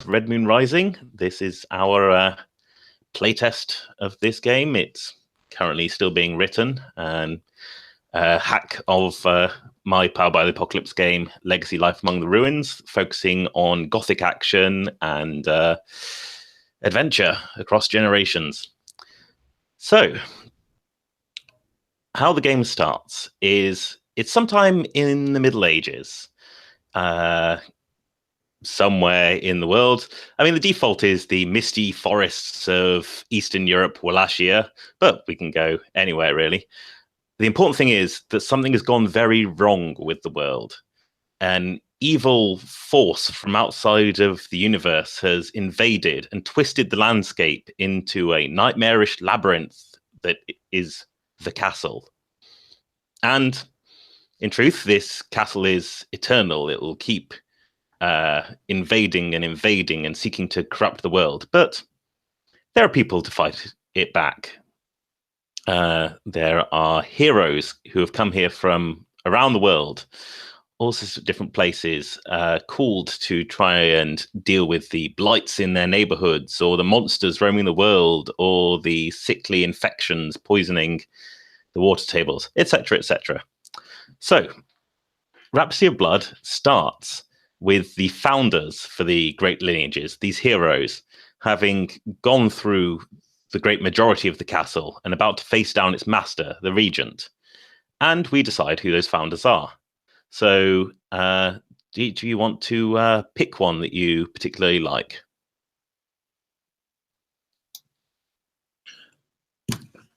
Red Moon Rising. This is our playtest of this game. It's currently still being written, and hack of my Powered by the Apocalypse game, Legacy Life Among the Ruins, focusing on gothic action and adventure across generations. So, how the game starts is it's sometime in the Middle Ages, somewhere in the world. I mean, the default is the misty forests of Eastern Europe, Wallachia, but we can go anywhere, really. The important thing is that something has gone very wrong with the world. An evil force from outside of the universe has invaded and twisted the landscape into a nightmarish labyrinth that is the castle. And in truth, this castle is eternal. It will keep invading and seeking to corrupt the world. But there are people to fight it back. There are heroes who have come here from around the world, all sorts of different places, called to try and deal with the blights in their neighborhoods, or the monsters roaming the world, or the sickly infections poisoning the water tables, etc., etc. So, Rhapsody of Blood starts with the founders for the great lineages, these heroes, having gone through the great majority of the castle and about to face down its master, the regent. And we decide who those founders are. So do you want to pick one that you particularly like?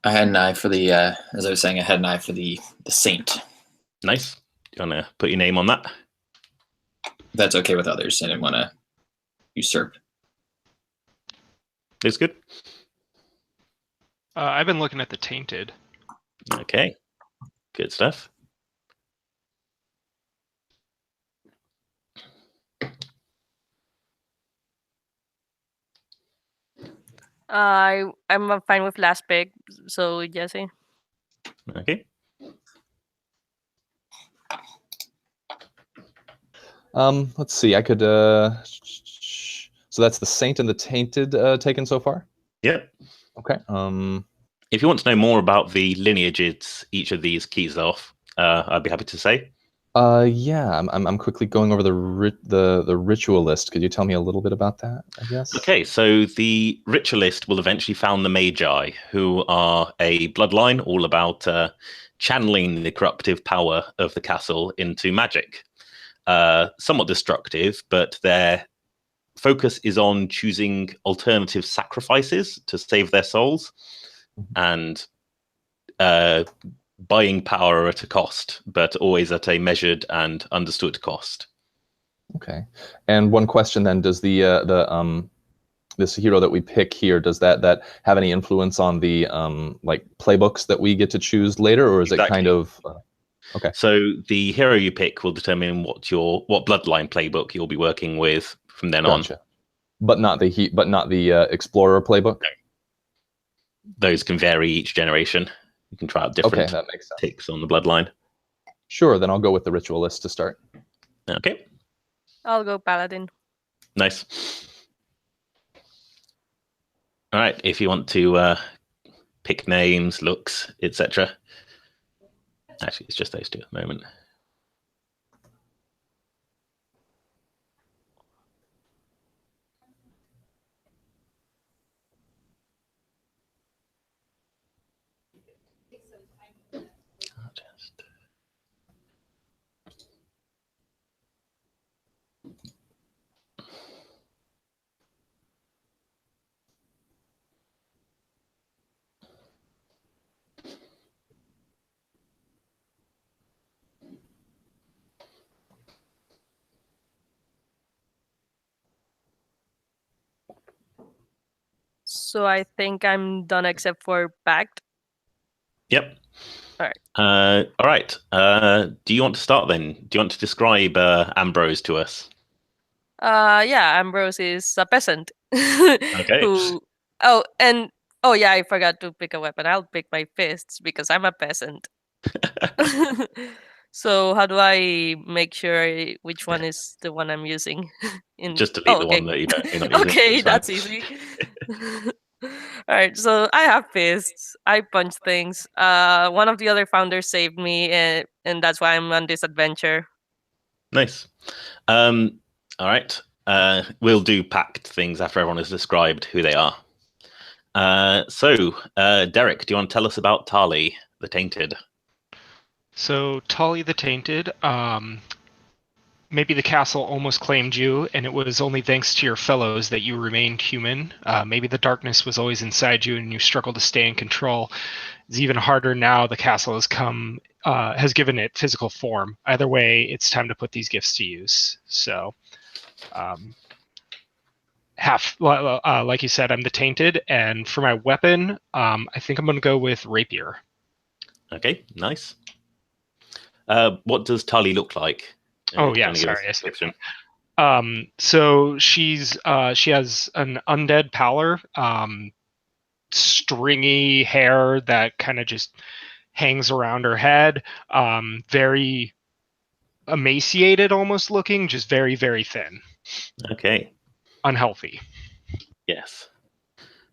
I had an eye for the, as I was saying, I had an eye for the saint. Nice. Do you want to put your name on that? That's okay with others. I didn't want to usurp. It's good. I've been looking at the Tainted. Okay. Good stuff. I'm fine with last pick, so Jesse. Okay. Let's see. I could. So that's the Saint and the Tainted taken so far. Yep. Okay. If you want to know more about the lineages each of these keys off, I'd be happy to say. Yeah, I'm quickly going over the ritualist. Could you tell me a little bit about that, I guess? Okay, so the ritualist will eventually found the Magi, who are a bloodline all about channeling the corruptive power of the castle into magic. Somewhat destructive, but their focus is on choosing alternative sacrifices to save their souls, and buying power at a cost, but always at a measured and understood cost. Okay. And one question then: does this hero that we pick here, does that have any influence on the like playbooks that we get to choose later, or is it kind of okay? So the hero you pick will determine what bloodline playbook you'll be working with from then on. But not the explorer playbook. No. Those can vary each generation. You can try out different that makes sense. takes on the bloodline. Sure, then I'll go with the ritualist to start. Okay. I'll go paladin. Nice. All right. If you want to pick names, looks, etc. Actually, it's just those two at the moment. So I think I'm done except for Pact. Yep. All right. All right. Do you want to start then? Do you want to describe Ambrose to us? Yeah, Ambrose is a peasant. Okay. Yeah, I forgot to pick a weapon. I'll pick my fists because I'm a peasant. So how do I make sure which one is the one I'm using? Just delete the okay. one that you're not using. Okay, It's fine. that's easy. All right, so I have fists. I punch things. One of the other founders saved me, and that's why I'm on this adventure. Nice. All right. We'll do packed things after everyone has described who they are. So, Derek, do you want to tell us about Tali, the Tainted? So, Tali the Tainted, maybe the castle almost claimed you, and it was only thanks to your fellows that you remained human. Maybe the darkness was always inside you, and you struggled to stay in control. It's even harder now. The castle has given it physical form. Either way, it's time to put these gifts to use. So, like you said, I'm the Tainted, and for my weapon, I think I'm going to go with Rapier. Okay, nice. What does Tali look like? Oh yeah, sorry. So she has an undead pallor, stringy hair that kind of just hangs around her head, very emaciated almost looking, just very, very thin. Okay. Unhealthy. Yes.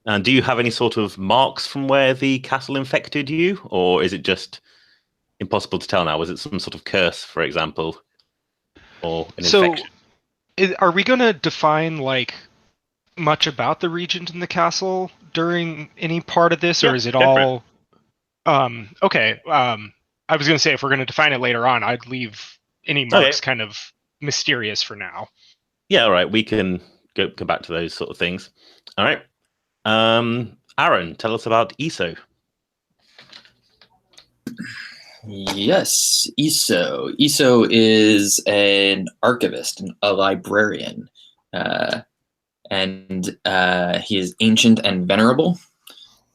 And do you have any sort of marks from where the castle infected you, or is it just impossible to tell now? Was it some sort of curse, for example, or an infection? Are we going to define like much about the region in the castle during any part of this, or is it all? Okay. I was going to say if we're going to define it later on, I'd leave any marks kind of mysterious for now. Yeah. All right. We can come back to those sort of things. All right. Aaron, tell us about Iso. Yes, Iso. Iso is an archivist, a librarian, and he is ancient and venerable.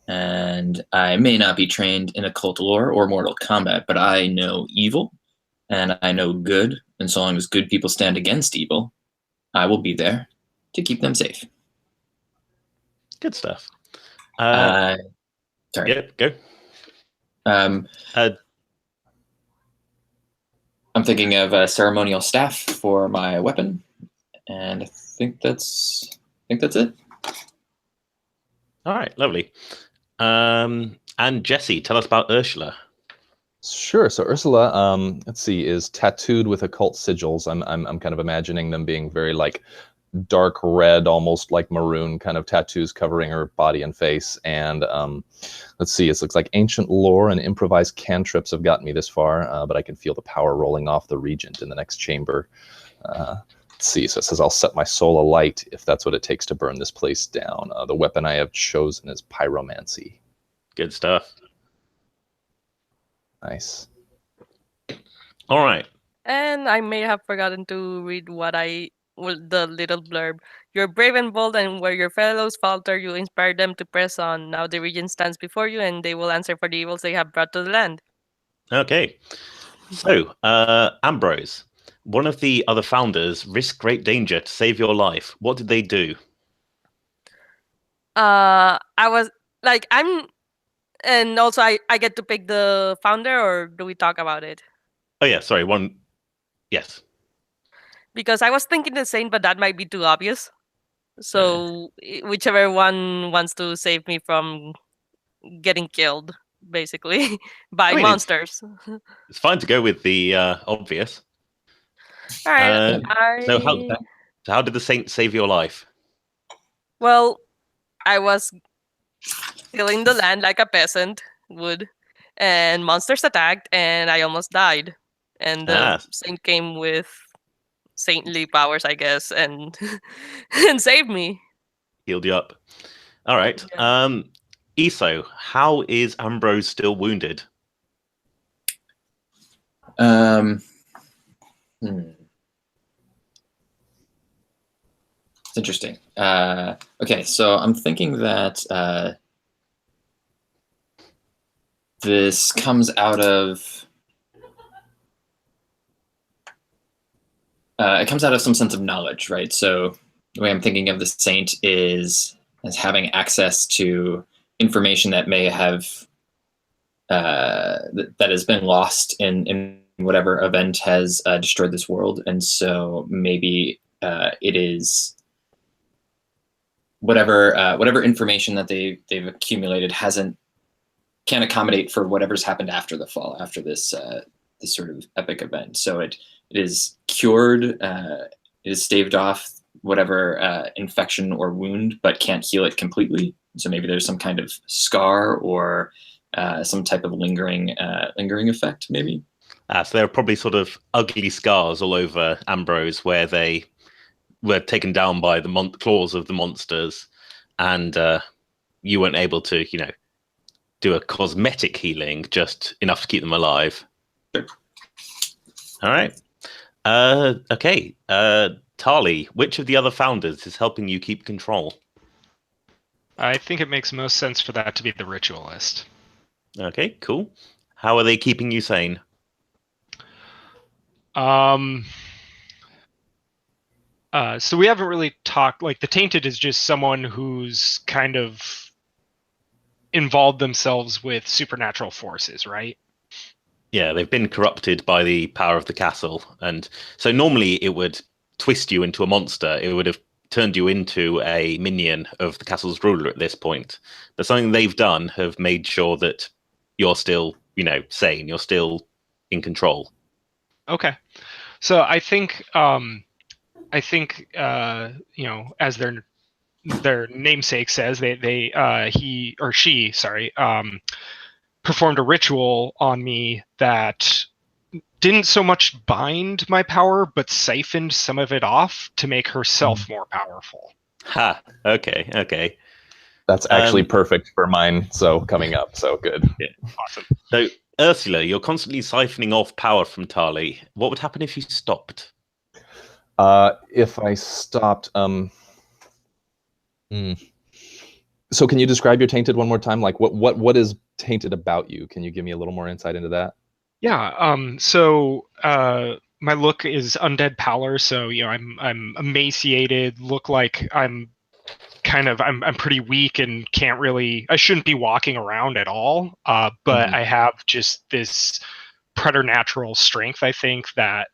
And I may not be trained in occult lore or mortal combat, but I know evil and I know good. And so long as good people stand against evil, I will be there to keep them safe. Good stuff. Sorry. Yeah, go. I'm thinking of a ceremonial staff for my weapon, and I think that's it. All right, lovely. And Jesse, tell us about Ursula. Sure. So Ursula, let's see, is tattooed with occult sigils. I'm kind of imagining them being very like dark red, almost like maroon kind of tattoos covering her body and face. And let's see, it looks like ancient lore and improvised cantrips have gotten me this far, but I can feel the power rolling off the regent in the next chamber. Let's see, so it says, I'll set my soul alight if that's what it takes to burn this place down. The weapon I have chosen is pyromancy. Good stuff. Nice. All right. And I may have forgotten to read the little blurb. You're brave and bold, and where your fellows falter, you inspire them to press on. Now the regent stands before you, and they will answer for the evils they have brought to the land. Okay. So, Ambrose, one of the other founders risked great danger to save your life. What did they do? I was like, and also I get to pick the founder, or do we talk about it? Oh yeah, sorry. Yes. Because I was thinking the same, but that might be too obvious. So whichever one wants to save me from getting killed, basically, by monsters. It's fine to go with the obvious. All right. So how did the saint save your life? Well, I was tilling the land like a peasant would, and monsters attacked, and I almost died. And the saint came with saintly powers, I guess, and and saved me. Healed you up. All right. Yeah. Iso, how is Ambrose still wounded? It's interesting. Okay, so I'm thinking that this comes out of some sense of knowledge, right? So the way I'm thinking of the saint is as having access to information that may have that has been lost in whatever event has destroyed this world, and so maybe it is whatever information that they've accumulated can't accommodate for whatever's happened after the fall, after this this sort of epic event. So it is cured, it is staved off whatever infection or wound, but can't heal it completely. So maybe there's some kind of scar or some type of lingering effect, maybe. So there are probably sort of ugly scars all over Ambrose where they were taken down by the claws of the monsters, and you weren't able to, do a cosmetic healing, just enough to keep them alive. Sure. All right. Okay. Tali, which of the other founders is helping you keep control? I think it makes most sense for that to be the ritualist. Okay, cool. How are they keeping you sane? So we haven't really talked, like the Tainted is just someone who's kind of involved themselves with supernatural forces, right? Yeah, they've been corrupted by the power of the castle. And so normally it would twist you into a monster. It would have turned you into a minion of the castle's ruler at this point. But something they've done have made sure that you're still, sane. You're still in control. Okay. So I think, as their namesake says, he or she, performed a ritual on me that didn't so much bind my power, but siphoned some of it off to make herself more powerful. Ha. Okay. That's actually perfect for mine. So coming up. So good. Yeah. Awesome. So Ursula, you're constantly siphoning off power from Tali. What would happen if you stopped? If I stopped, So can you describe your tainted one more time? Like what is tainted about you? Can you give me a little more insight into that? Yeah. So my look is undead pallor. So I'm emaciated. Look like I'm pretty weak and can't really. I shouldn't be walking around at all. But I have just this preternatural strength, I think, that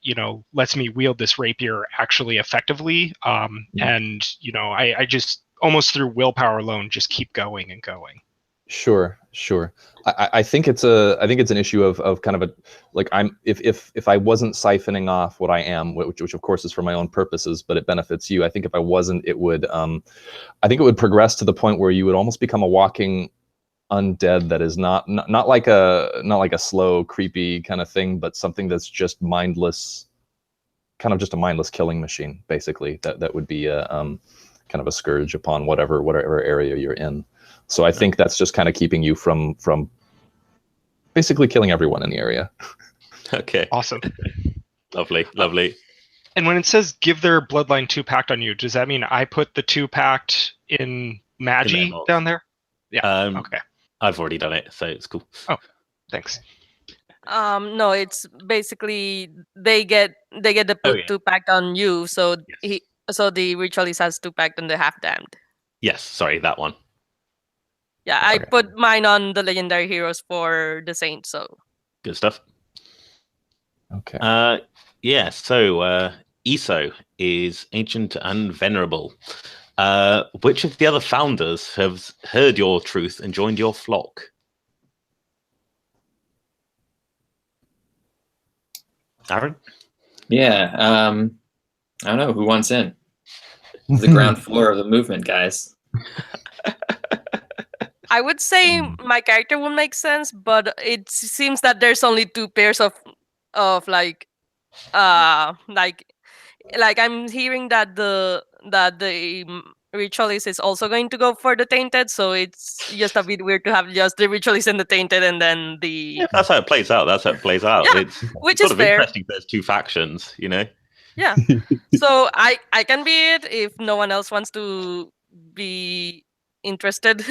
lets me wield this rapier actually effectively. And I just almost through willpower alone just keep going and going. Sure. I think it's an issue of kind of a, like, if I wasn't siphoning off what I am, which of course is for my own purposes, but it benefits you. I think if I wasn't, it would I think it would progress to the point where you would almost become a walking undead that is not like a slow, creepy kind of thing, but something that's just mindless, kind of just a mindless killing machine, basically. That would be a kind of a scourge upon whatever area you're in. So I think that's just kind of keeping you from basically killing everyone in the area. Okay. Awesome. Lovely. And when it says give their bloodline 2 pact on you, does that mean I put the 2 pact in Magi down there? Yeah. Okay. I've already done it, so it's cool. Oh, thanks. No, it's basically they get the put 2 pact on you, so yes. So the ritualist has 2 pact on the half damned. Yes, sorry, that one. Yeah, I put mine on the legendary heroes for the saint, so good stuff. Okay. Yeah, so Eso is ancient and venerable. Which of the other founders have heard your truth and joined your flock? Aaron? Yeah, I don't know who wants in. The ground floor of the movement, guys. I would say my character would make sense, but it seems that there's only 2 pairs of like I'm hearing that the ritualist is also going to go for the tainted, so it's just a bit weird to have just the ritualist and the tainted, and then the. Yeah, that's how it plays out. Yeah, it's which sort is of fair. Interesting. There's 2 factions, Yeah. So I can be it if no one else wants to be interested.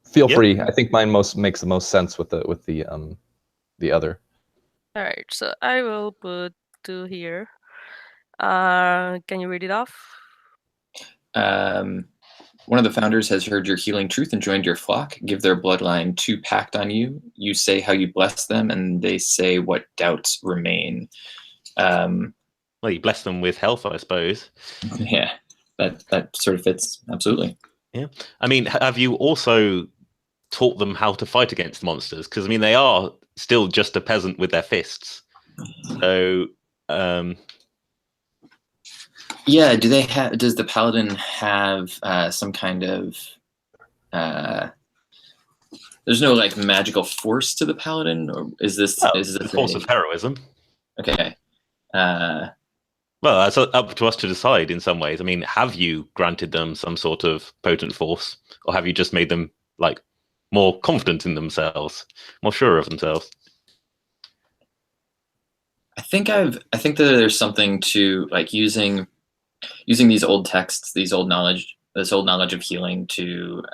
Feel free. I think mine makes the most sense with the other. All right, so I will put 2 here. Can you read it off? One of the founders has heard your healing truth and joined your flock. Give their bloodline 2 pact on you. You say how you bless them, and they say what doubts remain. Well, you bless them with health, I suppose. Yeah, that sort of fits absolutely. Yeah, I mean, have you also taught them how to fight against monsters? Because I mean, they are still just a peasant with their fists. So, yeah. Do they have? Does the paladin have some kind of? There's no like magical force to the paladin, or is this the force of heroism? Okay. Well, that's up to us to decide in some ways. I mean, have you granted them some sort of potent force, or have you just made them like more confident in themselves, more sure of themselves? I think that there's something to like using these old texts, this old knowledge of healing to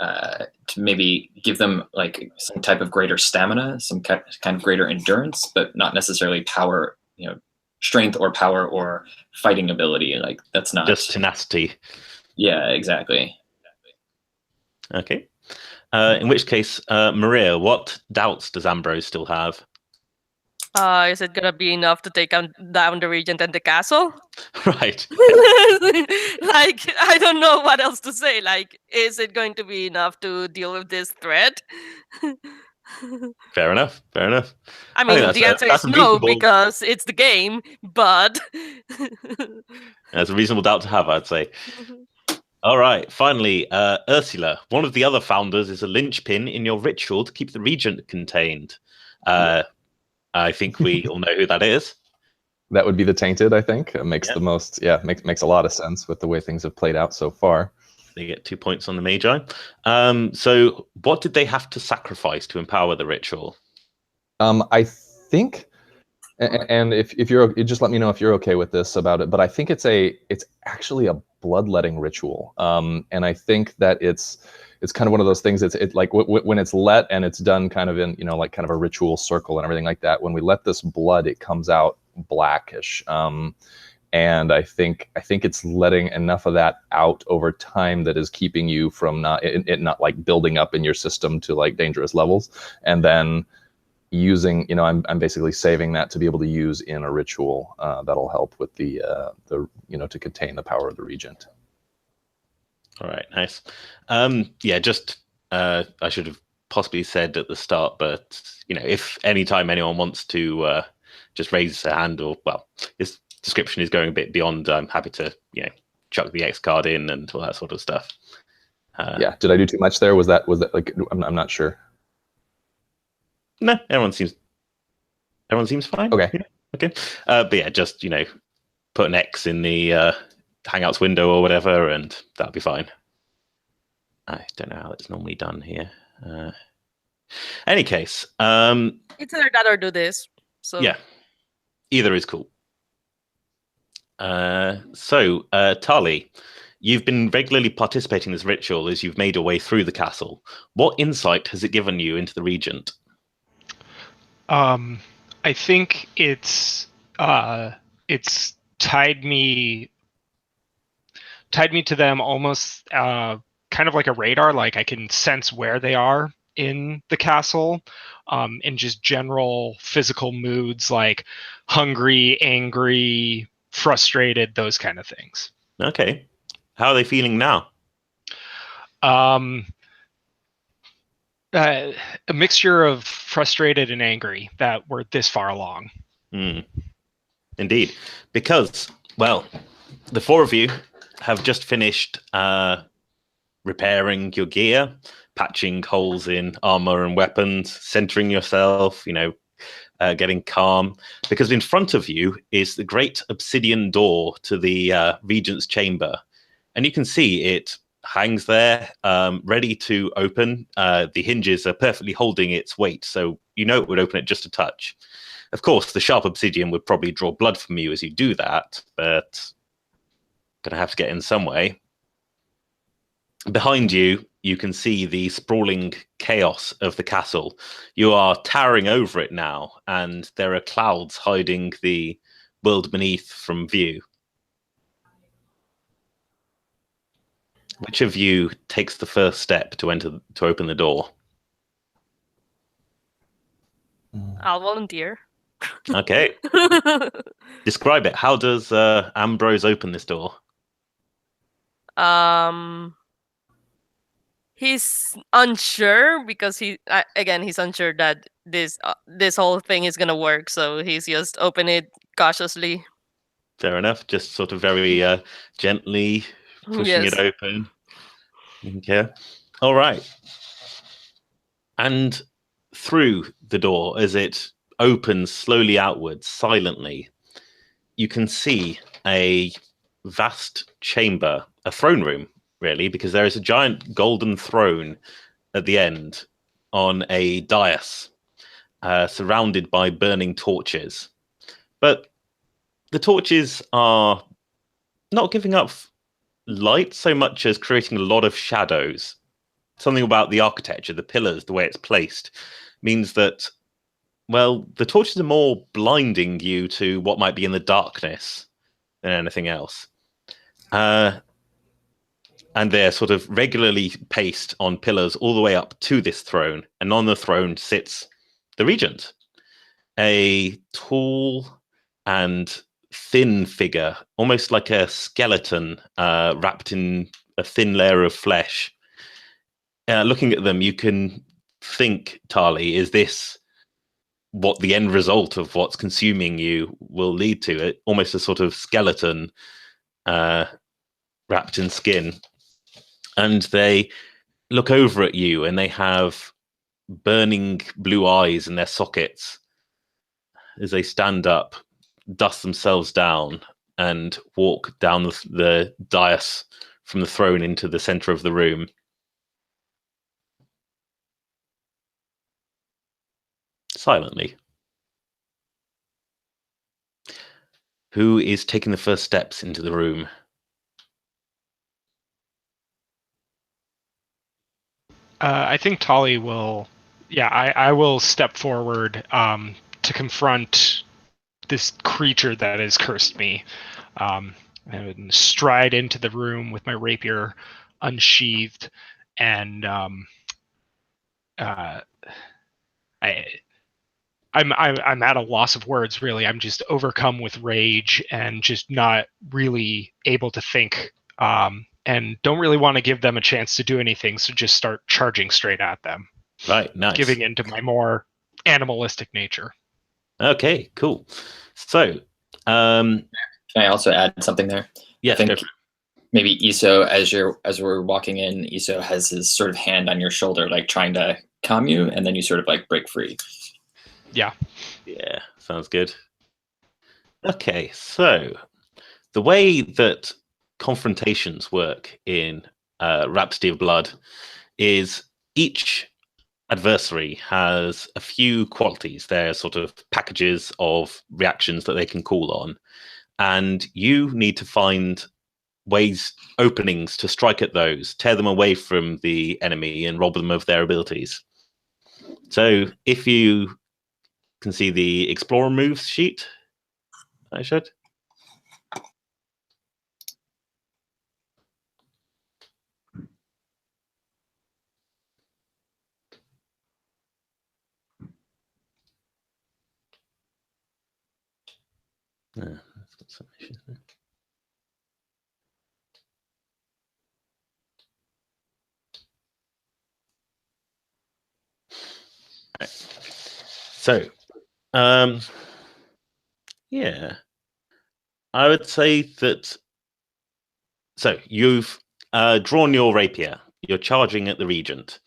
maybe give them like some type of greater stamina, some kind of greater endurance, but not necessarily power, strength or power or fighting ability. Like that's not just tenacity. Yeah, exactly. Okay. In which case, Maria, what doubts does Ambrose still have? Is it gonna be enough to take down the regent and the castle? Right. Like, I don't know what else to say. Like, is it going to be enough to deal with this threat? Fair enough. I mean, the answer is no, because it's the game, but... That's a reasonable doubt to have, I'd say. All right, finally, Ursula, one of the other founders, is a linchpin in your ritual to keep the regent contained. I think we all know who that is. That would be the Tainted, I think. It makes the most, makes a lot of sense with the way things have played out so far. They get 2 points on the Magi. So what did they have to sacrifice to empower the ritual? I think, and if you're, just let me know if you're okay with this about it, but I think it's actually a bloodletting ritual. And I think that it's kind of one of those things. It's like when it's let and it's done kind of in, like kind of a ritual circle and everything like that. When we let this blood, it comes out blackish. And I think it's letting enough of that out over time that is keeping you from not like building up in your system to like dangerous levels. And then using, I'm basically saving that to be able to use in a ritual that'll help with the to contain the power of the regent. All right, nice. Just I should have possibly said at the start, but if anytime anyone wants to just raise a hand, or his description is going a bit beyond, I'm happy to chuck the X card in and all that sort of stuff. Did I do too much there? Was that like I'm not sure. No, everyone seems fine. Okay. Yeah, okay. But just put an X in the Hangouts window or whatever, and that'll be fine. I don't know how it's normally done here. Any case, it's either that or do this. So yeah, either is cool. So Tali, you've been regularly participating in this ritual as you've made your way through the castle. What insight has it given you into the regent? I think it's tied me to them almost kind of like a radar. Like I can sense where they are in the castle, and just general physical moods like hungry, angry, frustrated, those kind of things. Okay. How are they feeling now? A mixture of frustrated and angry that we're this far along. Indeed. Because, the four of you have just finished repairing your gear, patching holes in armor and weapons, centering yourself, getting calm. Because in front of you is the great obsidian door to the regent's chamber. And you can see it hangs there, ready to open. The hinges are perfectly holding its weight, so it would open it just a touch. Of course, the sharp obsidian would probably draw blood from you as you do that, but gonna have to get in some way. Behind you, you can see the sprawling chaos of the castle. You are towering over it now, and there are clouds hiding the world beneath from view. Which of you takes the first step to open the door? I'll volunteer. Okay. Describe it. How does Ambrose open this door? He's unsure because he's unsure that this whole thing is gonna work, so he's just open it cautiously. Fair enough. Just sort of very gently pushing it open. Okay. All right. And through the door, as it opens slowly outwards, silently, you can see a vast chamber, a throne room, really, because there is a giant golden throne at the end on a dais, surrounded by burning torches. But the torches are not giving up light so much as creating a lot of shadows. Something about the architecture, the pillars, the way it's placed, means that, well, the torches are more blinding you to what might be in the darkness than anything else. And they're sort of regularly paced on pillars all the way up to this throne. And on the throne sits the regent, a tall and thin figure, almost like a skeleton wrapped in a thin layer of flesh. Looking at them, you can think, Tali, is this what the end result of what's consuming you will lead to? Almost a sort of skeleton wrapped in skin. And they look over at you, and they have burning blue eyes in their sockets as they stand up, dust themselves down, and walk down the dais from the throne into the center of the room. Silently. Who is taking the first steps into the room? I think Tali will. Yeah, I will step forward to confront this creature that has cursed me. And stride into the room with my rapier unsheathed, and I'm at a loss of words, really. I'm just overcome with rage and just not really able to think, and don't really want to give them a chance to do anything, so just start charging straight at them. Right, nice. Giving into my more animalistic nature. Okay, cool. So, can I also add something there? Yeah, I think maybe Iso, as we're walking in, Iso has his sort of hand on your shoulder, like trying to calm you, and then you sort of like break free. Yeah, sounds good. Okay, so the way that confrontations work in Rhapsody of Blood is each adversary has a few qualities. They're sort of packages of reactions that they can call on, and you need to find openings to strike at those, tear them away from the enemy, and rob them of their abilities. So if you can see the Explorer moves sheet, I should. That's got some issues there. Right. So, yeah, I would say that. So you've drawn your rapier. You're charging at the regent,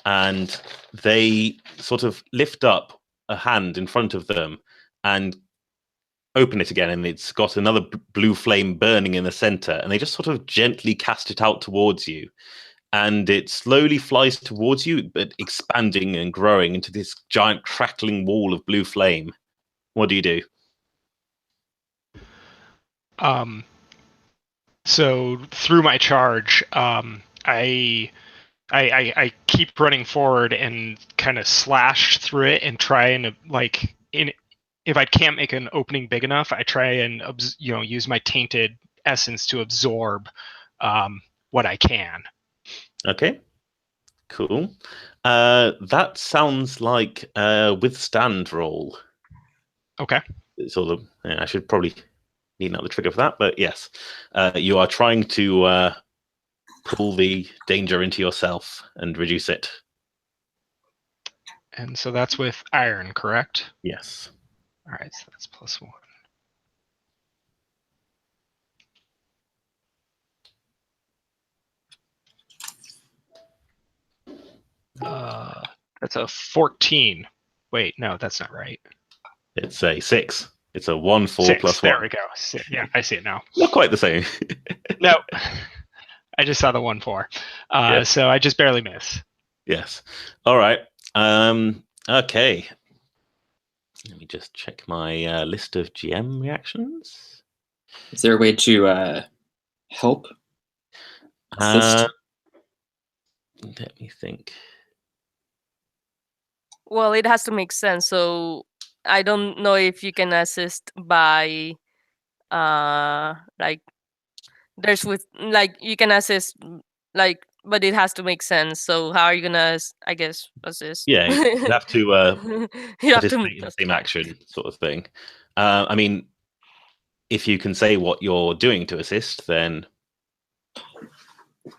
and they sort of lift up a hand in front of them and open it again, and it's got another blue flame burning in the center, and they just sort of gently cast it out towards you, and it slowly flies towards you, but expanding and growing into this giant crackling wall of blue flame. What do you do? So through my charge, I keep running forward and kind of slash through it and try and if I can't make an opening big enough, I try and use my tainted essence to absorb what I can. Okay. Cool. That sounds like a withstand roll. Okay. Sort of. I should probably need another trigger for that, but yes, you are trying to pull the danger into yourself and reduce it. And so that's with iron, correct? Yes. All right, so that's +1. That's a 14. Wait, no, that's not right. It's a 6. It's a 1, 4 6. plus 1. There we go. Yeah, I see it now. Not quite the same. No, I just saw the 1, 4. Yep. So I just barely miss. Yes. All right. Okay. Let me just check my list of GM reactions. Is there a way to help? Assist? Let me think. Well, it has to make sense. So I don't know if you can assist by, like, there's with like you can assist, like, but it has to make sense. So how are you gonna, I guess, assist? Yeah, you have to you have to. participate in the same action, sort of thing. I mean, if you can say what you're doing to assist, then.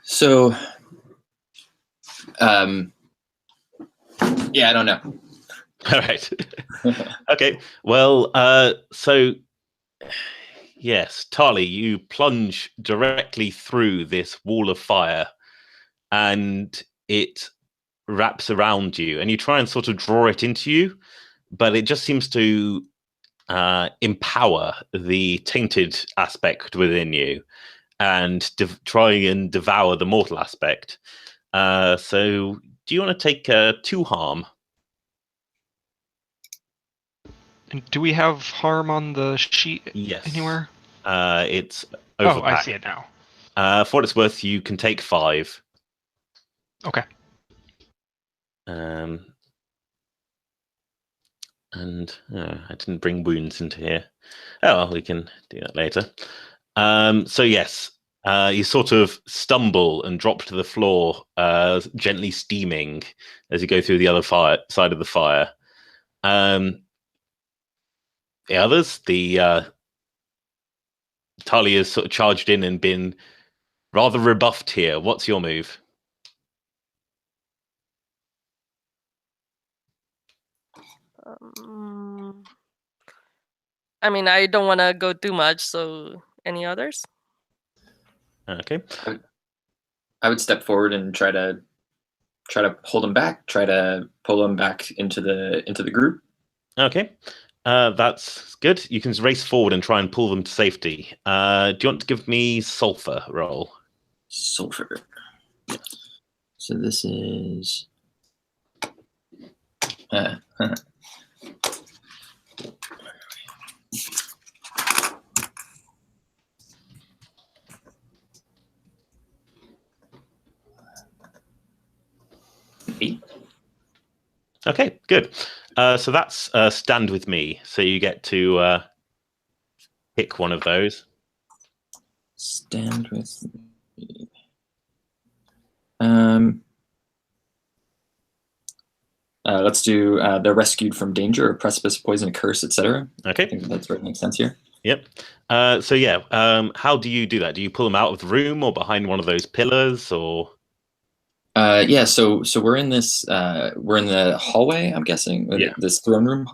So, yeah, I don't know. All right. Okay. Well, so yes, Tali, you plunge directly through this wall of fire, and it wraps around you, and you try and sort of draw it into you, but it just seems to empower the tainted aspect within you and try and devour the mortal aspect. So do you want to take 2 harm? And do we have harm on the sheet anywhere? It's over. Oh, I see it now. For what it's worth, you can take 5. Okay. And I didn't bring wounds into here. Oh, well, we can do that later. So yes, you sort of stumble and drop to the floor, gently steaming as you go through the other side of the fire. The others, Tali has sort of charged in and been rather rebuffed here. What's your move? I mean, I don't want to go too much. So, any others? Okay. I would step forward and try to hold him back. Try to pull him back into the group. Okay. That's good. You can race forward and try and pull them to safety. Do you want to give me sulfur roll? Sulfur. So this is. Okay, good. So that's stand with me. So you get to pick one of those. Stand with me. Let's do they're rescued from danger, or precipice, poison, curse, etc. Okay. I think that's what makes sense here. Yep. So yeah, how do you do that? Do you pull them out of the room or behind one of those pillars, or? Yeah. So we're in this. We're in the hallway. I'm guessing. Yeah. This throne room.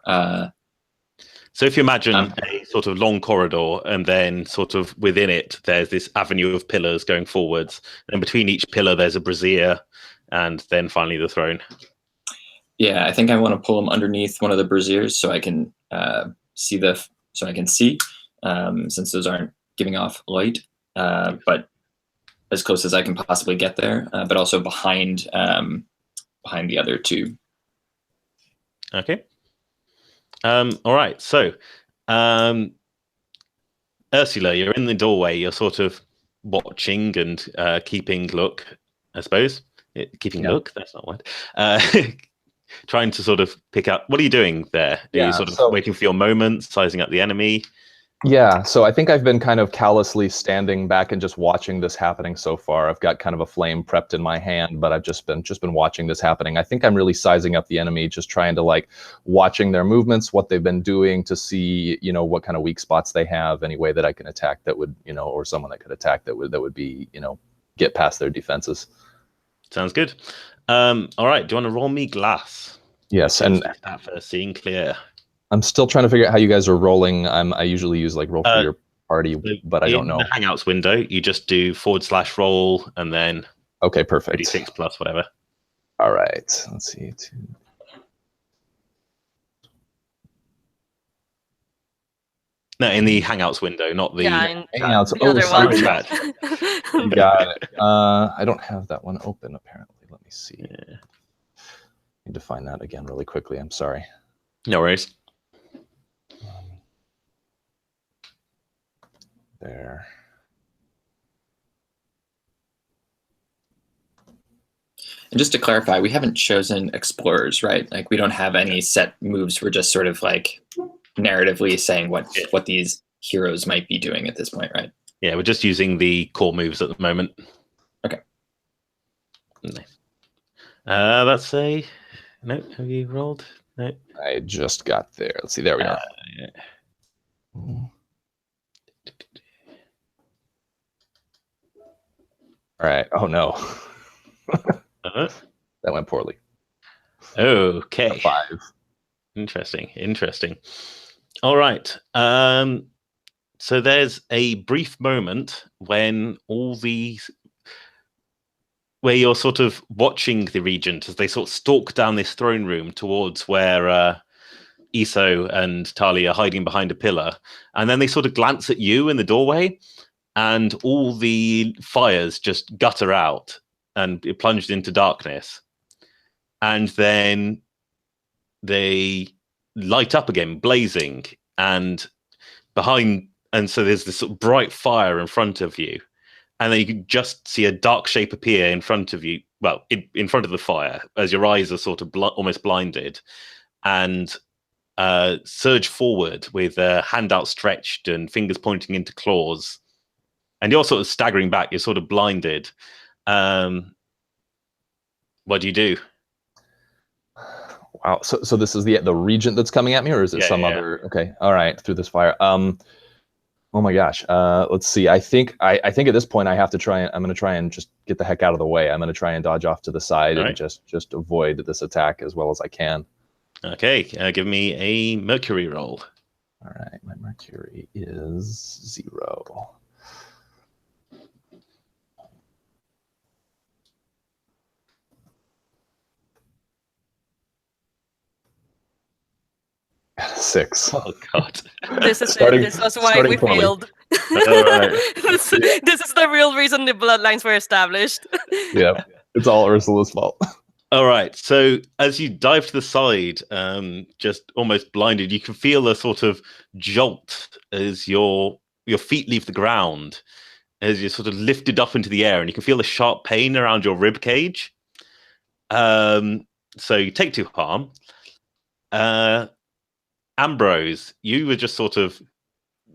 So if you imagine a sort of long corridor, and then sort of within it, there's this avenue of pillars going forwards. And between each pillar, there's a brazier, and then finally the throne. Yeah, I think I want to pull them underneath one of the braziers so I can see since those aren't giving off light, but as close as I can possibly get there, but also behind the other two. Okay. All right. So, Ursula, you're in the doorway. You're sort of watching and keeping look, I suppose. Keeping look. That's not what. Trying to sort of pick up. What are you doing there? Are you sort of waiting for your moment, sizing up the enemy? Yeah, so I think I've been kind of callously standing back and just watching this happening so far. I've got kind of a flame prepped in my hand, but I've just been watching this happening. I think I'm really sizing up the enemy, just trying to like watching their movements, what they've been doing to see, what kind of weak spots they have, any way that I can attack that would, or someone that could attack that would be, get past their defenses. Sounds good. All right, do you want to roll me glass? Yes, and that for seeing clear. I'm still trying to figure out how you guys are rolling. I usually use like roll for your party, but I don't know. In the Hangouts window, you just do /roll and then okay, perfect. 36 plus whatever. All right, let's see. No, in the Hangouts window, not the Hangouts. The other one. You got it. I don't have that one open apparently. Let me see. Yeah. Need to find that again really quickly. I'm sorry. No worries. There. And just to clarify, we haven't chosen explorers, right? Like we don't have any set moves. We're just sort of like narratively saying what these heroes might be doing at this point, right? Yeah, we're just using the core moves at the moment. Okay. Nice. That's a no. Have you rolled? No. I just got there. Let's see. There we are. Yeah. All right. Oh no. That went poorly. Okay. 5. Interesting. All right. So there's a brief moment when where you're sort of watching the regent as they sort of stalk down this throne room towards where Iso and Tali are hiding behind a pillar, and then they sort of glance at you in the doorway, and all the fires just gutter out and it plunged into darkness, and then they light up again, blazing, and so there's this sort of bright fire in front of you, and then you can just see a dark shape appear in front of you, well, in front of the fire, as your eyes are sort of almost blinded, and surge forward with a hand outstretched and fingers pointing into claws, and you're sort of staggering back. You're sort of blinded. What do you do? Wow. So this is the regent that's coming at me, or is it other? Okay. All right. Through this fire. Oh my gosh. Let's see. I think at this point I have to try. I'm going to try and just get the heck out of the way. I'm going to try and dodge off to the side and just avoid this attack as well as I can. Okay. Give me a Mercury roll. All right. My Mercury is 0. 6. Oh God! This is why we failed. This is the real reason the bloodlines were established. Yeah, it's all Ursula's fault. All right. So as you dive to the side, just almost blinded, you can feel a sort of jolt as your feet leave the ground, as you're sort of lifted up into the air, and you can feel a sharp pain around your rib cage. So you take 2 harm. Ambrose, you were just sort of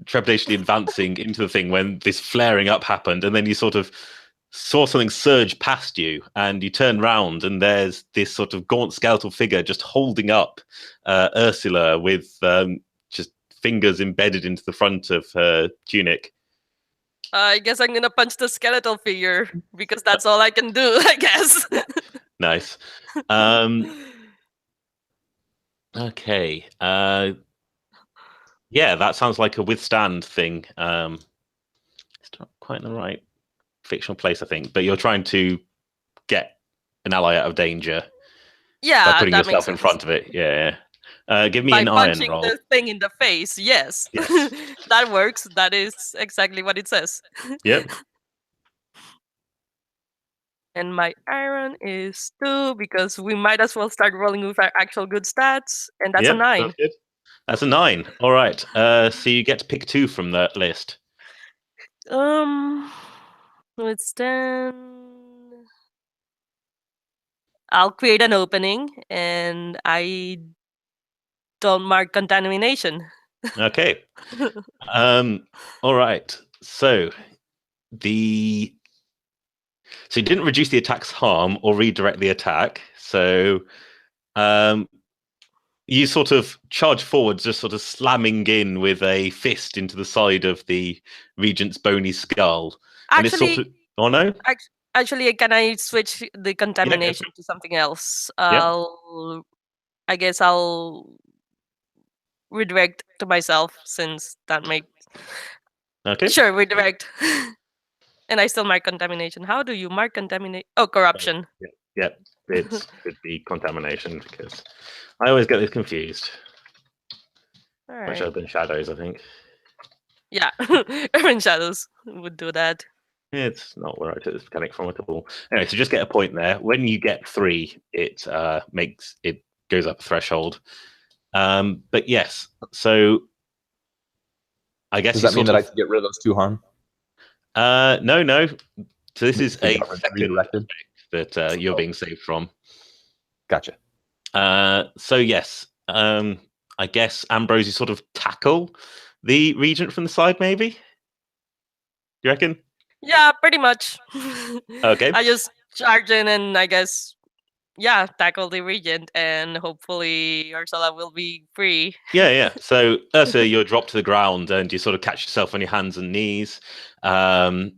trepidatiously advancing into the thing when this flaring up happened, and then you sort of saw something surge past you, and you turn round, and there's this sort of gaunt skeletal figure just holding up Ursula with just fingers embedded into the front of her tunic. I guess I'm gonna punch the skeletal figure because that's all I can do, I guess. Nice. Okay. Yeah, that sounds like a withstand thing. It's not quite in the right fictional place, I think, but you're trying to get an ally out of danger. Yeah, by putting yourself in front of it. Yeah. Give me an iron roll. By punching the thing in the face. Yes. That works. That is exactly what it says. Yep. And my iron is 2 because we might as well start rolling with our actual good stats, and that's a 9. That's good. That's a 9. All right. So you get to pick 2 from the list. Let's then. I'll create an opening, and I don't mark contamination. Okay. All right. So you didn't reduce the attack's harm or redirect the attack. So you sort of charge forward, just sort of slamming in with a fist into the side of the regent's bony skull. And it's sort of, oh no? Actually, can I switch the contamination to something else? I guess I'll redirect to myself, since that makes... Okay. Sure, redirect. And I still mark contamination. How do you mark contamination? Oh, corruption. Yeah, it could be contamination, because I always get this confused. All right. Which Urban Shadows, I think. Yeah, Urban Shadows would do that. It's not where I took this mechanic from at all. Anyway, so just get a point there. When you get 3, it goes up a threshold. But yes, so I guess does that mean that I can get rid of those 2 harm? No. So this is a second redirected that you're being saved from. Gotcha. So yes, I guess Ambrose, you sort of tackle the regent from the side, maybe? You reckon? Yeah, pretty much. Okay. I just charge in and I guess, tackle the regent, and hopefully Ursula will be free. Yeah. So Ursa, you're dropped to the ground and you sort of catch yourself on your hands and knees. Ambrose,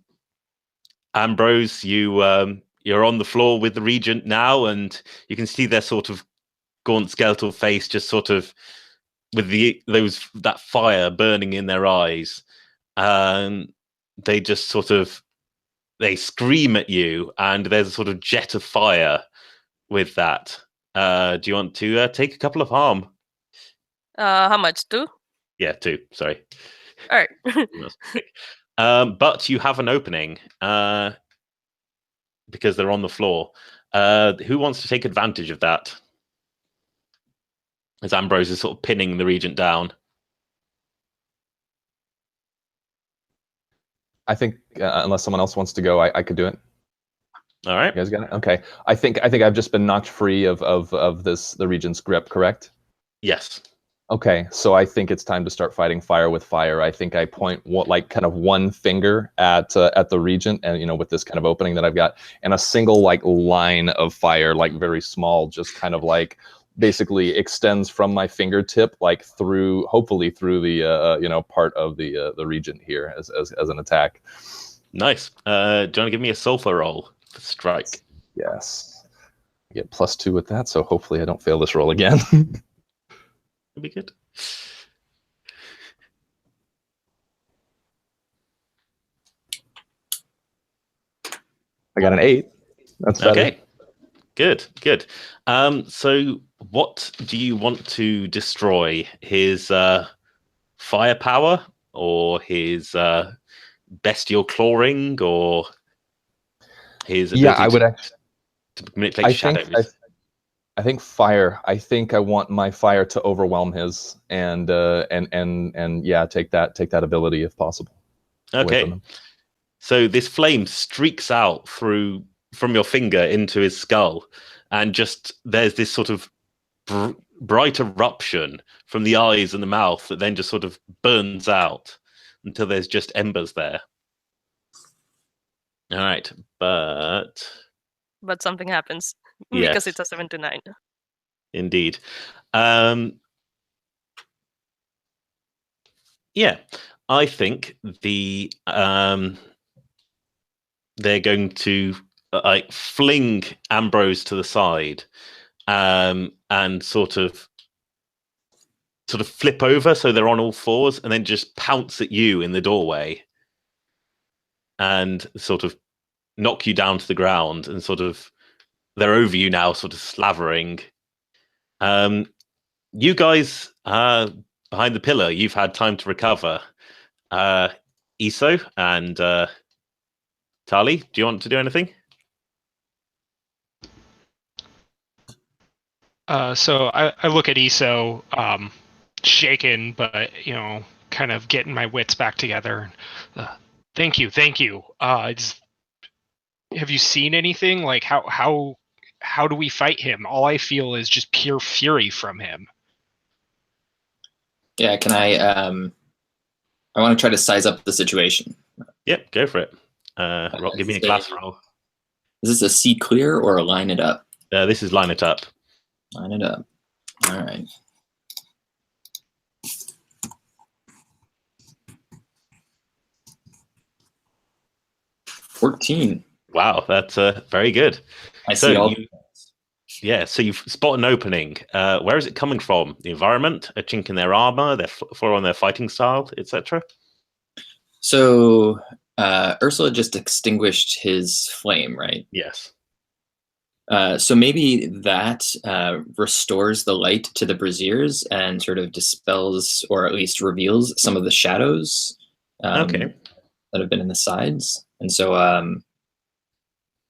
you're on the floor with the regent now, and you can see their sort of gaunt skeletal face just sort of with that fire burning in their eyes. They just sort of scream at you, and there's a sort of jet of fire with that. Do you want to take a couple of harm? How much? 2? Yeah, 2. Sorry. All right. But you have an opening because they're on the floor. Who wants to take advantage of that? As Ambrose is sort of pinning the regent down. I think unless someone else wants to go, I could do it. All right. You guys got it? Okay. I think I've just been knocked free of the regent's grip, correct? Yes. Okay, so I think it's time to start fighting fire with fire. I think I point kind of one finger at the regent, and with this kind of opening that I've got, and a single line of fire, very small, just kind of basically extends from my fingertip hopefully through the part of the regent here as an attack. Nice. Do you want to give me a sulfur roll for strike? Yes. I get +2 with that, so hopefully I don't fail this roll again. It'll be good. I got an 8. That's better. Okay. Good. So what do you want to destroy? His firepower, or his bestial clawing, or his ability I would to manipulate shadows? I think fire. I think I want my fire to overwhelm his, and take that ability if possible. Okay. So this flame streaks out from your finger into his skull, and just there's this sort of bright eruption from the eyes and the mouth that then just sort of burns out until there's just embers there. All right, but something happens. Yes. Because it's a 7 to 9. Indeed. I think they're going to fling Ambrose to the side, and sort of flip over so they're on all fours, and then just pounce at you in the doorway, and sort of knock you down to the ground, and they're over you now, sort of slavering. You guys behind the pillar, you've had time to recover. Iso and Tali, do you want to do anything? So I look at Iso, shaken, but kind of getting my wits back together. Thank you. Have you seen anything? How do we fight him? All I feel is just pure fury from him. Yeah, can I want to try to size up the situation. Yep, go for it. Give me a glass roll. Is this a see clear or a line it up? This is line it up. Line it up. All right. $14. Wow, that's very good. I see all. Yeah, so you've spotted an opening. Where is it coming from? The environment, a chink in their armor, their flaw on their fighting style, etc. So Ursula just extinguished his flame, right? Yes. So maybe that restores the light to the braziers and sort of dispels, or at least reveals, some of the shadows that have been in the sides. And so,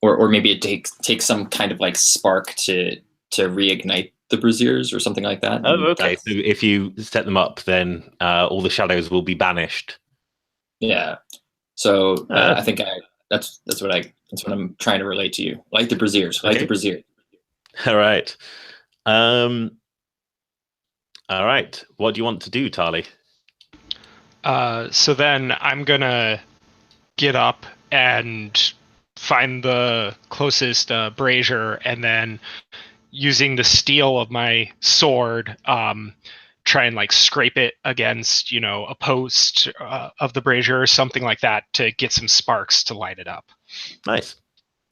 or maybe it takes some kind of like spark to reignite the braziers or something like that. Oh, okay. So if you set them up, then all the shadows will be banished. Yeah. So I think that's what I'm trying to relate to you. Light the braziers. Light the brazier. All right. All right. What do you want to do, Tali? So then I'm gonna get up and find the closest brazier, and then using the steel of my sword, try and like scrape it against, a post of the brazier or something like that to get some sparks to light it up. Nice.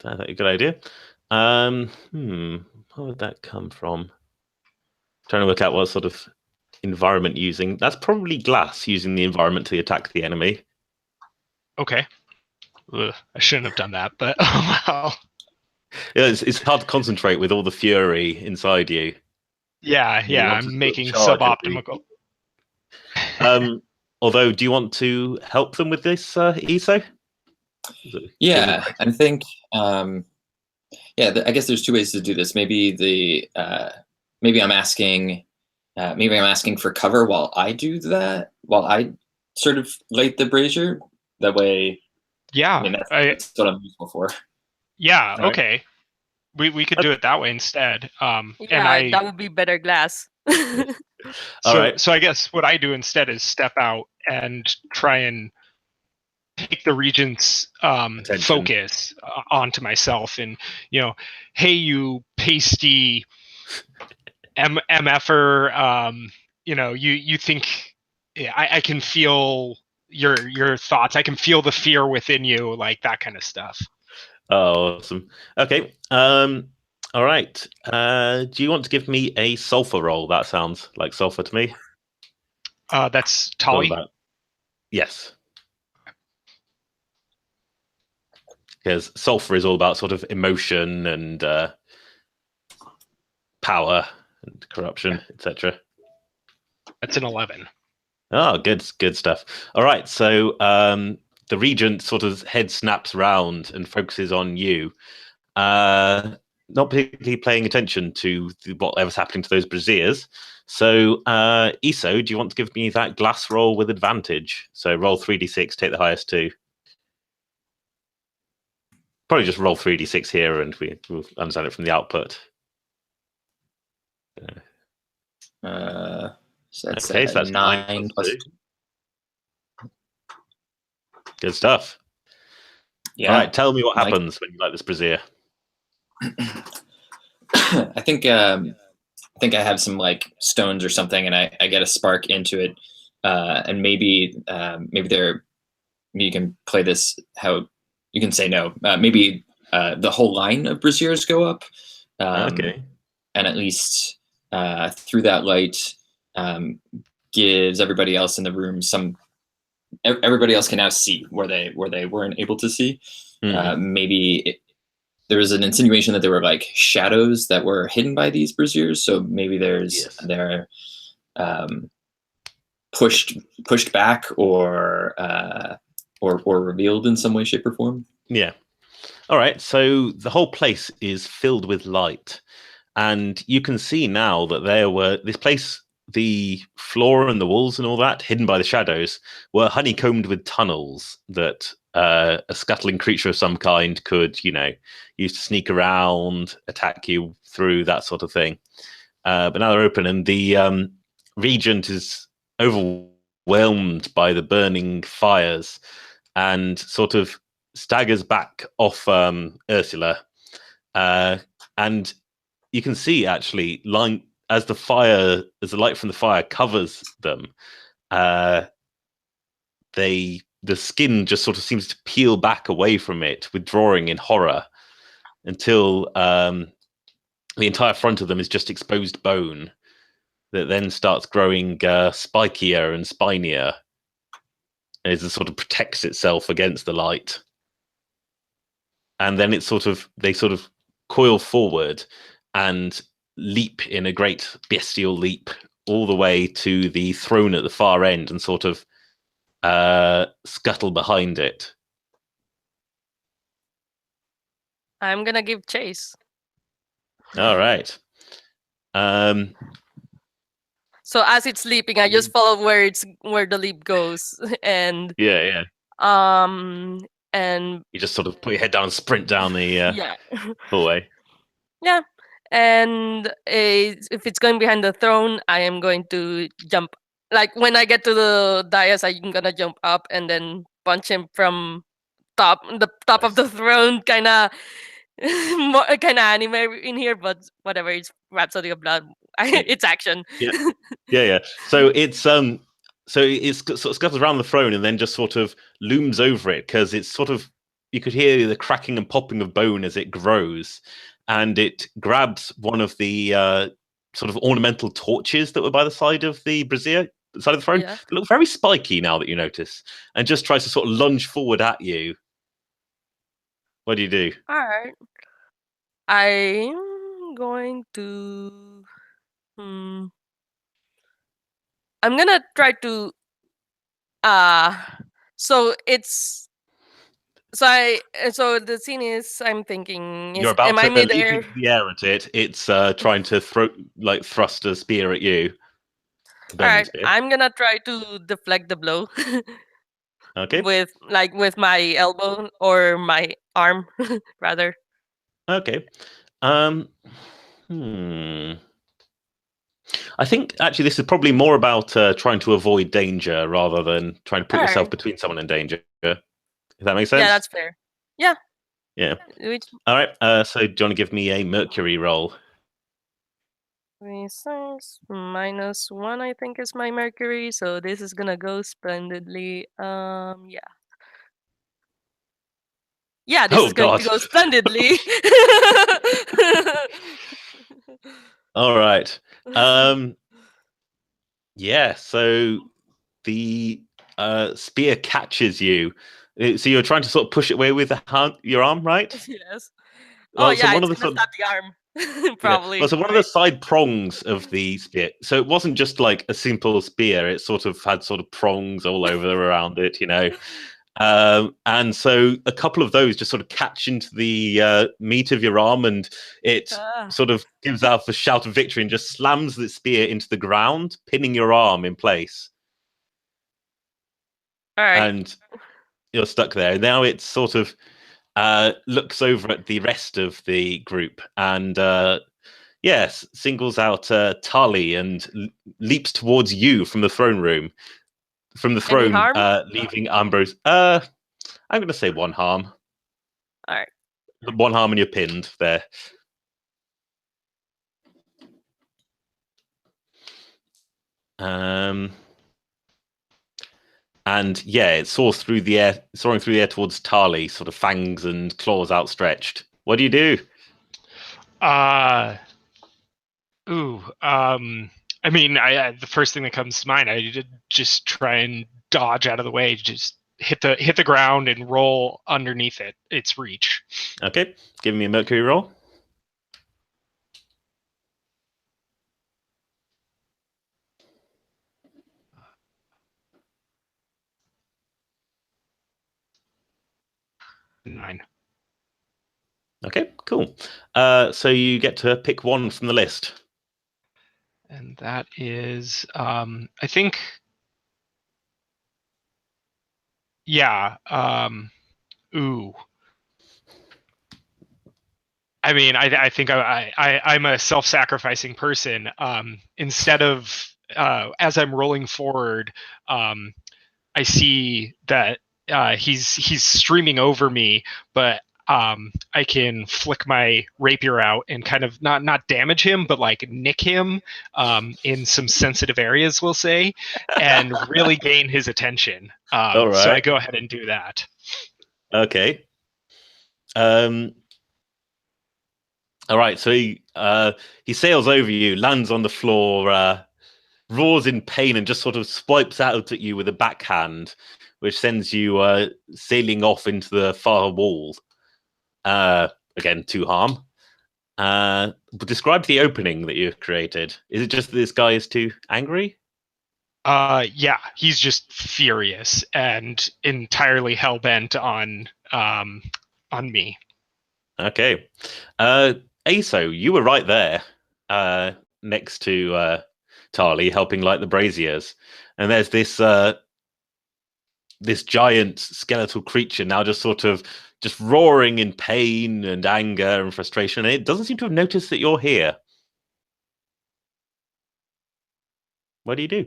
That's a good idea. Where would that come from? Trying to work out what sort of environment using. That's probably glass, using the environment to attack the enemy. Okay. Ugh, I shouldn't have done that, but oh well. Yeah, it's hard to concentrate with all the fury inside you. Yeah, I'm making suboptimal. Although, do you want to help them with this, Iso? Yeah, I think. I guess there's two ways to do this. Maybe maybe I'm asking for cover while I do that. While I sort of light the brazier. That way. Yeah, that's what I'm useful for. Yeah. Right. Okay. We could do it that way instead. That would be better glass. All right. So I guess what I do instead is step out and try and take the regent's focus onto myself, and hey, you pasty MFer, you think I can feel your thoughts. I can feel the fear within you, like that kind of stuff. Oh, awesome. Okay. All right. Do you want to give me a sulfur roll? That sounds like sulfur to me. That's Tali. Yes. Because sulfur is all about sort of emotion and power and corruption, etc. That's an 11. Oh, good stuff. All right. So the regent sort of head snaps round and focuses on you. Not particularly paying attention to whatever's happening to those braziers. So, Iso, do you want to give me that glass roll with advantage? So roll 3d6, take the highest two. Probably just roll 3d6 here and we'll understand it from the output. So that's, okay, so that's 9 plus 2. Good stuff. Yeah. All right, tell me what happens when you light this brazier. I think I have some like stones or something, and I get a spark into it, and maybe you can play this how you can say no. Maybe the whole line of braziers go up, okay, and at least through that light gives everybody else in the room some. Everybody else can now see where they weren't able to see. Maybe there was an insinuation that there were like shadows that were hidden by these braziers. So maybe they're pushed back or revealed in some way, shape, or form. Yeah. All right. So the whole place is filled with light, and you can see now that this place. The floor and the walls and all that, hidden by the shadows, were honeycombed with tunnels that a scuttling creature of some kind could, use to sneak around, attack you through, that sort of thing. But now they're open, and the regent is overwhelmed by the burning fires and sort of staggers back off Ursula. And you can see actually, as the light from the fire covers them, the skin just sort of seems to peel back away from it, withdrawing in horror, until the entire front of them is just exposed bone that then starts growing spikier and spinier as it sort of protects itself against the light. And then they sort of coil forward and leap in a great bestial leap all the way to the throne at the far end and sort of scuttle behind it. I'm gonna give chase. All right. So as it's leaping, I just follow where the leap goes, and yeah. And you just sort of put your head down and sprint down the yeah hallway. Yeah, and if it's going behind the throne, I am going to jump. Like when I get to the dais, I'm gonna jump up and then punch him from the top of the throne, kind of anime in here, but whatever. It's Rhapsody of Blood. It's action. Yeah. So it's sort of scuttles around the throne and then just sort of looms over it, because it's sort of, you could hear the cracking and popping of bone as it grows, and it grabs one of the sort of ornamental torches that were by the side of the brazier, side of the throne. Yeah. They look very spiky now that you notice, and just tries to sort of lunge forward at you. What do you do? All right. I'm going to. I'm gonna try to. So it's. So the scene is, I'm thinking, You're about am I to leap midair? into the air at it. It's trying to thrust a spear at you. All right, Spear. I'm gonna try to deflect the blow. Okay. With my elbow or my arm, rather. Okay. I think actually this is probably more about trying to avoid danger rather than trying to put yourself between someone and danger. If that makes sense? Yeah, that's fair. Yeah. Yeah. All right. So do you want to give me a Mercury roll? 26 -1, I think, is my Mercury. So this is gonna go splendidly. Yeah. Yeah, this is going to go splendidly. All right. Yeah. So the spear catches you. So you're trying to sort of push it away with your arm, right? Yes. Well, yeah, so one it's of gonna stab the arm. Probably. Yeah. Well, so one of the side prongs of the spear. So it wasn't just like a simple spear. It sort of had sort of prongs all over around it, you know. And so a couple of those just sort of catch into the meat of your arm, and it sort of gives out a shout of victory and just slams the spear into the ground, pinning your arm in place. All right. And you're stuck there. Now it sort of looks over at the rest of the group and singles out Tali and leaps towards you from the throne room. From the throne, leaving Ambrose. I'm going to say one harm. All right. One harm and you're pinned there. And yeah, it soars through the air, soaring through the air towards Tali, sort of fangs and claws outstretched. What do you do? I mean, the first thing that comes to mind, I did just try and dodge out of the way, just hit the ground and roll underneath its reach. Okay, give me a Mercury roll. Nine. Okay, cool. So you get to pick one from the list. And that is, I think, yeah, ooh. I mean, I think I'm a self-sacrificing person. Instead of as I'm rolling forward, I see that he's streaming over me, but I can flick my rapier out and kind of not damage him, but like nick him in some sensitive areas, we'll say, and really gain his attention. All right. So I go ahead and do that. Okay. All right. So he sails over you, lands on the floor, roars in pain, and just sort of swipes out at you with a backhand, which sends you sailing off into the far wall. Again, to harm. Describe the opening that you've created. Is it just that this guy is too angry? Yeah, he's just furious and entirely hell-bent on me. Okay. Aso, you were right there, next to Tali, helping light the braziers. And there's this giant skeletal creature now just sort of just roaring in pain and anger and frustration. And it doesn't seem to have noticed that you're here. What do you do?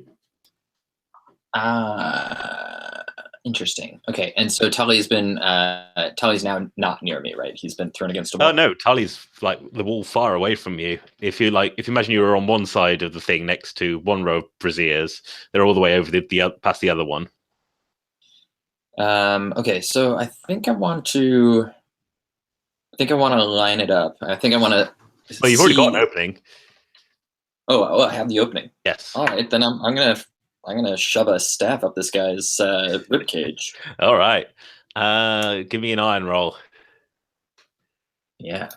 Interesting. Okay, and so Tully's now not near me, right? He's been thrown against a wall. Oh no, Tully's like the wall far away from you. If you imagine you were on one side of the thing next to one row of braziers, they're all the way over past the other one. Okay, so I think I want to line it up. I think I want to. Well, you've already got an opening. Oh, I have the opening. Yes. All right, then I'm gonna shove a staff up this guy's rib cage. All right. Give me an iron roll. Yeah.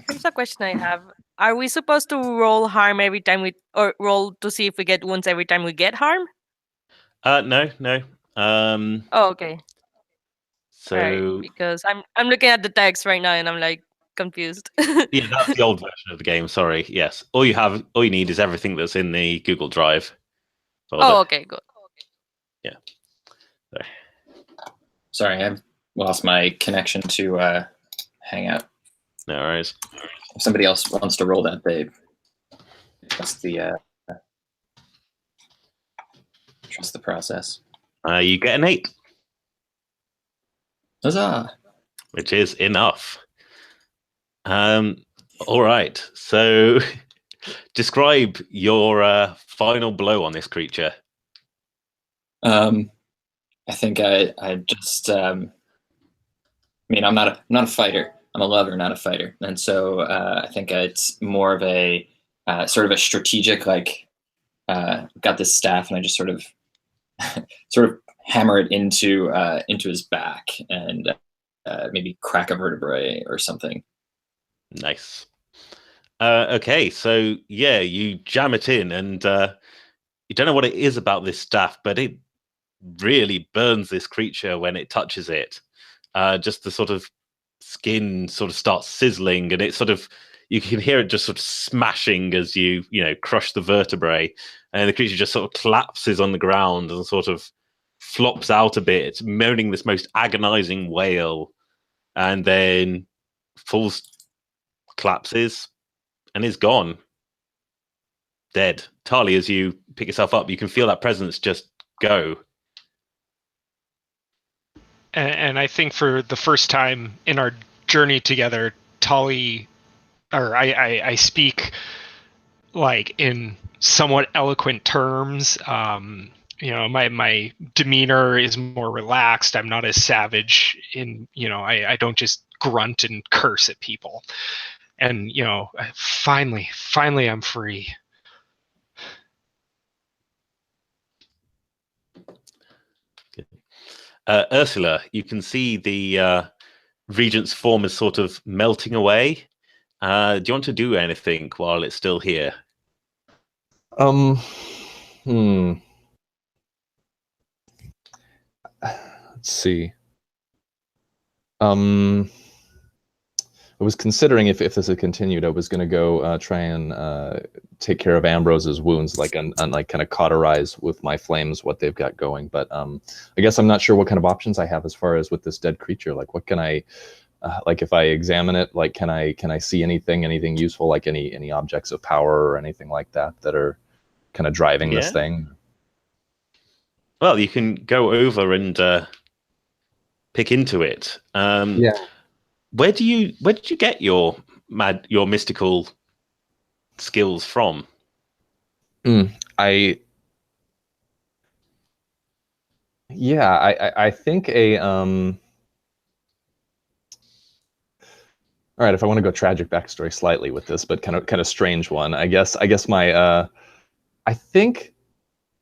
Here's a question I have. Are we supposed to roll harm every time or roll to see if we get wounds every time we get harm? No. Oh, okay. So right, because I'm looking at the text right now and I'm like confused. Yeah, that's the old version of the game. Sorry. Yes. All you need is everything that's in the Google Drive. Okay, good. Yeah. Sorry, I've lost my connection to Hangout. No worries. If somebody else wants to roll that, they trust the process. You get an 8. Huzzah! Which is enough. All right. So, describe your final blow on this creature. I think I just. I mean, I'm not a fighter. I'm a lover, not a fighter, and so I think it's more of a sort of a strategic, like got this staff, and I just sort of hammer it into his back and maybe crack a vertebrae or something. Nice. Okay, so yeah, you jam it in, and you don't know what it is about this staff, but it really burns this creature when it touches it. Just the sort of skin sort of starts sizzling, and it sort of, you can hear it just sort of smashing as you crush the vertebrae, and the creature just sort of collapses on the ground and sort of flops out a bit. It's moaning this most agonizing wail, and then falls, collapses, and is gone. Dead. Tali, as you pick yourself up, you can feel that presence just go. And I think for the first time in our journey together, Tali, or I speak like in somewhat eloquent terms. My demeanor is more relaxed. I'm not as savage I don't just grunt and curse at people. And, finally I'm free. Ursula, you can see the regent's form is sort of melting away. Do you want to do anything while it's still here? Let's see. Well, was considering if this had continued, I was going to go try and take care of Ambrose's wounds, like and like kind of cauterize with my flames what they've got going. But I guess I'm not sure what kind of options I have as far as with this dead creature. Like, what can I, like, if I examine it, like, can I see anything useful, like any objects of power or anything like that are kind of driving this thing? Well, you can go over and pick into it. Where did you get your mystical skills from? I think all right, if I want to go tragic backstory slightly with this, but kind of strange one, I guess my I think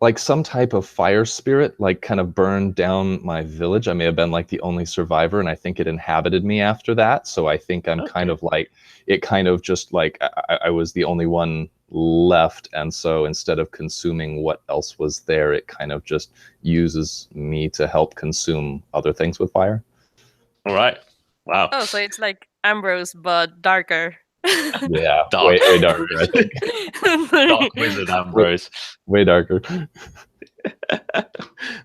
like some type of fire spirit like kind of burned down my village. I may have been like the only survivor, and I think it inhabited me after that. So I think I'm kind of like, it kind of just like I was the only one left, and so instead of consuming what else was there, it kind of just uses me to help consume other things with fire. All right. Wow. Oh, so it's like Ambrose but darker. Yeah, way darker, I think. Dark wizard Ambrose. Way darker.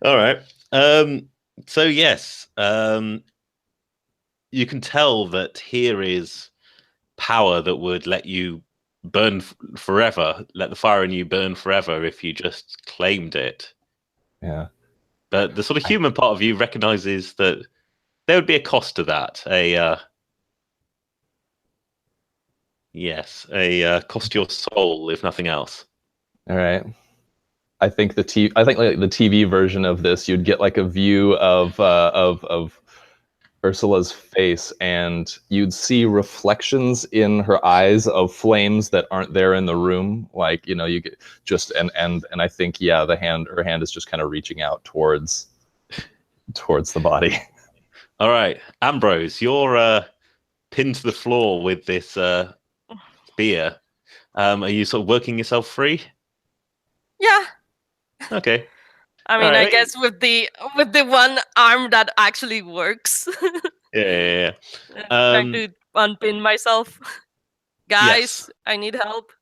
All right. So yes, you can tell that here is power that would let you burn forever, let the fire in you burn forever if you just claimed it. Yeah. But the sort of human part of you recognizes that there would be a cost to that. A cost to your soul, if nothing else. All right. I think like the TV version of this, you'd get like a view of Ursula's face, and you'd see reflections in her eyes of flames that aren't there in the room. Like, you get just and I think her hand is just kind of reaching out towards the body. All right, Ambrose, you're pinned to the floor with this spear. Are you sort of working yourself free? Yeah. Okay. I mean, I guess with the one arm that actually works. Yeah. Trying to unpin myself. Guys, yes. I need help.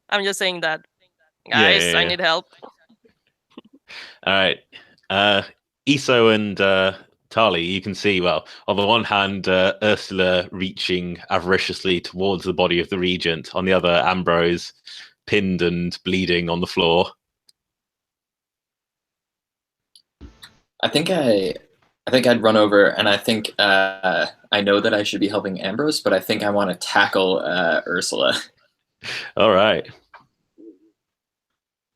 I'm just saying that. Guys, I need help. All right. Iso and Tali, you can see, well, on the one hand, Ursula reaching avariciously towards the body of the regent. On the other, Ambrose pinned and bleeding on the floor. I think I'd run over, and I think I know that I should be helping Ambrose, but I think I want to tackle Ursula. All right.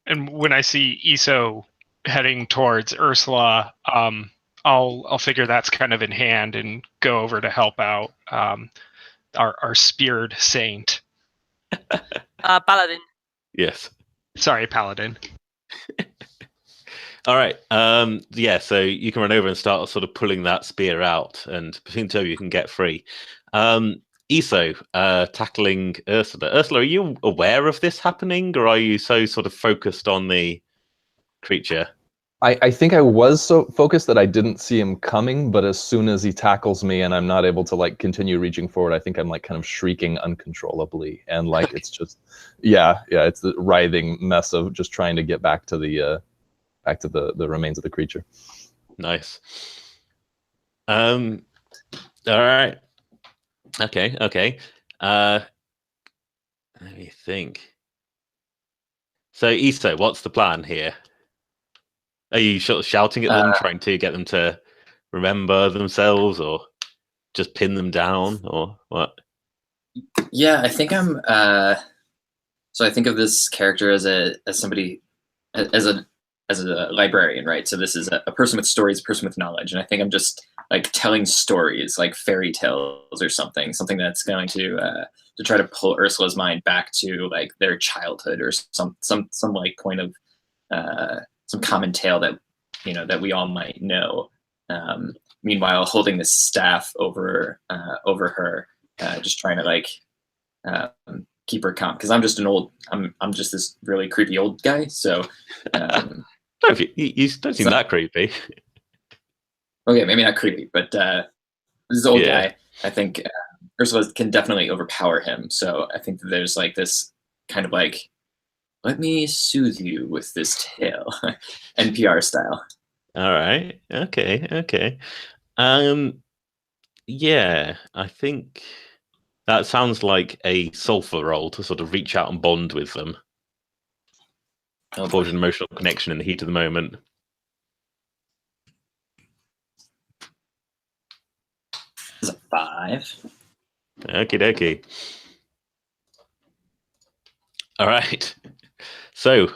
And when I see Iso heading towards Ursula, I'll figure that's kind of in hand and go over to help out our speared saint. Paladin. Yes. Sorry, Paladin. All right. So you can run over and start sort of pulling that spear out, and between two of you can get free. Iso, tackling Ursula. Ursula, are you aware of this happening, or are you so sort of focused on the creature? I think I was so focused that I didn't see him coming, but as soon as he tackles me and I'm not able to like continue reaching forward, I think I'm like kind of shrieking uncontrollably, and like it's just it's the writhing mess of just trying to get back to the remains of the creature. Nice. All right. Okay. Let me think. So, Iso, what's the plan here? Are you sort of shouting at them, trying to get them to remember themselves, or just pin them down, or what? Yeah, I think I'm. So I think of this character as a librarian, right? So this is a person with stories, a person with knowledge, and I think I'm just like telling stories, like fairy tales or something that's going to try to pull Ursula's mind back to like their childhood or some like point of some common tale that that we all might know. Meanwhile, holding this staff over her, just trying to like keep her calm, because I'm just I'm just this really creepy old guy. So you don't seem that creepy. Okay, maybe not creepy, but This old guy, I think Ursula can definitely overpower him. So I think that there's like this kind of like, let me soothe you with this tale, NPR style. All right. Okay. Yeah, I think that sounds like a sulfur roll to sort of reach out and bond with them. Forge an emotional connection in the heat of the moment. It's a 5. Okie dokie. All right. So,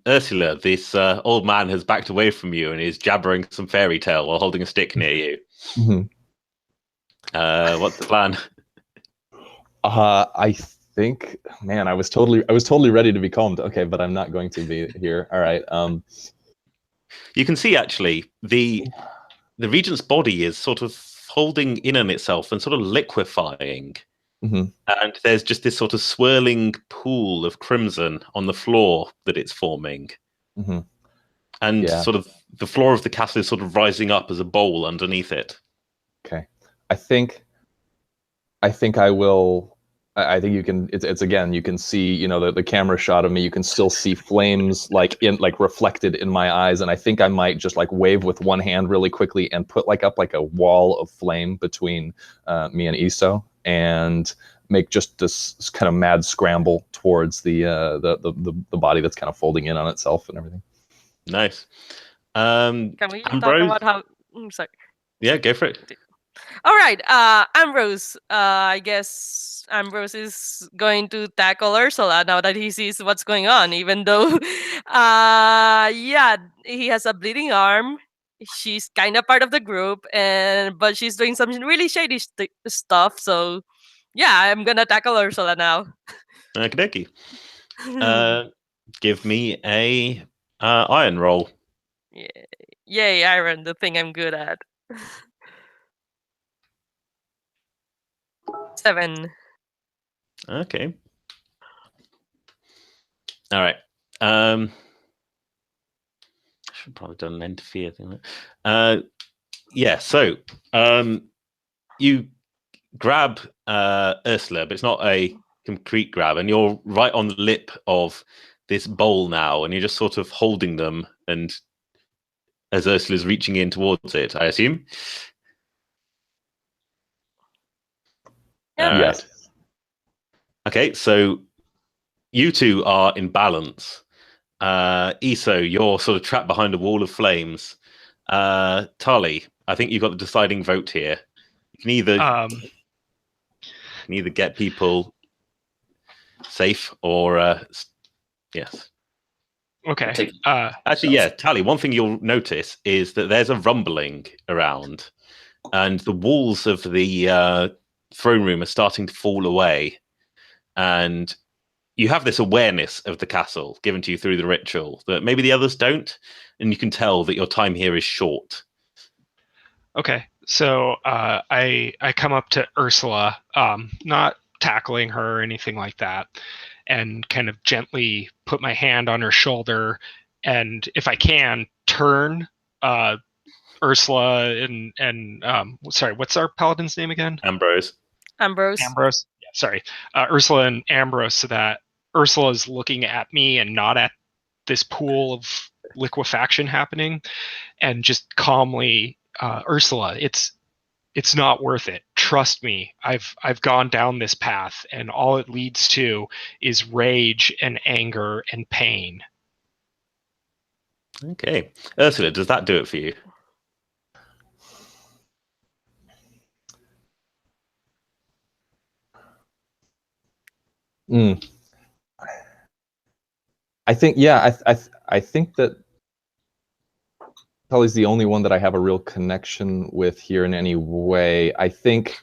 Ursula, this old man has backed away from you and is jabbering some fairy tale while holding a stick near you. Mm-hmm. What's the plan? I think, man, I was totally ready to be calmed. Okay, but I'm not going to be here. All right. You can see actually the regent's body is sort of folding in on itself and sort of liquefying. Mm-hmm. And there's just this sort of swirling pool of crimson on the floor that it's forming. Mm-hmm. And sort of the floor of the castle is sort of rising up as a bowl underneath it. Okay. I think I will. I think you can. It's again. You can see. You know, the camera shot of me. You can still see flames like reflected in my eyes. And I think I might just like wave with one hand really quickly and put up a wall of flame between me and Iso, and make just this kind of mad scramble towards the body that's kind of folding in on itself and everything. Nice. Can we talk about how? Sorry. Yeah, go for it. All right, Ambrose. I guess Ambrose is going to tackle Ursula now that he sees what's going on. Even though, he has a bleeding arm. She's kind of part of the group, but she's doing some really shady stuff. So, yeah, I'm gonna tackle Ursula now. Okie dokie. Give me a iron roll. Yay, iron, the thing I'm good at. 7. Okay. All right. I should have probably done an interfere thing. So you grab Ursula, but it's not a concrete grab, and you're right on the lip of this bowl now, and you're just sort of holding them, and as Ursula's reaching in towards it, I assume. Yeah. Yes. Okay, so you two are in balance. Iso, you're sort of trapped behind a wall of flames. Tali, I think you've got the deciding vote here. You can either get people safe or yes. Okay. Actually, yeah, Tali, one thing you'll notice is that there's a rumbling around, and the walls of the throne room are starting to fall away, and you have this awareness of the castle given to you through the ritual that maybe the others don't, and you can tell that your time here is short. Okay, so I come up to Ursula, not tackling her or anything like that, and kind of gently put my hand on her shoulder, and if I can, turn Ursula and sorry, what's our paladin's name again? Ambrose. Yeah, sorry. Ursula and Ambrose, so that Ursula is looking at me and not at this pool of liquefaction happening, and just calmly, Ursula, it's not worth it. Trust me. I've gone down this path, and all it leads to is rage and anger and pain. Okay. Ursula, does that do it for you? I think, yeah, I think that Tully's the only one that I have a real connection with here in any way. I think,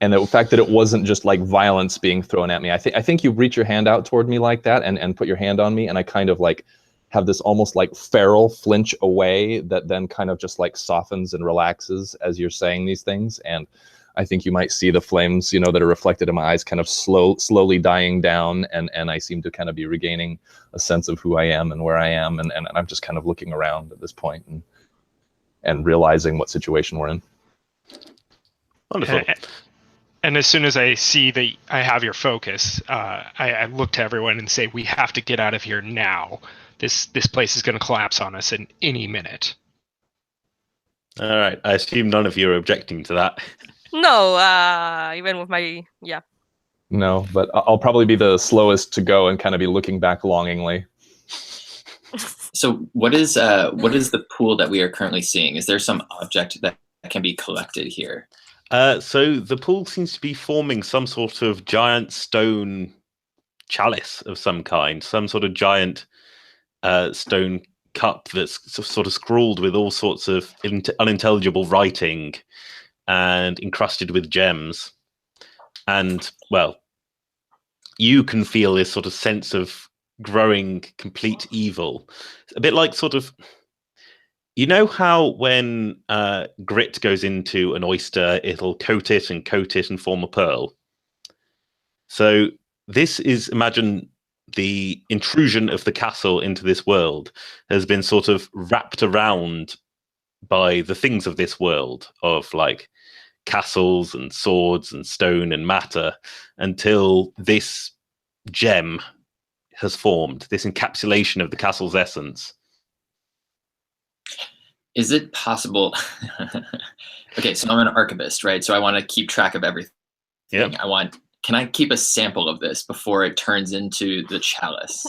and the fact that it wasn't just like violence being thrown at me. I think you reach your hand out toward me like that and put your hand on me, and I kind of like have this almost like feral flinch away that then kind of just like softens and relaxes as you're saying these things. And I think you might see the flames, you know, that are reflected in my eyes kind of slowly dying down, and I seem to kind of be regaining a sense of who I am and where I am, and I'm just kind of looking around at this point and realizing what situation we're in. Wonderful. And as soon as I see that I have your focus, I look to everyone and say, "We have to get out of here now. This place is going to collapse on us in any minute." All right. I assume none of you are objecting to that. No, even with my No, but I'll probably be the slowest to go and kind of be looking back longingly. So what is the pool that we are currently seeing? Is there some object that can be collected here? So the pool seems to be forming some sort of giant stone chalice of some kind, some sort of giant stone cup that's sort of scrawled with all sorts of unintelligible writing and encrusted with gems. And, well, you can feel this sort of sense of growing complete evil. A bit like sort of, you know how when grit goes into an oyster, it'll coat it and form a pearl? So this is, imagine the intrusion of the castle into this world has been sort of wrapped around by the things of this world, of like castles and swords and stone and matter, until this gem has formed, this encapsulation of the castle's essence. Is it possible? Okay, so I'm an archivist, right? So I want to keep track of everything. Yeah. Can I keep a sample of this before it turns into the chalice?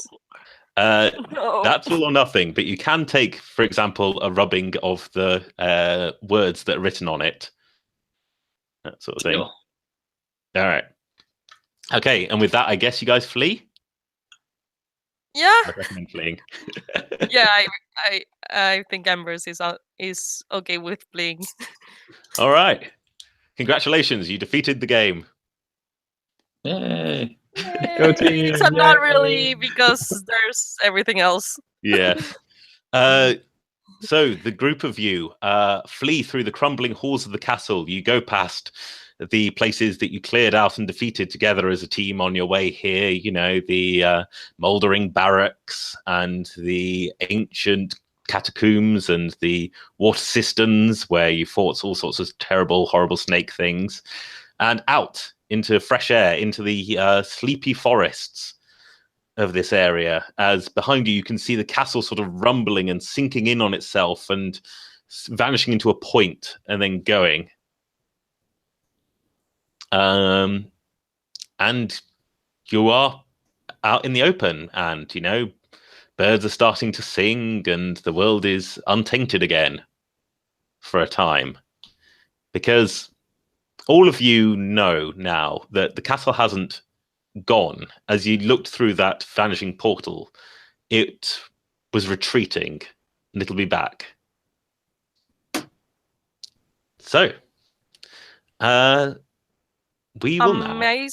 No. That's all or nothing, but you can take, for example, a rubbing of the words that are written on it. That sort of thing. Deal. All right. Okay, and with that, I guess you guys flee? Yeah. I'd recommend fleeing. Yeah, I think Ambrose is okay with playing. All right. Congratulations, you defeated the game. Yay. Go team! So not Yay. really, because there's everything else. Yes. So the group of you flee through the crumbling halls of the castle. You go past the places that you cleared out and defeated together as a team on your way here. You know, the mouldering barracks and the ancient catacombs and the water cisterns where you fought all sorts of terrible, horrible snake things, and out into fresh air, into the sleepy forests of this area, as behind you can see the castle sort of rumbling and sinking in on itself and vanishing into a point and then going. And you are out in the open, and, you know, birds are starting to sing and the world is untainted again for a time. Because all of you know now that the castle hasn't gone. As you looked through that vanishing portal, it was retreating, and it'll be back. So, we will now.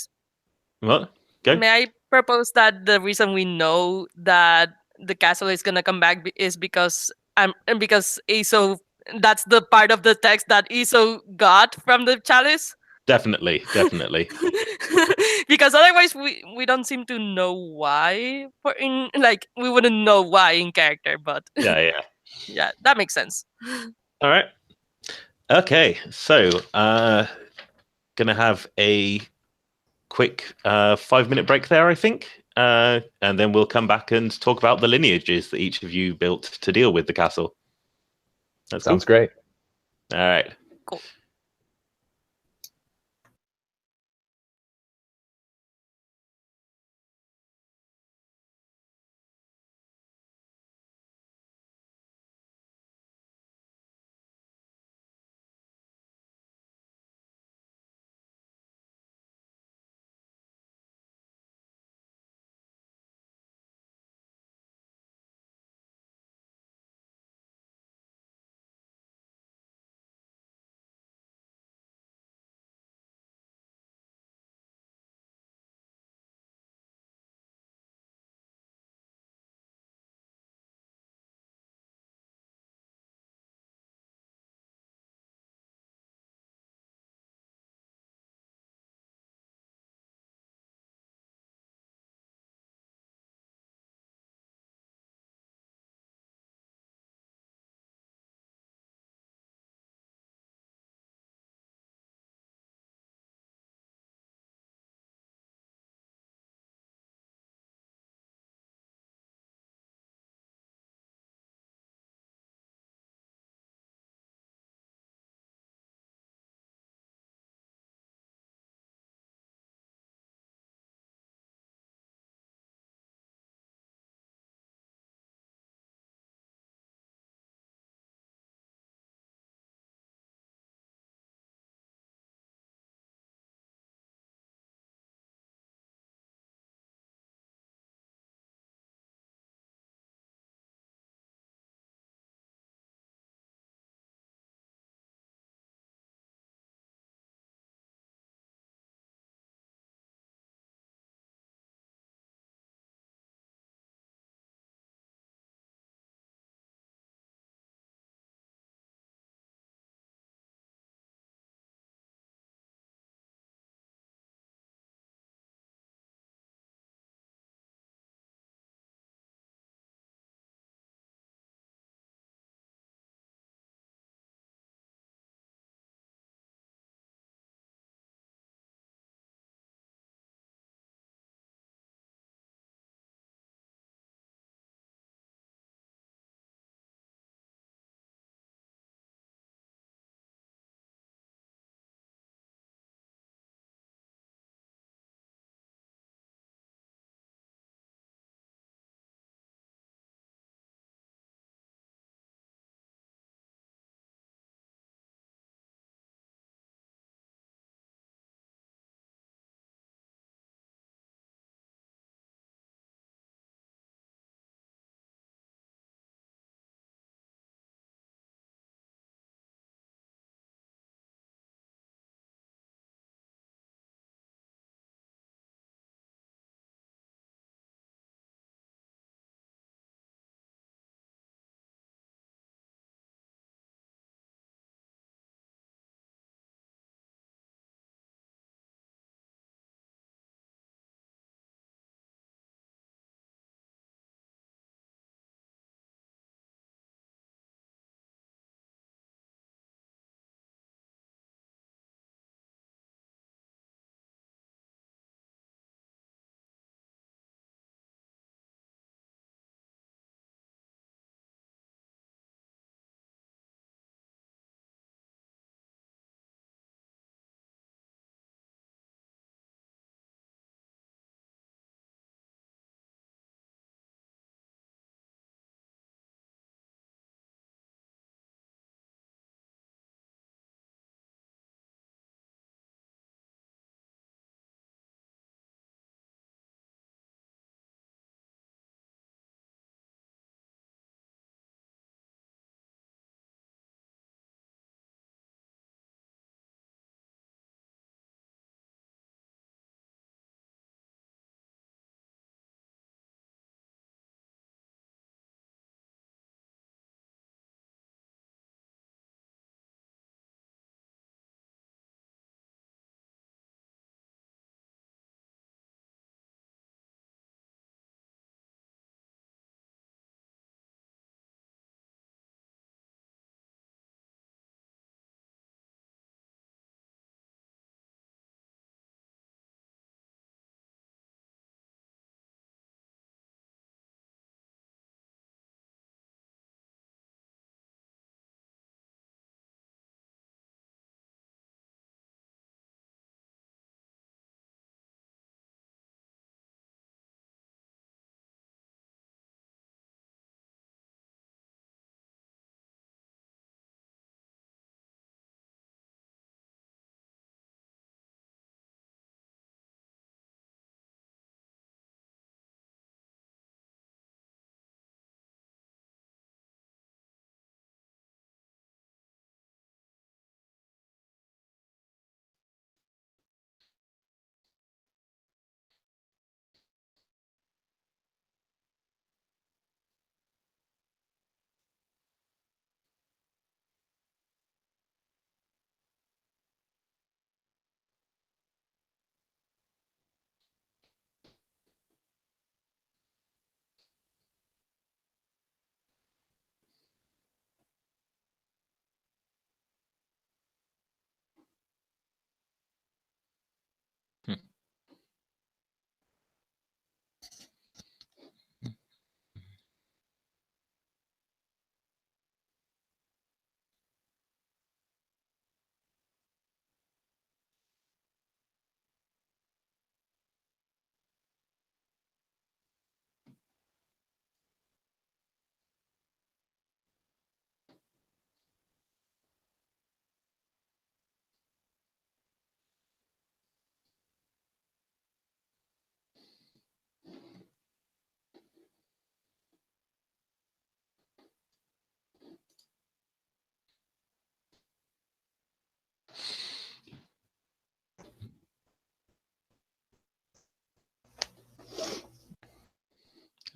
What? Go. May I propose that the reason we know that the castle is gonna come back is because Iso, that's the part of the text that Iso got from the chalice. Definitely. Because otherwise we don't seem to know why. We wouldn't know why in character, but Yeah. yeah, that makes sense. All right. Okay, so gonna have a quick 5-minute break there, I think, and then we'll come back and talk about the lineages that each of you built to deal with the castle. That Sounds great. All right. Cool.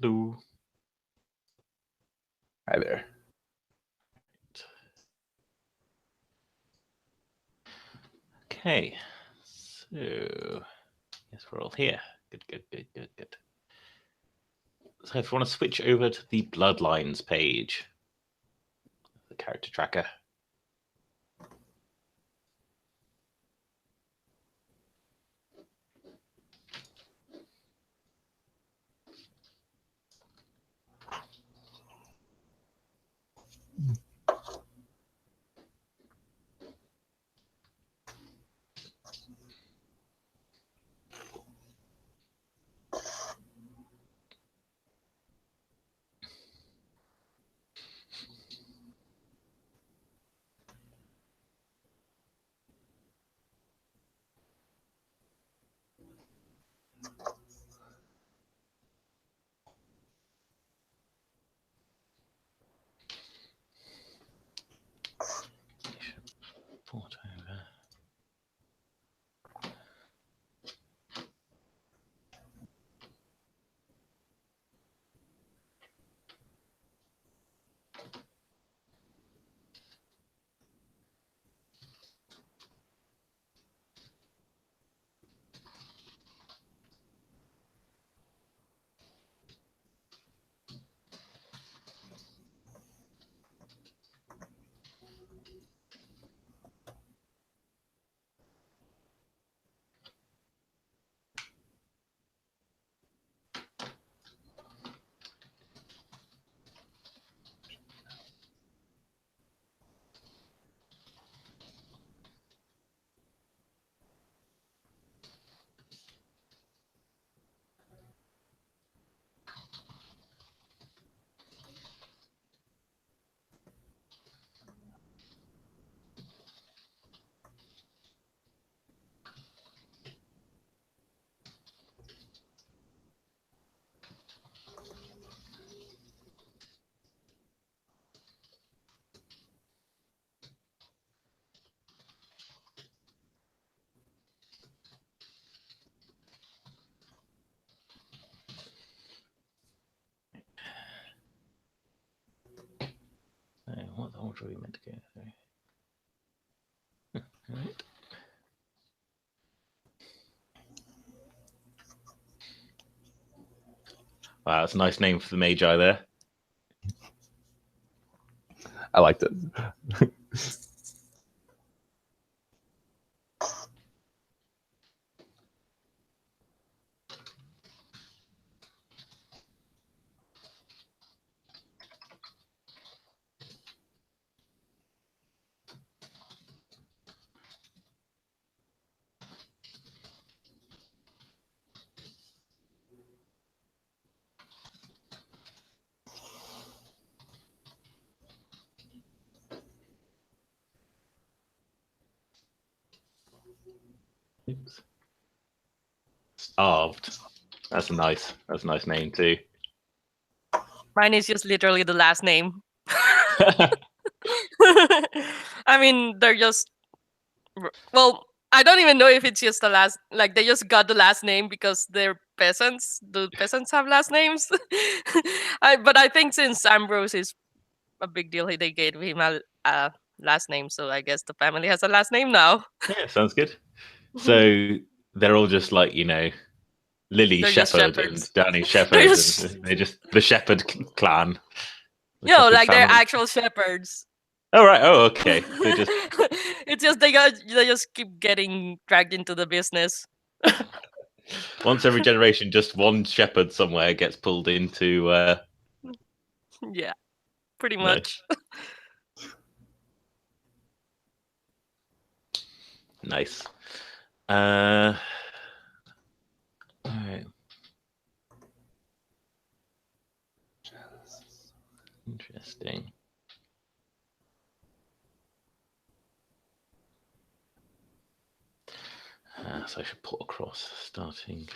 Hello. Hi there. Okay, so yes, we're all here. Good. So if you want to switch over to the Bloodlines page, the character tracker. Port over. So what order are we meant to go through? Right. Wow, that's a nice name for the Magi there. I liked it. Oops. Starved. That's a nice name too. Mine is just literally the last name. I mean, they're just well, I don't even know if it's just the last, like they just got the last name because they're peasants. The peasants have last names. But I think since Ambrose is a big deal, they gave him a last name, so I guess the family has a last name now. Yeah, sounds good. So they're all just like, Lily They're just Sheppard and shepherds. Danny Sheppard, and they're just the Shepherd clan. The Yo, Shepherd like they're family. actual shepherds. Oh right. Oh okay. So just It's just they just keep getting dragged into the business. once every generation, just one shepherd somewhere gets pulled into. Yeah, pretty No. much. Nice. All right. Interesting. So I should put across starting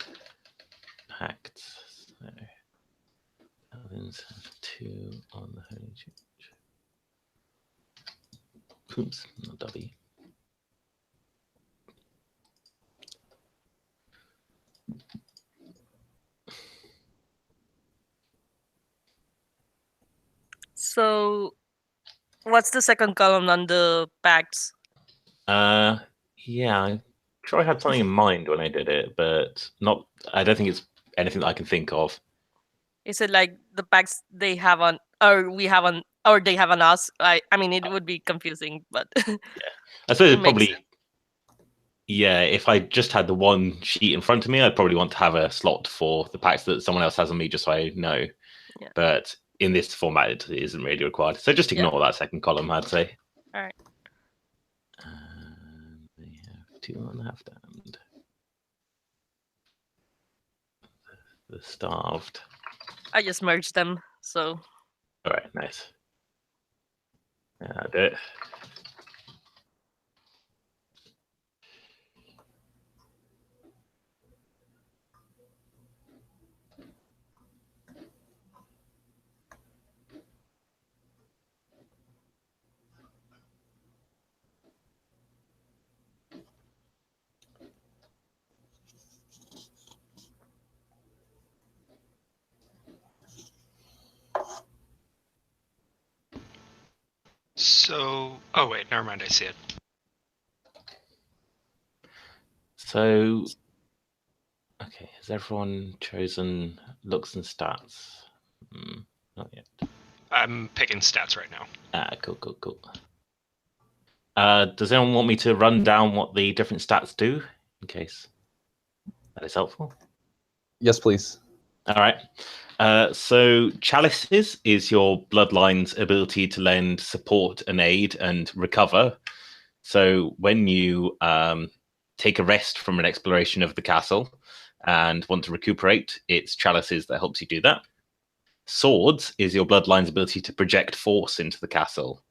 acts. So Paladins have 2 on the Holy Church. Oops, not W. So, what's the second column on the pacts? Yeah, I'm sure I had something in mind when I did it, but not. I don't think it's anything that I can think of. Is it like the pacts they have on, or we have on, or they have on us? I mean, it would be confusing, but Yeah, I suppose it makes probably. sense. Yeah, if I just had the one sheet in front of me, I'd probably want to have a slot for the packs that someone else has on me, just so I know. Yeah. But in this format, it isn't really required. So just ignore that second column, I'd say. All right. They have 2.5 damned. The starved. I just merged them, so. All right, nice. Yeah, I'll do it. So, oh wait, never mind. I see it. So, okay, has everyone chosen looks and stats? Not yet. I'm picking stats right now. Cool. Does anyone want me to run down what the different stats do, in case that is helpful? Yes, please. All right. So chalices is your bloodline's ability to lend support and aid and recover. So when you take a rest from an exploration of the castle and want to recuperate, it's chalices that helps you do that. Swords is your bloodline's ability to project force into the castle.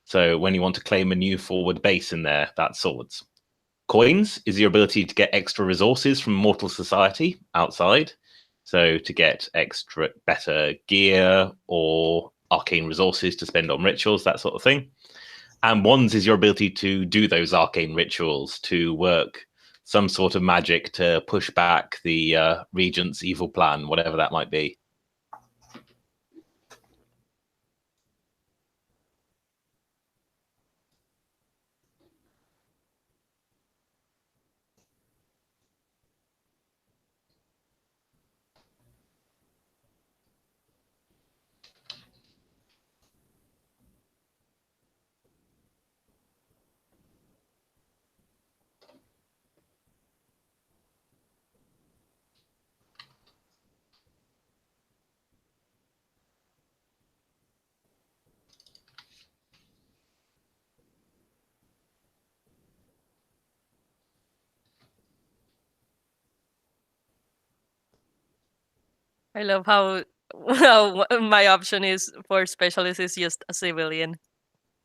So when you want to claim a new forward base in there, that's swords. Coins is your ability to get extra resources from mortal society outside. So to get extra better gear or arcane resources to spend on rituals, that sort of thing. And wands is your ability to do those arcane rituals, to work some sort of magic to push back the regent's evil plan, whatever that might be. I love how well my option is for specialist is just a civilian.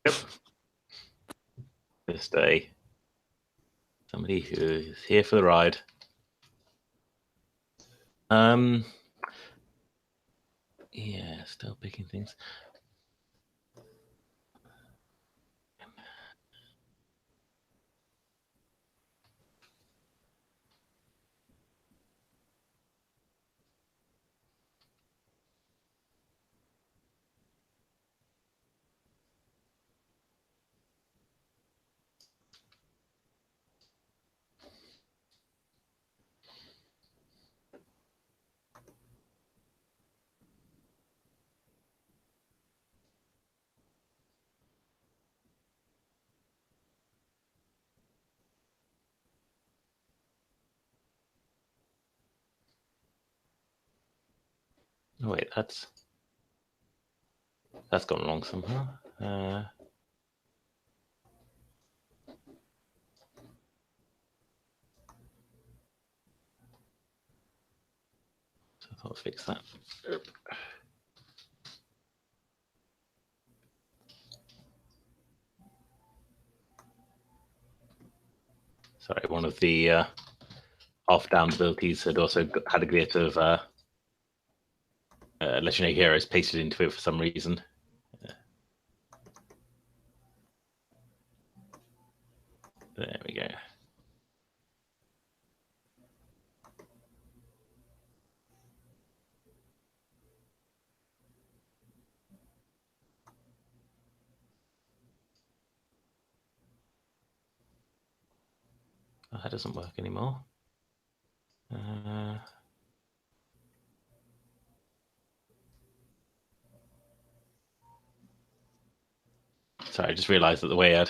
Yep. This day. Somebody who is here for the ride. Yeah, still picking things. Oh wait, that's gone wrong somehow. So I'll fix that. Sorry, one of the off-down abilities had also had a bit of legendary heroes pasted into it for some reason. There we go. Oh, that doesn't work anymore. Sorry, I just realised that the way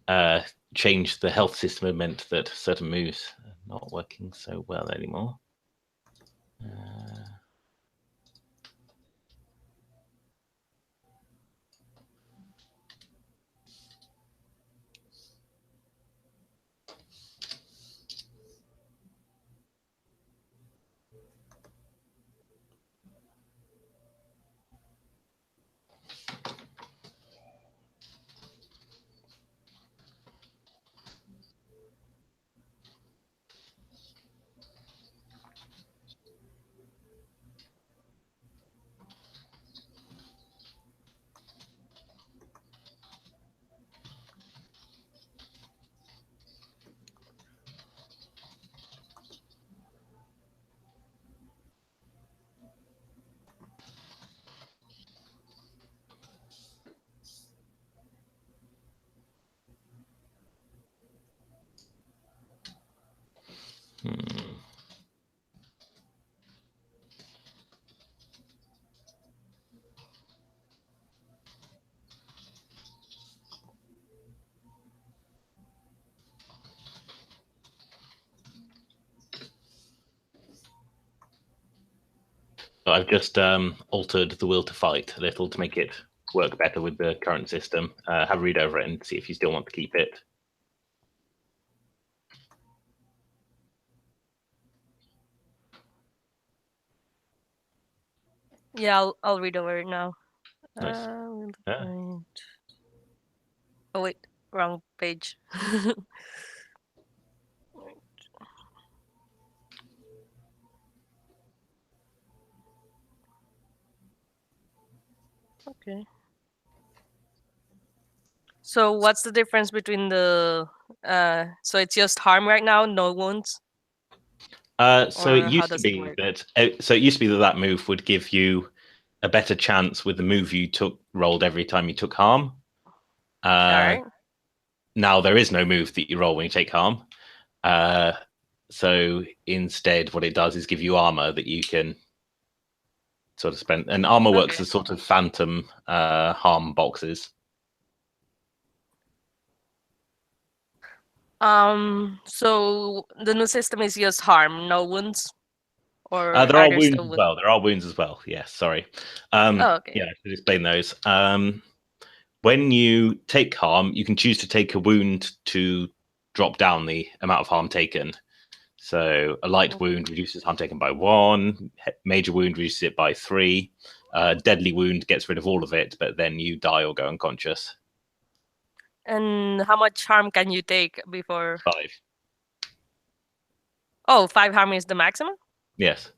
I'd changed the health system meant that certain moves are not working so well anymore. I've just altered the will to fight a little to make it work better with the current system. Have a read over it and see if you still want to keep it. Yeah, I'll read over it now. Nice. Oh wait, wrong page. Okay. So what's the difference between the so it's just harm right now, no wounds? So it Or how used to does it be work? that move would give you a better chance with the move you rolled every time you took harm. Alright. Now there is no move that you roll when you take harm. So instead, what it does is give you armor that you can sort of spend. And armor works as sort of phantom harm boxes. So the new system is just harm, no wounds? Or there are wounds still as wounds? well. There are wounds as well. Yes, sorry. Okay. Yeah, I should explain those. When you take harm, you can choose to take a wound to drop down the amount of harm taken. So a light wound reduces harm taken by 1. Major wound reduces it by 3. Deadly wound gets rid of all of it, but then you die or go unconscious. And how much harm can you take before? 5. Oh, 5 harm is the maximum? Yes.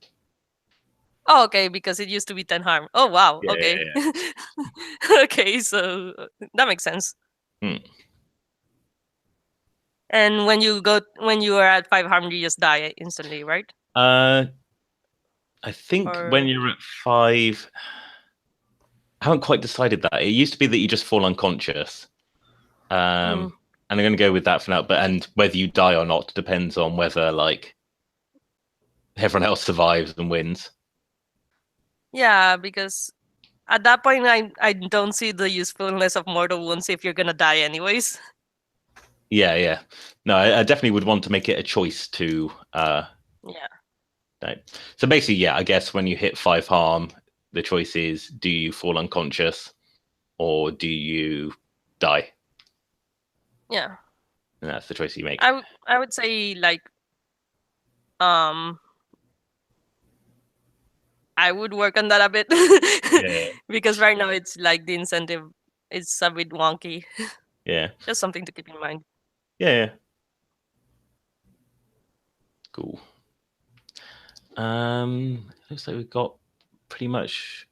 Oh, okay, because it used to be 10 harm. Oh, wow. Yeah, okay. yeah. Okay, so that makes sense. Hmm. And when you are at 5 harm, you just die instantly, right? I think when you're at 5, I haven't quite decided that. It used to be that you just fall unconscious. And I'm going to go with that for now. And whether you die or not depends on whether like everyone else survives and wins. Yeah, because at that point, I don't see the usefulness of mortal wounds if you're gonna die anyways. Yeah. No, I definitely would want to make it a choice to. Yeah. No. So basically, yeah, I guess when you hit 5 harm, the choice is: do you fall unconscious, or do you die? Yeah. And that's the choice you make. I would say like I would work on that a bit. Yeah. Because right now it's like the incentive is a bit wonky. Yeah. Just something to keep in mind. Yeah. Cool. Looks like we've got pretty much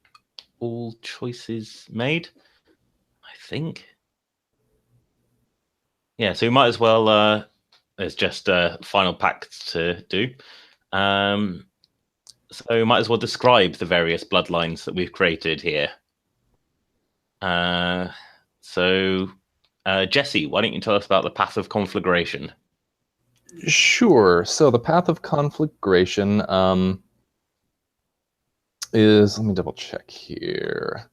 all choices made, I think. Yeah, so we might as well there's just final pacts to do. So we might as well describe the various bloodlines that we've created here. So Jesse, why don't you tell us about the Path of Conflagration? Sure. So the path of conflagration is, let me double check here.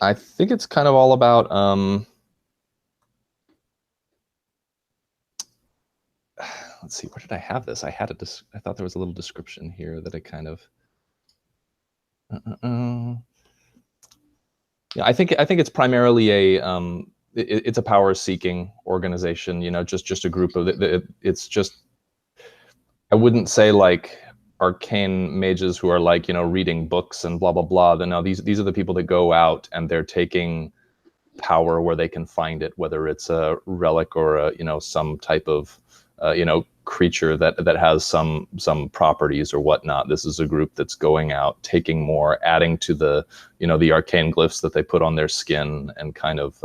I think it's kind of all about let's see, where did I have this? I had it. I thought there was a little description here that I kind of. Yeah, I think it's primarily it's a power-seeking organization. You know, just a group of it's just. I wouldn't say like arcane mages who are like, you know, reading books and blah blah blah. No, these are the people that go out and they're taking power where they can find it, whether it's a relic or a, you know, some type of you know, creature that has some properties or whatnot. This is a group that's going out, taking more, adding to the, you know, the arcane glyphs that they put on their skin, and kind of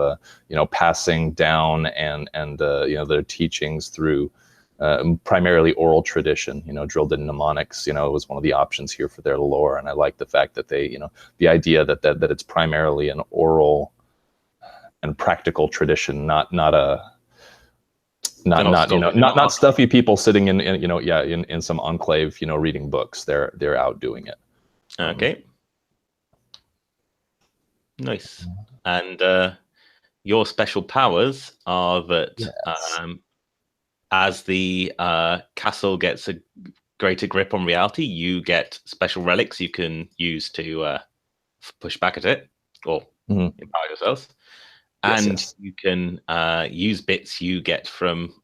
you know, passing down and you know, their teachings through primarily oral tradition, you know, drilled in mnemonics. You know, it was one of the options here for their lore, and I like the fact that they, you know, the idea that it's primarily an oral and practical tradition, not stuffy people sitting in you know, yeah, in some enclave, you know, reading books. They're out doing it. Okay. Nice. And your special powers are that yes. As the castle gets a greater grip on reality, you get special relics you can use to push back at it or empower yourselves. And yes. You can use bits you get from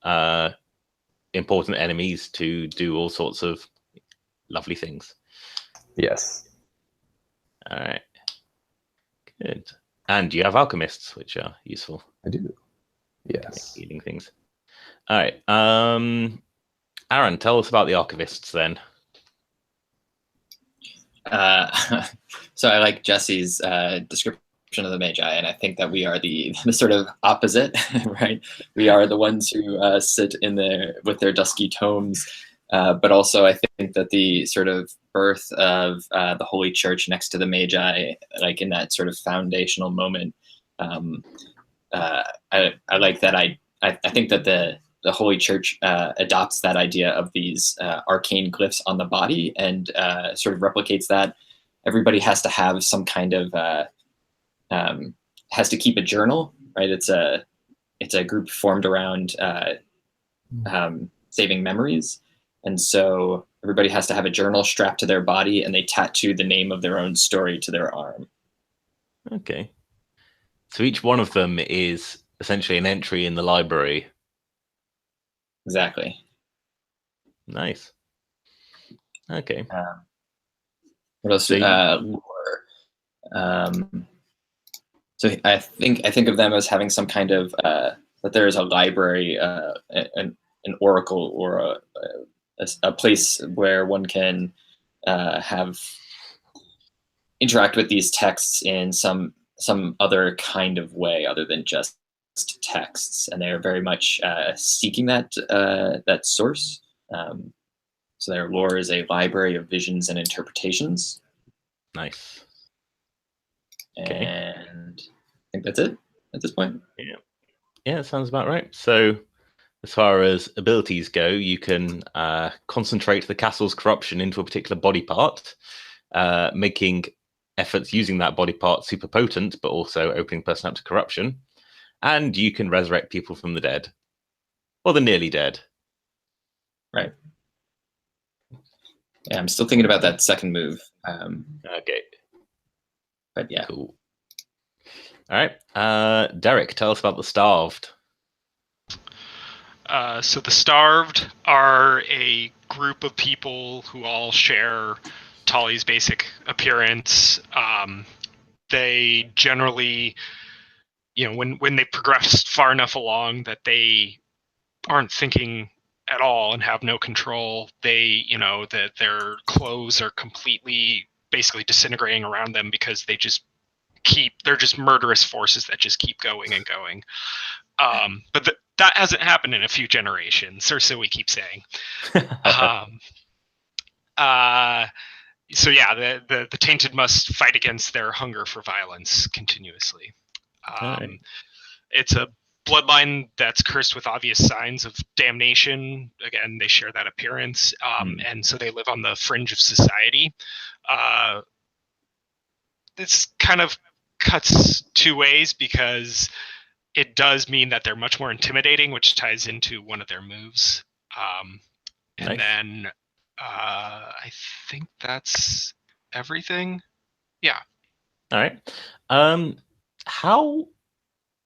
important enemies to do all sorts of lovely things. Yes. All right. Good. And you have alchemists, which are useful. I do. Yes. Healing things. All right. Aaron, tell us about the Archivists then. So I like Jesse's description of the Magi, and I think that we are the sort of opposite, right? We are the ones who sit in there with their dusky tomes, but also I think that the sort of birth of the Holy Church next to the Magi, like in that sort of foundational moment, I like that. I think that the Holy Church adopts that idea of these arcane glyphs on the body and sort of replicates that. Everybody has to have some kind of has to keep a journal, right? It's a group formed around saving memories, and so everybody has to have a journal strapped to their body, and they tattoo the name of their own story to their arm. Okay, so each one of them is essentially an entry in the library. Exactly. Nice. Okay. What else? Lore. So I think of them as having some kind of that there is a library, an oracle, or a place where one can interact with these texts in some other kind of way other than just texts, and they're very much seeking that source. So their lore is a library of visions and interpretations. Nice. Okay. And I think that's it at this point. Yeah, that sounds about right. So as far as abilities go, you can concentrate the castle's corruption into a particular body part, making efforts using that body part super potent, but also opening the person up to corruption. And you can resurrect people from the dead, or the nearly dead. Right. Yeah, I'm still thinking about that second move. Okay. But yeah. Cool. All right. Derek, tell us about the Starved. So the Starved are a group of people who all share Tali's basic appearance. They generally, when they progress far enough along that they aren't thinking at all and have no control, that their clothes are completely basically disintegrating around them because they're just murderous forces that just keep going and going. But that hasn't happened in a few generations, or so we keep saying. So yeah, the Tainted must fight against their hunger for violence continuously. Right. It's a bloodline that's cursed with obvious signs of damnation. Again, they share that appearance, and so they live on the fringe of society. This kind of cuts two ways because it does mean that they're much more intimidating, which ties into one of their moves. And Nice. then I think that's everything. Yeah. All right. How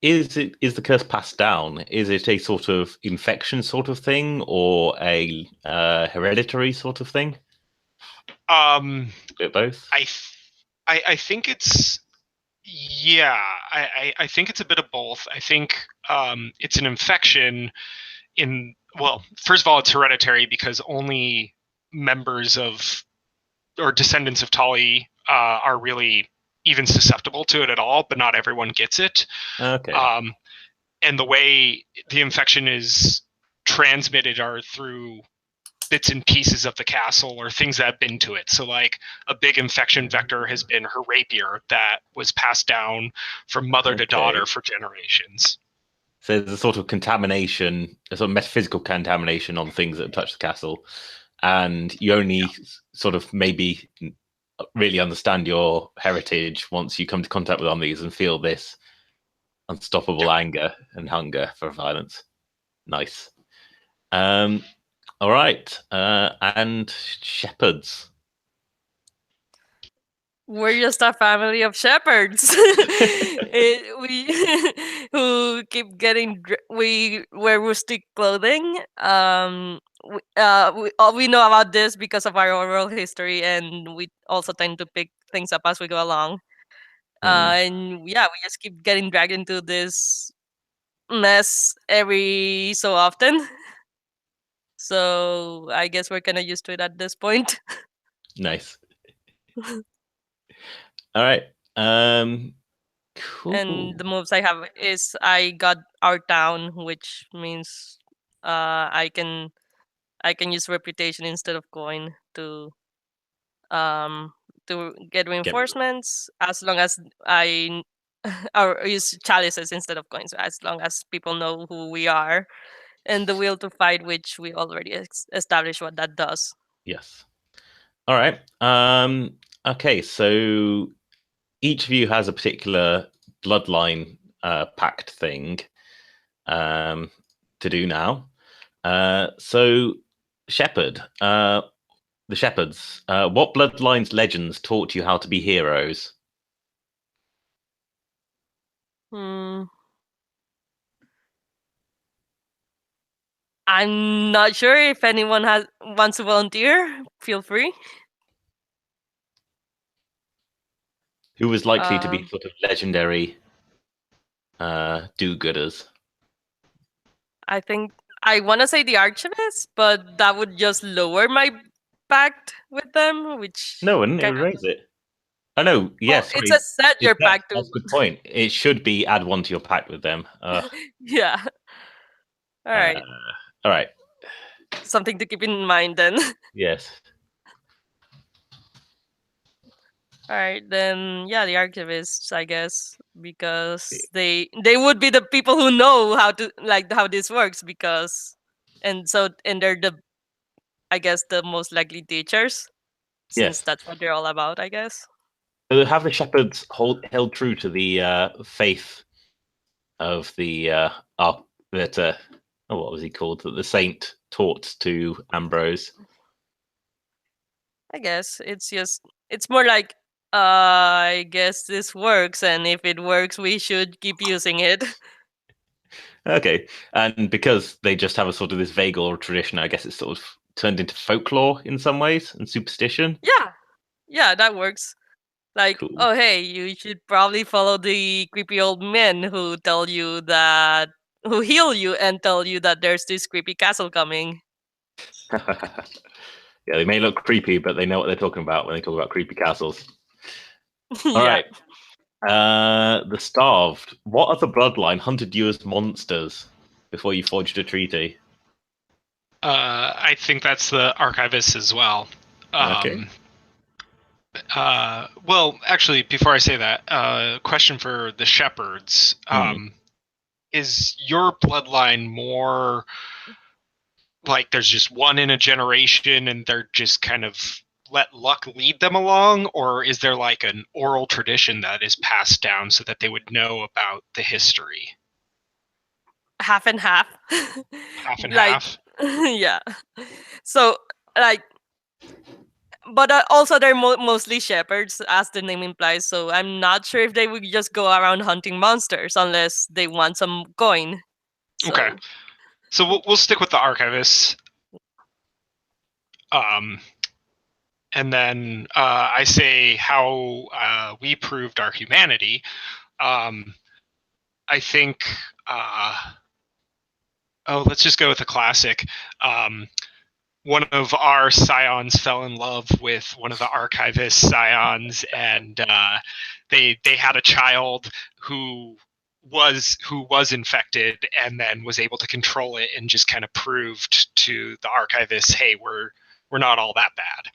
is the curse passed down? Is it a sort of infection sort of thing, or a hereditary sort of thing? A bit of both. I think it's I think it's a bit of both. I think it's an infection first of all, it's hereditary because only members of or descendants of Tali are really even susceptible to it at all, but not everyone gets it. Okay. And the way the infection is transmitted are through bits and pieces of the castle or things that have been to it. So like a big infection vector has been her rapier that was passed down from mother to daughter for generations. So there's a sort of contamination, a sort of metaphysical contamination on things that touch the castle. And you only sort of maybe really understand your heritage once you come to contact with Omnis and feel this unstoppable anger and hunger for violence. Nice. All right. And shepherds. We're just a family of shepherds. Who keep getting. We wear rustic clothing. We know about this because of our oral history, and we also tend to pick things up as we go along. And we just keep getting dragged into this mess every so often. So I guess we're kind of used to it at this point. Nice. All right. Cool. And the moves I have is I got our town, which means I can use reputation instead of coin to get reinforcements, as long as I or use chalices instead of coins, as long as people know who we are, and the will to fight, which we already established what that does. Yes. All right. Okay, so each of you has a particular bloodline pact thing to do now. So Shepherd, the shepherds, what bloodline's legends taught you how to be heroes? I'm not sure if anyone wants to volunteer. Feel free. Who was likely to be sort of legendary do-gooders? I think I want to say the Archivists, but that would just lower my pact with them, which... No, wouldn't. It would raise it. Oh, no, yes. Well, it says set your pact. That's a good point. It should be add one to your pact with them. Yeah. All right. All right. Something to keep in mind then. Yes. All right, then the Archivists, I guess, because they would be the people who know how this works, because and they're the most likely teachers, since that's what they're all about, I guess. So have the shepherds held true to the faith of the what was he called, that the saint taught to Ambrose? I guess it's more like I guess this works, and if it works, we should keep using it. Okay, and because they just have a sort of this vague oral tradition, I guess it's sort of turned into folklore in some ways and superstition. Yeah, that works. Like, cool. Oh hey, you should probably follow the creepy old men who heal you and tell you that there's this creepy castle coming. Yeah, they may look creepy, but they know what they're talking about when they talk about creepy castles. All right. The Starved. What other bloodline hunted you as monsters before you forged a treaty? I think that's the Archivists as well. Okay. Well, actually, before I say that, question for the Shepherds. is your bloodline more like there's just one in a generation and they're just kind of let luck lead them along, or is there like an oral tradition that is passed down so that they would know about the history? Half and half. Half and like, half? Yeah. So, like, but also they're mostly shepherds, as the name implies, so I'm not sure if they would just go around hunting monsters unless they want some coin. So. Okay. So we'll stick with the Archivists. And then I say how we proved our humanity. I think, let's just go with a classic. One of our scions fell in love with one of the Archivist scions, and they had a child who was infected and then was able to control it and just kind of proved to the Archivists, hey, we're not all that bad.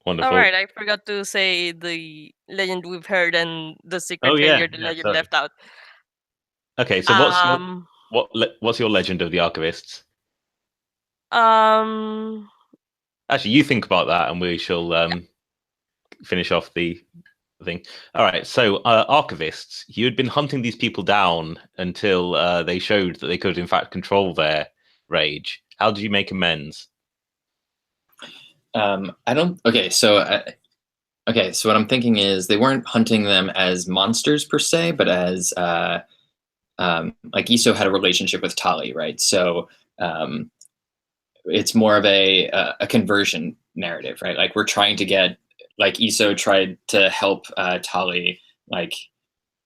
Wonderful. All right, I forgot to say the legend we've heard and the secret failure the legend left out. Okay, so what's your legend of the Archivists? Actually, you think about that, and we shall finish off the thing. All right, so Archivists, you had been hunting these people down until they showed that they could, in fact, control their rage. How did you make amends? I don't. Okay, so what I'm thinking is they weren't hunting them as monsters per se, but as like Iso had a relationship with Tali, right? So it's more of a conversion narrative, right? Like we're trying to get, like Iso tried to help Tali, like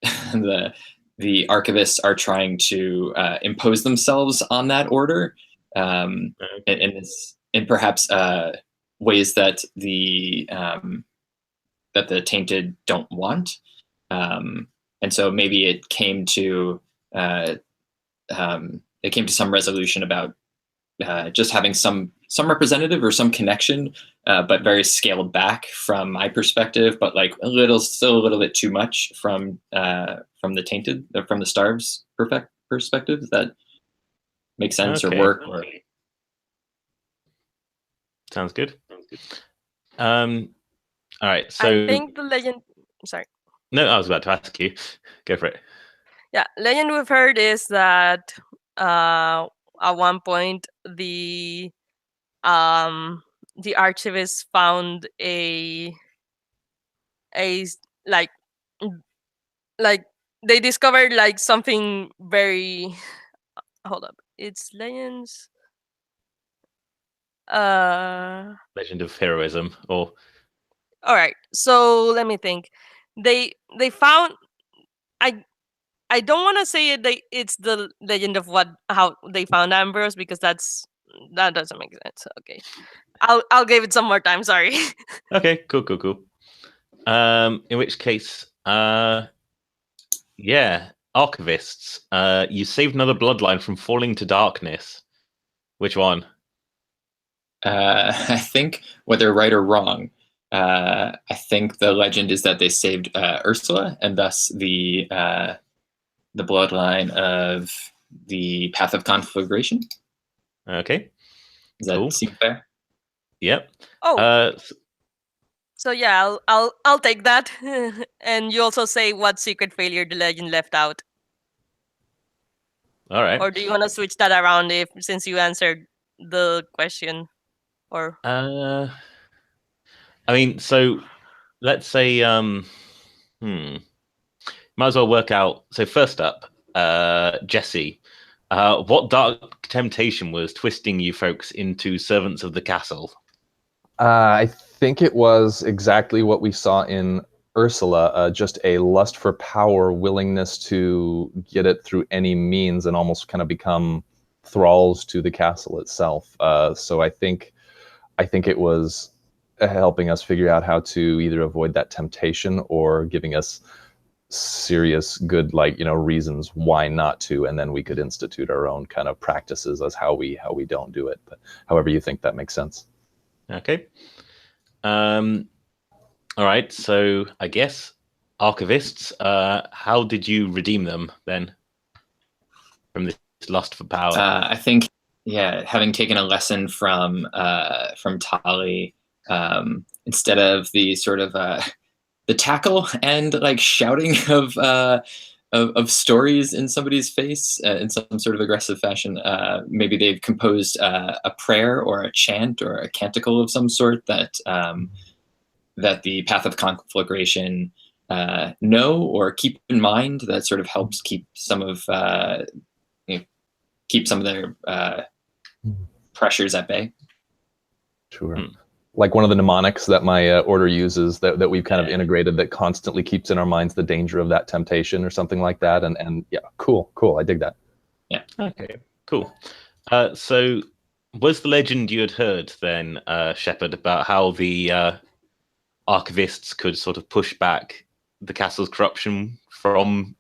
the Archivists are trying to impose themselves on that order, in perhaps ways that the tainted don't want, and so maybe it came to some resolution about just having some representative or some connection, but very scaled back from my perspective, but like still a little bit too much from the tainted, from the Starves perspective. Does that make sense or work? Or... Sounds good. All right, so I think the legend. Sorry. No, I was about to ask you. Go for it. Yeah, legend we've heard is that at one point the Archivists found a like they discovered like something very. Hold up, it's legends. Legend of heroism, or. All right, so let me think. They found. I don't want to say it's the legend of how they found Ambrose, because that doesn't make sense. Okay, I'll give it some more time. Sorry. Okay, cool. In which case, yeah, Archivists. You saved another bloodline from falling to darkness. Which one? I think, whether right or wrong, I think the legend is that they saved Ursula, and thus the bloodline of the Path of Conflagration. Okay. Does that seem fair? Yep. Oh. So yeah, I'll take that. And you also say what secret failure the legend left out. All right. Or do you want to switch that around since you answered the question? Or I mean, so let's say might as well work out. So first up, Jesse, what dark temptation was twisting you folks into servants of the castle? I think it was exactly what we saw in Ursula, just a lust for power, willingness to get it through any means, and almost kind of become thralls to the castle itself. So I think it was helping us figure out how to either avoid that temptation or giving us serious good reasons why not to, and then we could institute our own kind of practices as how we don't do it. But however you think that makes sense. Okay. All right, so I guess Archivists. How did you redeem them then from this lust for power? I think, having taken a lesson from Tali, instead of the sort of the tackle and like shouting of stories in somebody's face in some sort of aggressive fashion, maybe they've composed a prayer or a chant or a canticle of some sort that that the Path of Conflagration know or keep in mind, that sort of helps keep some of their pressures at bay. Sure. Like one of the mnemonics that my order uses that we've kind of integrated, that constantly keeps in our minds the danger of that temptation or something like that. And yeah, cool. I dig that. Yeah. Okay, cool. So was the legend you had heard then, Sheppard, about how the Archivists could sort of push back the castle's corruption from,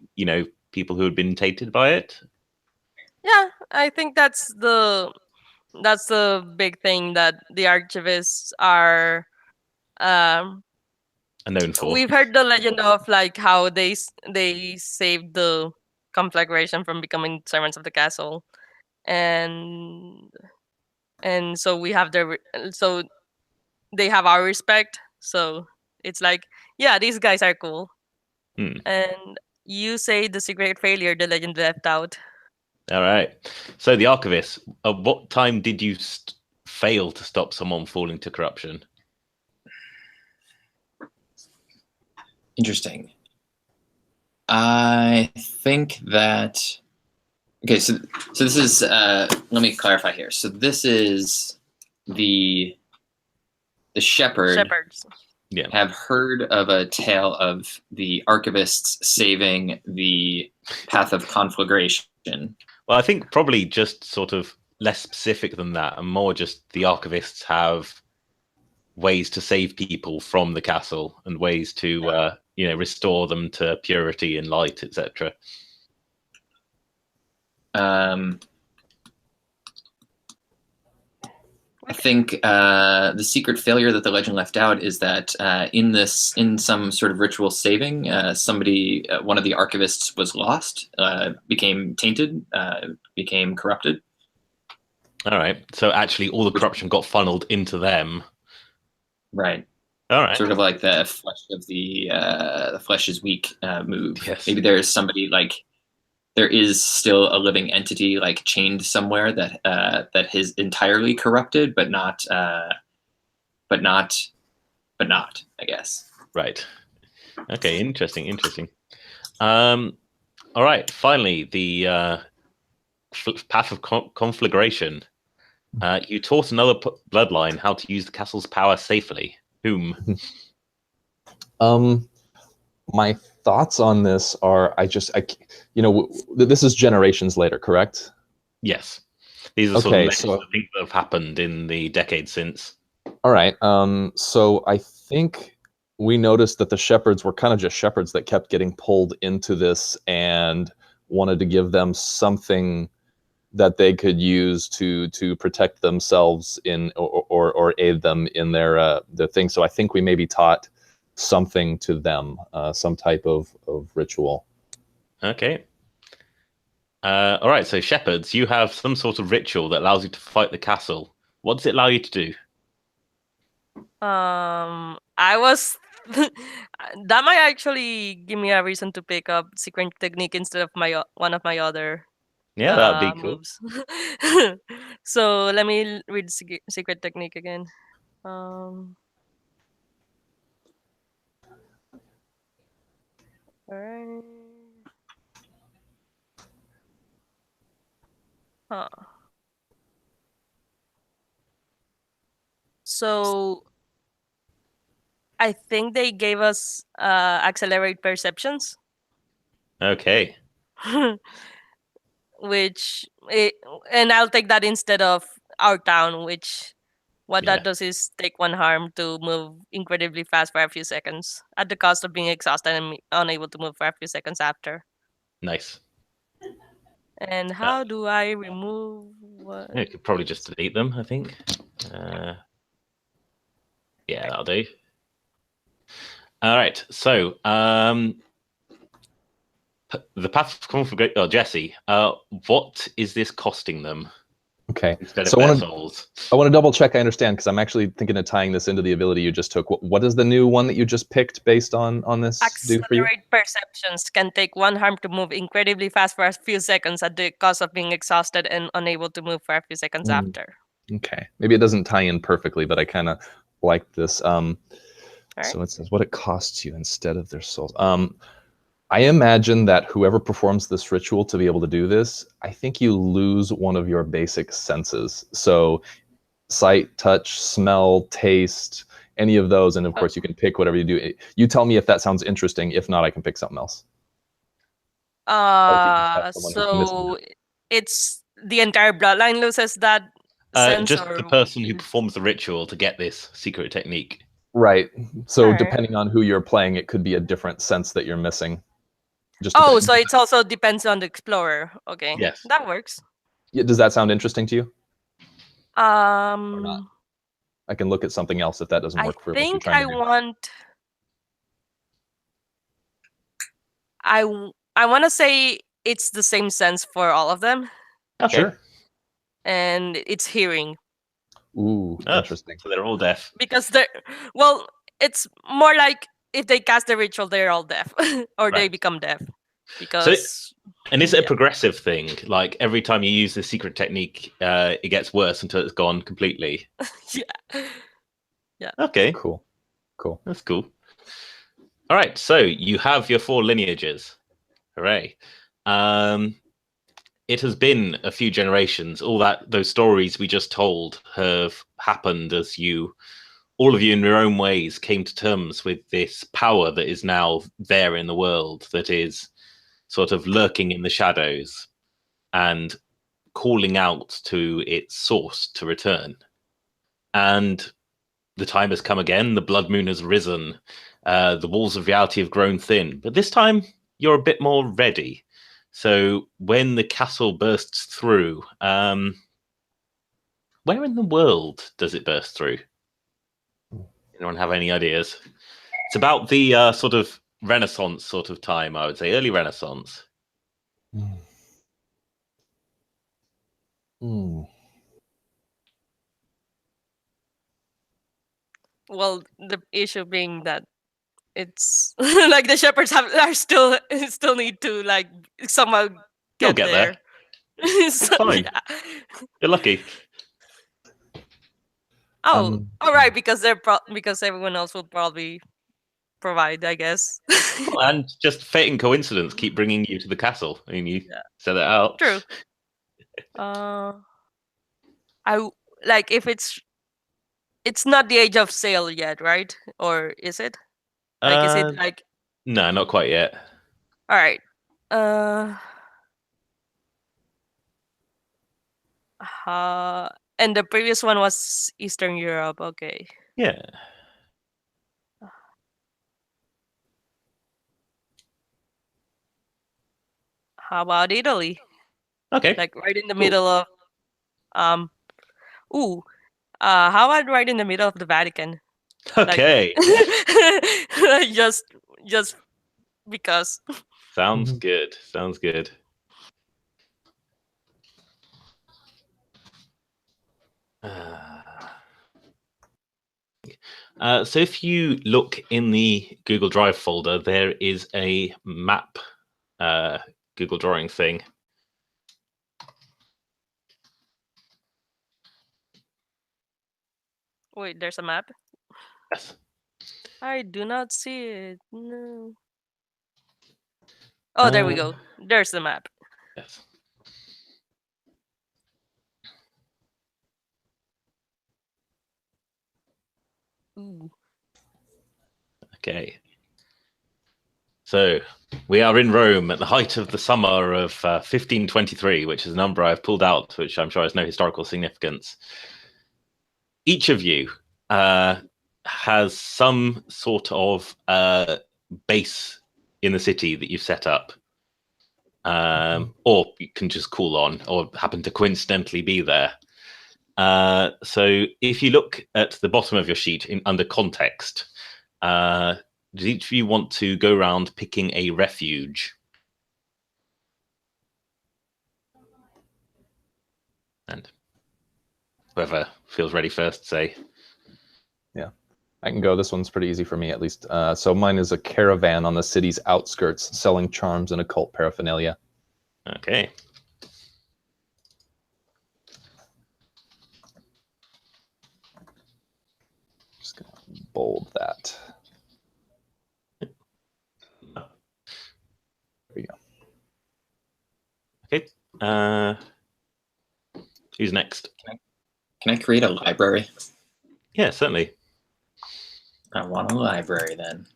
people who had been tainted by it? Yeah, I think that's the big thing that the Archivists are known for. We've heard the legend of like how they saved the conflagration from becoming servants of the castle, and so we have so they have our respect. So it's like, yeah, these guys are cool. And you say the secret failure, the legend left out. All right. So the Archivists, at what time did you fail to stop someone falling to corruption? Interesting. I think that... Okay, so this is... let me clarify here. So this is the Shepherds. Yeah. Have heard of a tale of the Archivists saving the Path of Conflagration. Well, I think probably just sort of less specific than that, and more just the Archivists have ways to save people from the castle and ways to restore them to purity and light, etc. I think the secret failure that the legend left out is that in some sort of ritual saving, one of the Archivists was lost, became tainted, became corrupted. All right. So actually all the corruption got funneled into them. Right. All right. Sort of like the flesh of the flesh is weak move. Yes. Maybe there's somebody like... There is still a living entity like chained somewhere that is entirely corrupted, but not, I guess. Right. Okay. Interesting. All right. Finally, the Path of Conflagration. You taught another bloodline how to use the castle's power safely. Whom? My thoughts on this are, this is generations later, correct? Yes. These are sort of things that have happened in the decades since. All right. So I think we noticed that the Shepherds were kind of just shepherds that kept getting pulled into this and wanted to give them something that they could use to protect themselves or aid them in their thing. So I think we maybe taught something to them, some type of ritual. Okay. All right, so Shepherds, you have some sort of ritual that allows you to fight the castle. What does it allow you to do? I was that might actually give me a reason to pick up secret technique instead of one of my other that'd be cool. moves. So let me read secret technique again. Alright. So I think they gave us accelerate perceptions. Okay. And I'll take that instead of our town, which that does is take 1 harm to move incredibly fast for a few seconds, at the cost of being exhausted and unable to move for a few seconds after. Nice. And how do I remove what? You could probably just delete them, I think. That'll do. All right. So, the path from Jesse. What is this costing them? Okay. Instead So of their souls. I want to double check I understand, because I'm actually thinking of tying this into the ability you just took. What is the new one that you just picked based on this do for you? Accelerate perceptions can take 1 harm to move incredibly fast for a few seconds at the cost of being exhausted and unable to move for a few seconds after. Okay. Maybe it doesn't tie in perfectly, but I kind of like this. Right. So it says what it costs you instead of their souls. I imagine that whoever performs this ritual to be able to do this, I think you lose one of your basic senses. So sight, touch, smell, taste, any of those. And of course you can pick whatever you do. You tell me if that sounds interesting. If not, I can pick something else. So it's the entire bloodline loses that sense? Just the person who performs the ritual to get this secret technique. Right. So depending on who you're playing, it could be a different sense that you're missing. So it also depends on the explorer. Okay. Yes. That works. Yeah, does that sound interesting to you? Or not? I can look at something else if that doesn't work for what you're think trying to do. I want to say it's the same sense for all of them. Okay. Sure. And it's hearing. Ooh, interesting. So they're all deaf. Because it's more like if they cast the ritual, they're all deaf, or they become deaf. Because and is it a progressive thing? Like every time you use the secret technique, it gets worse until it's gone completely. Yeah. Okay. Cool. That's cool. All right. So you have your 4 lineages. Hooray. It has been a few generations. Those stories we just told have happened as all of you in your own ways came to terms with this power that is now there in the world, that is sort of lurking in the shadows and calling out to its source to return. And the time has come again. The blood moon has risen. The walls of reality have grown thin. But this time you're a bit more ready. So when the castle bursts through, where in the world does it burst through? Anyone have any ideas? It's about the sort of Renaissance sort of time, I would say, early Renaissance. Well, the issue being that it's like the shepherds still need to like somehow get there. So, fine. Yeah. You're lucky. Oh, all right, because because everyone else will probably provide, I guess. And just fate and coincidence keep bringing you to the castle. I mean, you set it out. True. I like if it's not the age of sail yet, right? Or is it? Like, is it like? No, not quite yet. All right. And the previous one was Eastern Europe. Okay. Yeah. How about Italy? Okay. Like right in the middle of how about right in the middle of the Vatican? Okay. Like, just because. Sounds good. Sounds good. So if you look in the Google Drive folder, there is a map Google drawing thing. Wait, there's a map? Yes. I do not see it. No. Oh, there we go. There's the map. Yes. Ooh. Okay. So we are in Rome at the height of the summer of 1523, which is a number I've pulled out, which I'm sure has no historical significance. Each of you has some sort of base in the city that you've set up, or you can just call on, or happen to coincidentally be there. So if you look at the bottom of your sheet under context, Does each of you want to go around picking a refuge? And whoever feels ready first, say. Yeah, I can go. This one's pretty easy for me, at least. So mine is a caravan on the city's outskirts, selling charms and occult paraphernalia. Okay. Just gonna bold that. There we go. Okay. Who's next? Can I create a library? Yeah, certainly. I want a library then.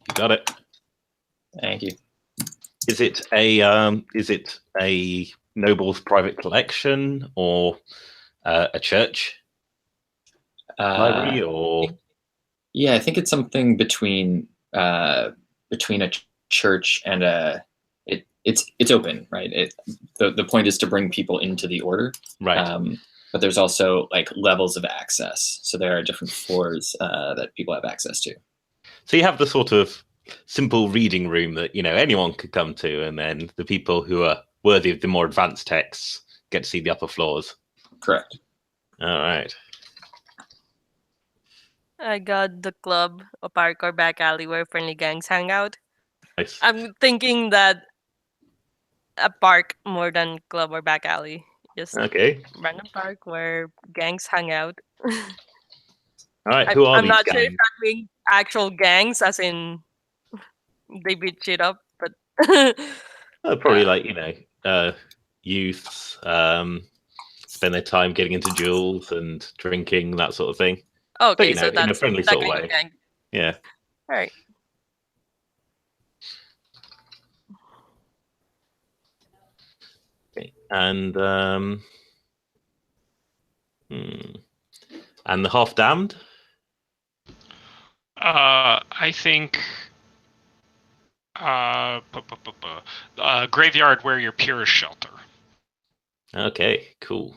You got it. Thank you. Is it a noble's private collection or a church library or? Yeah, I think it's something between a church and a. It's open, right? The point is to bring people into the order, right? But there's also like levels of access, so there are different floors that people have access to. So you have the sort of simple reading room that anyone could come to, and then the people who are worthy of the more advanced texts get to see the upper floors. Correct. All right. I got the club, a park or back alley where friendly gangs hang out. Nice. I'm thinking that a park more than club or back alley. Just okay. Random park where gangs hang out. All right. Who are I'm these not gangs? sure if that means actual gangs, as in they beat shit up, but probably like youths spend their time getting into duels and drinking, that sort of thing. Okay, but, so that's in a friendly that sort of kind way. of gang. Yeah. All right. Okay. And and the half damned. I think graveyard where your purest shelter. Okay, cool.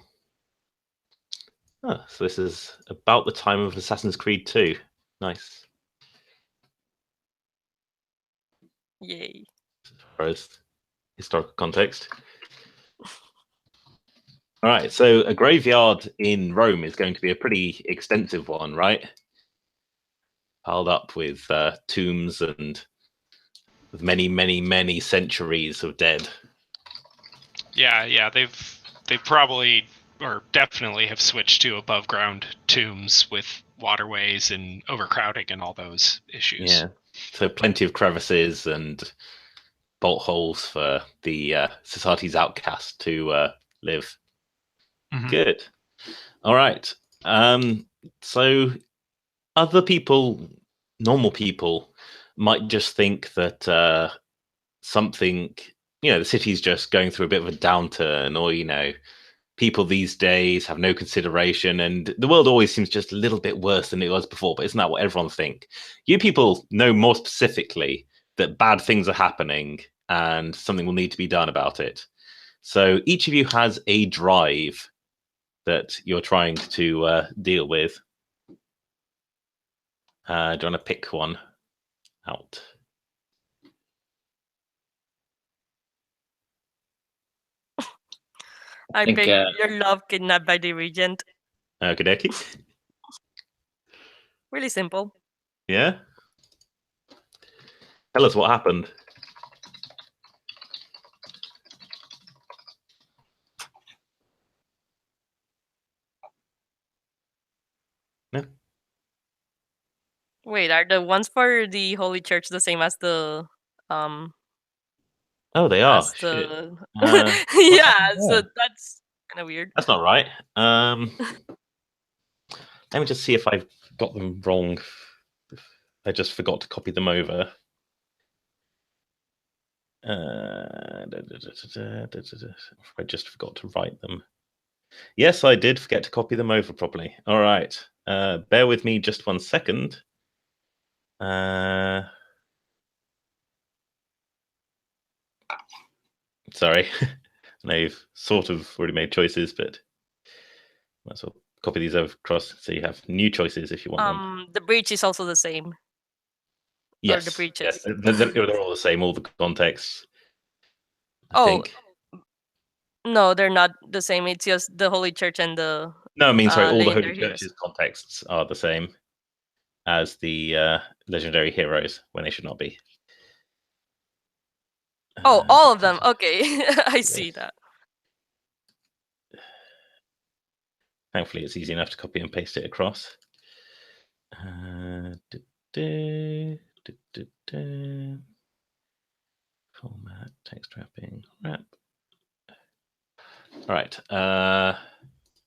Oh, so this is about the time of Assassin's Creed 2. Nice. Yay. As far as historical context. All right, so a graveyard in Rome is going to be a pretty extensive one, right? Piled up with tombs and with many, many, many centuries of dead. Yeah, they've probably or definitely have switched to above ground tombs with waterways and overcrowding and all those issues. Yeah, so plenty of crevices and bolt holes for the society's outcast to live. Mm-hmm. Good. All right. So other people, normal people, might just think that something, the city's just going through a bit of a downturn, or people these days have no consideration, and the world always seems just a little bit worse than it was before. But isn't that what everyone think? You people know more specifically that bad things are happening and something will need to be done about it. So each of you has a drive that you're trying to deal with. Do you want to pick one out? I think your love kidnapped by the regent. Okey-dokey. Really simple. Yeah? Tell us what happened. No? Wait, are the ones for the Holy Church the same as the Oh, they are. yeah, so that's kind of weird. That's not right. Let me just see if I've got them wrong. I just forgot to copy them over. I just forgot to write them. Yes, I did forget to copy them over properly. All right. Bear with me just 1 second. Sorry. I know you've sort of already made choices, but might as well copy these over across so you have new choices if you want them. The breach is also the same. Yes, or the breaches? Yes, they're all the same. All the contexts. I Oh, think. No, they're not the same. It's just the Holy Church and the No, I mean, sorry, all the Holy legendary heroes. Church's contexts are the same as the legendary heroes when they should not be. Oh, all of them. Okay, I see that. Thankfully, it's easy enough to copy and paste it across. Format, text wrapping, wrap. All right.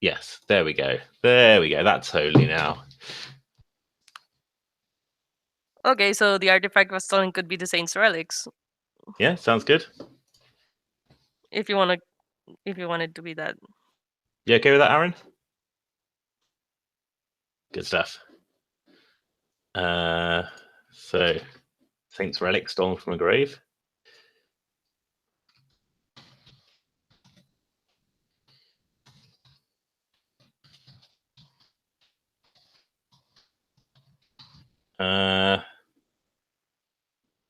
Yes, there we go. There we go. That's holy now. Okay, so the artifact was stolen could be the Saint's relics. Yeah, sounds good. If you want it to be that. You okay with that, Aaron? Good stuff. So, Saint's relic stolen from a grave.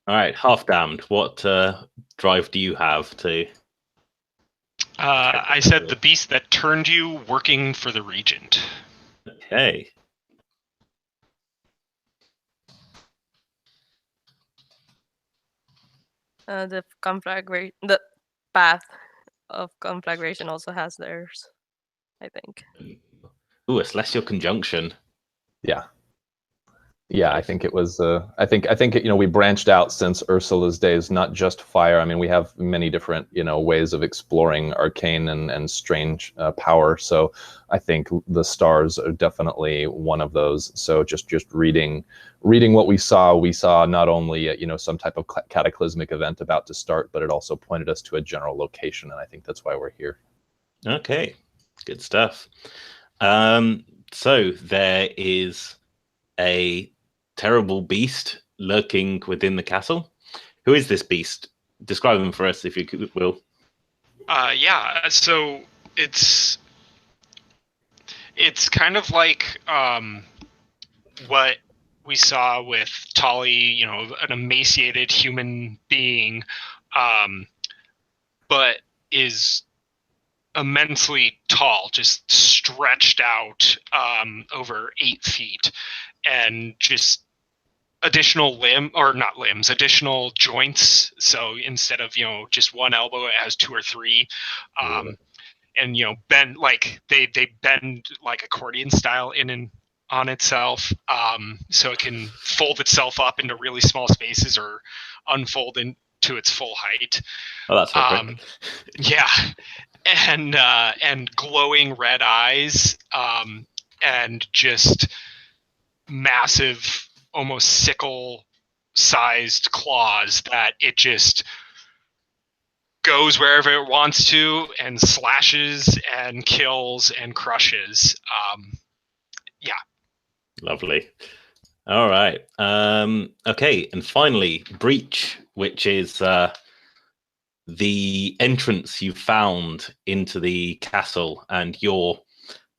All right, Half Damned. What drive do you have to? I said the beast that turned you, working for the Regent. Okay. The path of conflagration also has theirs, I think. Ooh, a celestial conjunction. Yeah. Yeah, I think it was. I think we branched out since Ursula's days, not just fire. I mean, we have many different ways of exploring arcane and strange power. So I think the stars are definitely one of those. So just reading what we saw not only some type of cataclysmic event about to start, but it also pointed us to a general location, and I think that's why we're here. Okay, good stuff. So there is a terrible beast lurking within the castle. Who is this beast? Describe him for us, if you will. Yeah, so it's kind of like what we saw with Tali, an emaciated human being, but is immensely tall, just stretched out over 8 feet, and just additional additional joints. So instead of just one elbow, it has 2 or 3, and bend like they bend like accordion style in and on itself, so it can fold itself up into really small spaces or unfold into its full height. Oh, that's perfect. Yeah, and glowing red eyes, and just massive, almost sickle-sized claws that it just goes wherever it wants to and slashes and kills and crushes. Yeah. Lovely. All right. Okay, and finally, Breach, which is the entrance you found into the castle, and the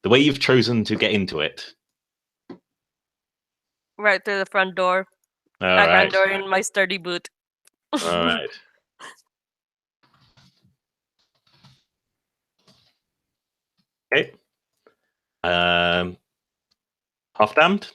way you've chosen to get into it. Right through the front door. All right. Front door in my sturdy boot. All right. Okay. Half Damned.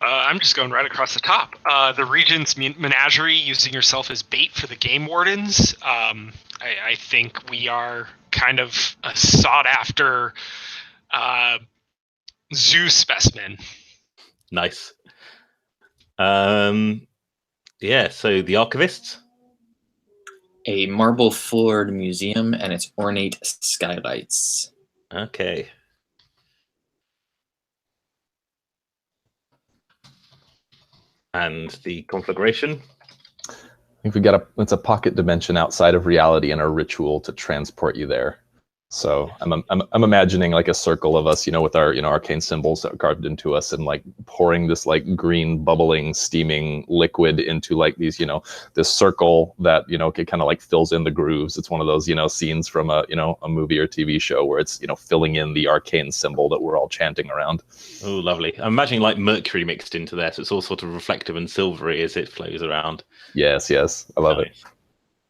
I'm just going right across the top. The Regent's Menagerie, using yourself as bait for the Game Wardens. I think we are kind of a sought-after zoo specimen. Nice. Yeah, so the Archivists. A marble-floored museum and its ornate skylights. Okay. And the Conflagration. I think it's a pocket dimension outside of reality and a ritual to transport you there. So I'm imagining like a circle of us, with our arcane symbols carved into us, and like pouring this like green bubbling steaming liquid into like these this circle that it kind of like fills in the grooves. It's one of those scenes from a movie or TV show where it's filling in the arcane symbol that we're all chanting around. Oh, lovely! I'm imagining like mercury mixed into there, so it's all sort of reflective and silvery as it flows around. Yes, I love it.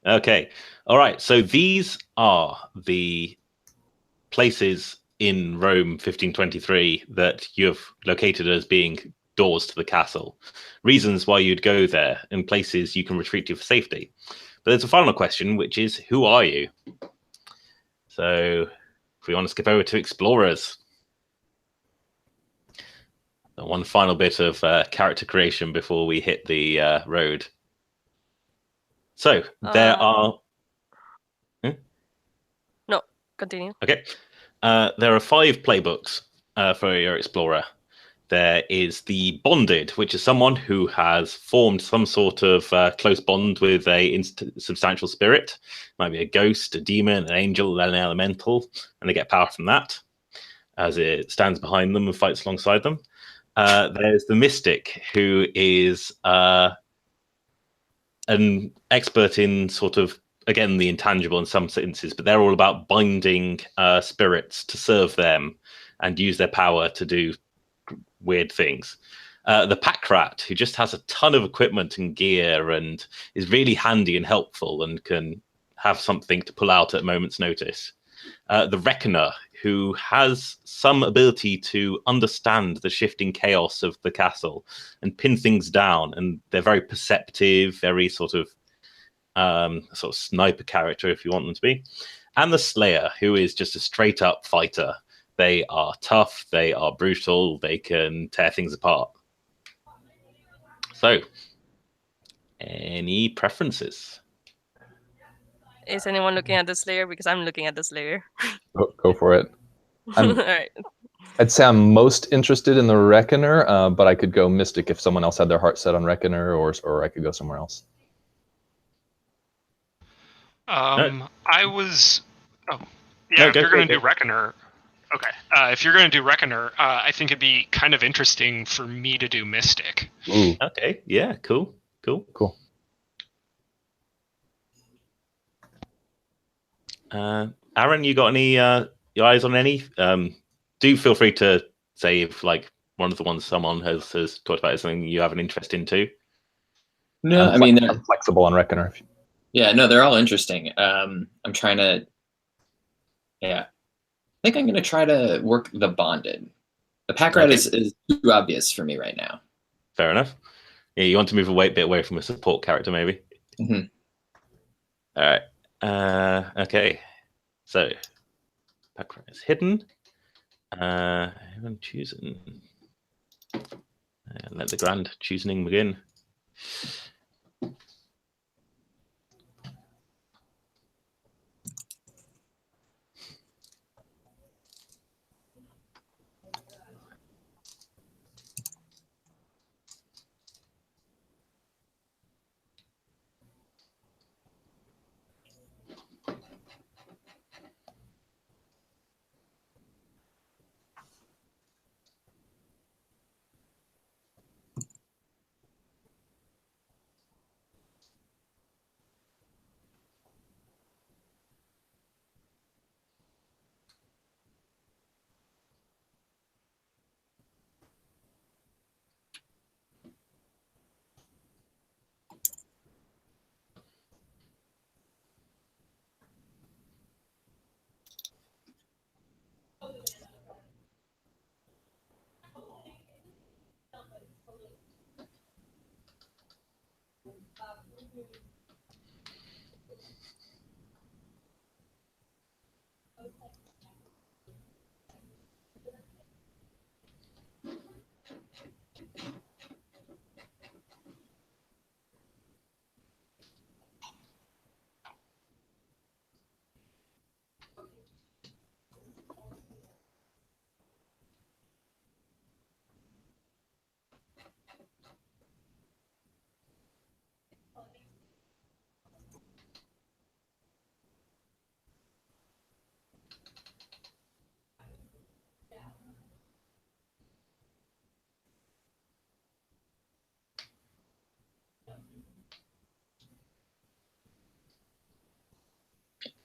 Okay, all right. So these are the places in Rome 1523 that you have located as being doors to the castle, reasons why you'd go there, and places you can retreat to for safety. But there's a final question, which is, who are you? So if we want to skip over to explorers, one final bit of character creation before we hit the road. So there are... No, continue. Okay. There are 5 playbooks for your explorer. There is the bonded, which is someone who has formed some sort of close bond with a substantial spirit. Might be a ghost, a demon, an angel, an elemental, and they get power from that as it stands behind them and fights alongside them. There's the mystic, who is an expert in sort of, again, the intangible in some senses, but they're all about binding spirits to serve them and use their power to do weird things. The pack rat, who just has a ton of equipment and gear and is really handy and helpful and can have something to pull out at a moment's notice. The reckoner, who has some ability to understand the shifting chaos of the castle and pin things down, and they're very perceptive, very sort of sniper character, if you want them to be. And the Slayer, who is just a straight up fighter. They are tough, they are brutal, they can tear things apart. So, any preferences? Is anyone looking at the Slayer? Because I'm looking at the Slayer. Go for it. All right. I'd say I'm most interested in the Reckoner, but I could go Mystic if someone else had their heart set on Reckoner, or I could go somewhere else. I was... Oh, yeah, if you're going to do Reckoner... Okay, if you're going to do Reckoner, I think it'd be kind of interesting for me to do Mystic. Ooh. Okay, yeah, cool. Aaron, you got any your eyes on any? Do feel free to say if like one of the ones someone has talked about is something you have an interest in too. No, I mean, I'm flexible on Reckoner. Yeah, no, they're all interesting. I'm trying to, I think I'm going to try to work the bonded. The pack rat is too obvious for me right now. Fair enough. Yeah, you want to move a bit away from a support character, maybe. Mm-hmm. All right. Okay. So, pack rat is hidden. Everyone choosing. Let the grand choosing begin.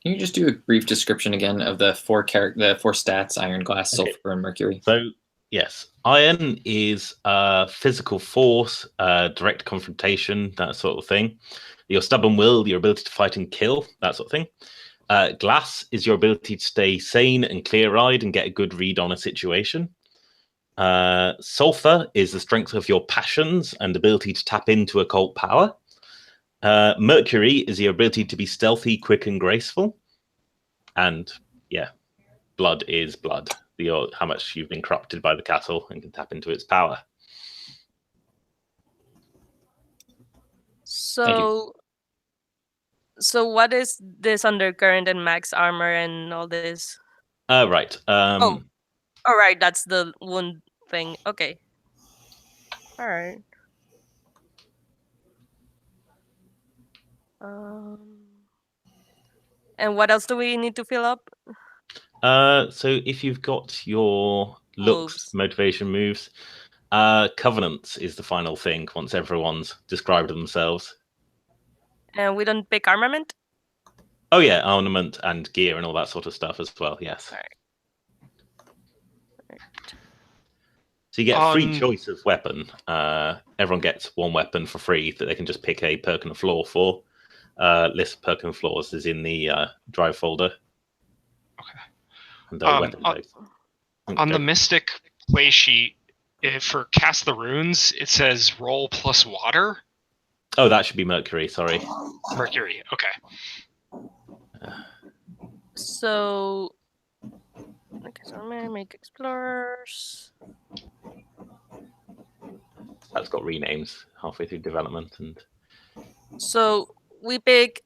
Can you just do a brief description again of the four stats: iron, glass, sulfur, and mercury? So yes, iron is physical force, direct confrontation, that sort of thing. Your stubborn will, your ability to fight and kill, that sort of thing. Glass is your ability to stay sane and clear-eyed and get a good read on a situation. Sulfur is the strength of your passions and ability to tap into occult power. Mercury is your ability to be stealthy, quick, and graceful. And yeah, blood is blood. How much you've been corrupted by the castle and can tap into its power. So what is this undercurrent and max armor and all this? Right. All right. That's the wound thing. Okay. All right. And what else do we need to fill up? So if you've got your looks, motivation moves, covenants is the final thing once everyone's described themselves. And we don't pick armament? Oh yeah, armament and gear and all that sort of stuff as well, yes. All right. So you get free choice of weapon. Everyone gets one weapon for free that they can just pick a perk and a flaw for. List of perk and flaws is in the drive folder. Okay. On the Mystic play sheet, for Cast the Runes, it says roll plus water. Oh, that should be Mercury, sorry. Mercury, okay. So I'm going to make Explorers. That's got renames halfway through development. And so we pick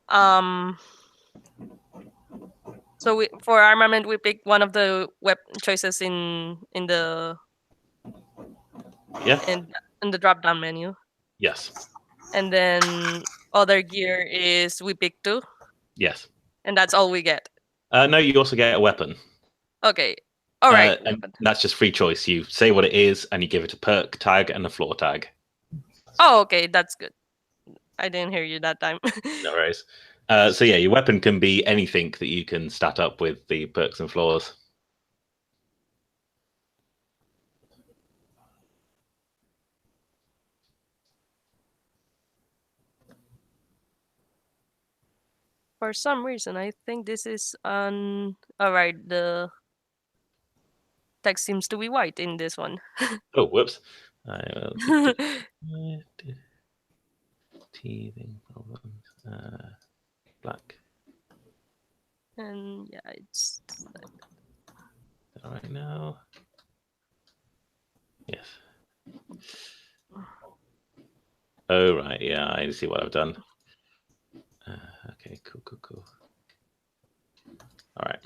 for armament we pick one of the choices in the in the drop down menu. Yes. And then other gear is we pick 2. Yes. And that's all we get. No, you also get a weapon. Okay. All right. And that's just free choice. You say what it is, and you give it a perk tag and a floor tag. Oh, okay. That's good. I didn't hear you that time. No worries. So yeah, your weapon can be anything that you can stat up with the perks and floors. For some reason, I think this is on... All right, the text seems to be white in this one. Oh, whoops. Teething problems. Black. And yeah, it's... All right now. Yes. Oh, right. Yeah, I see what I've done. Okay, cool. All right.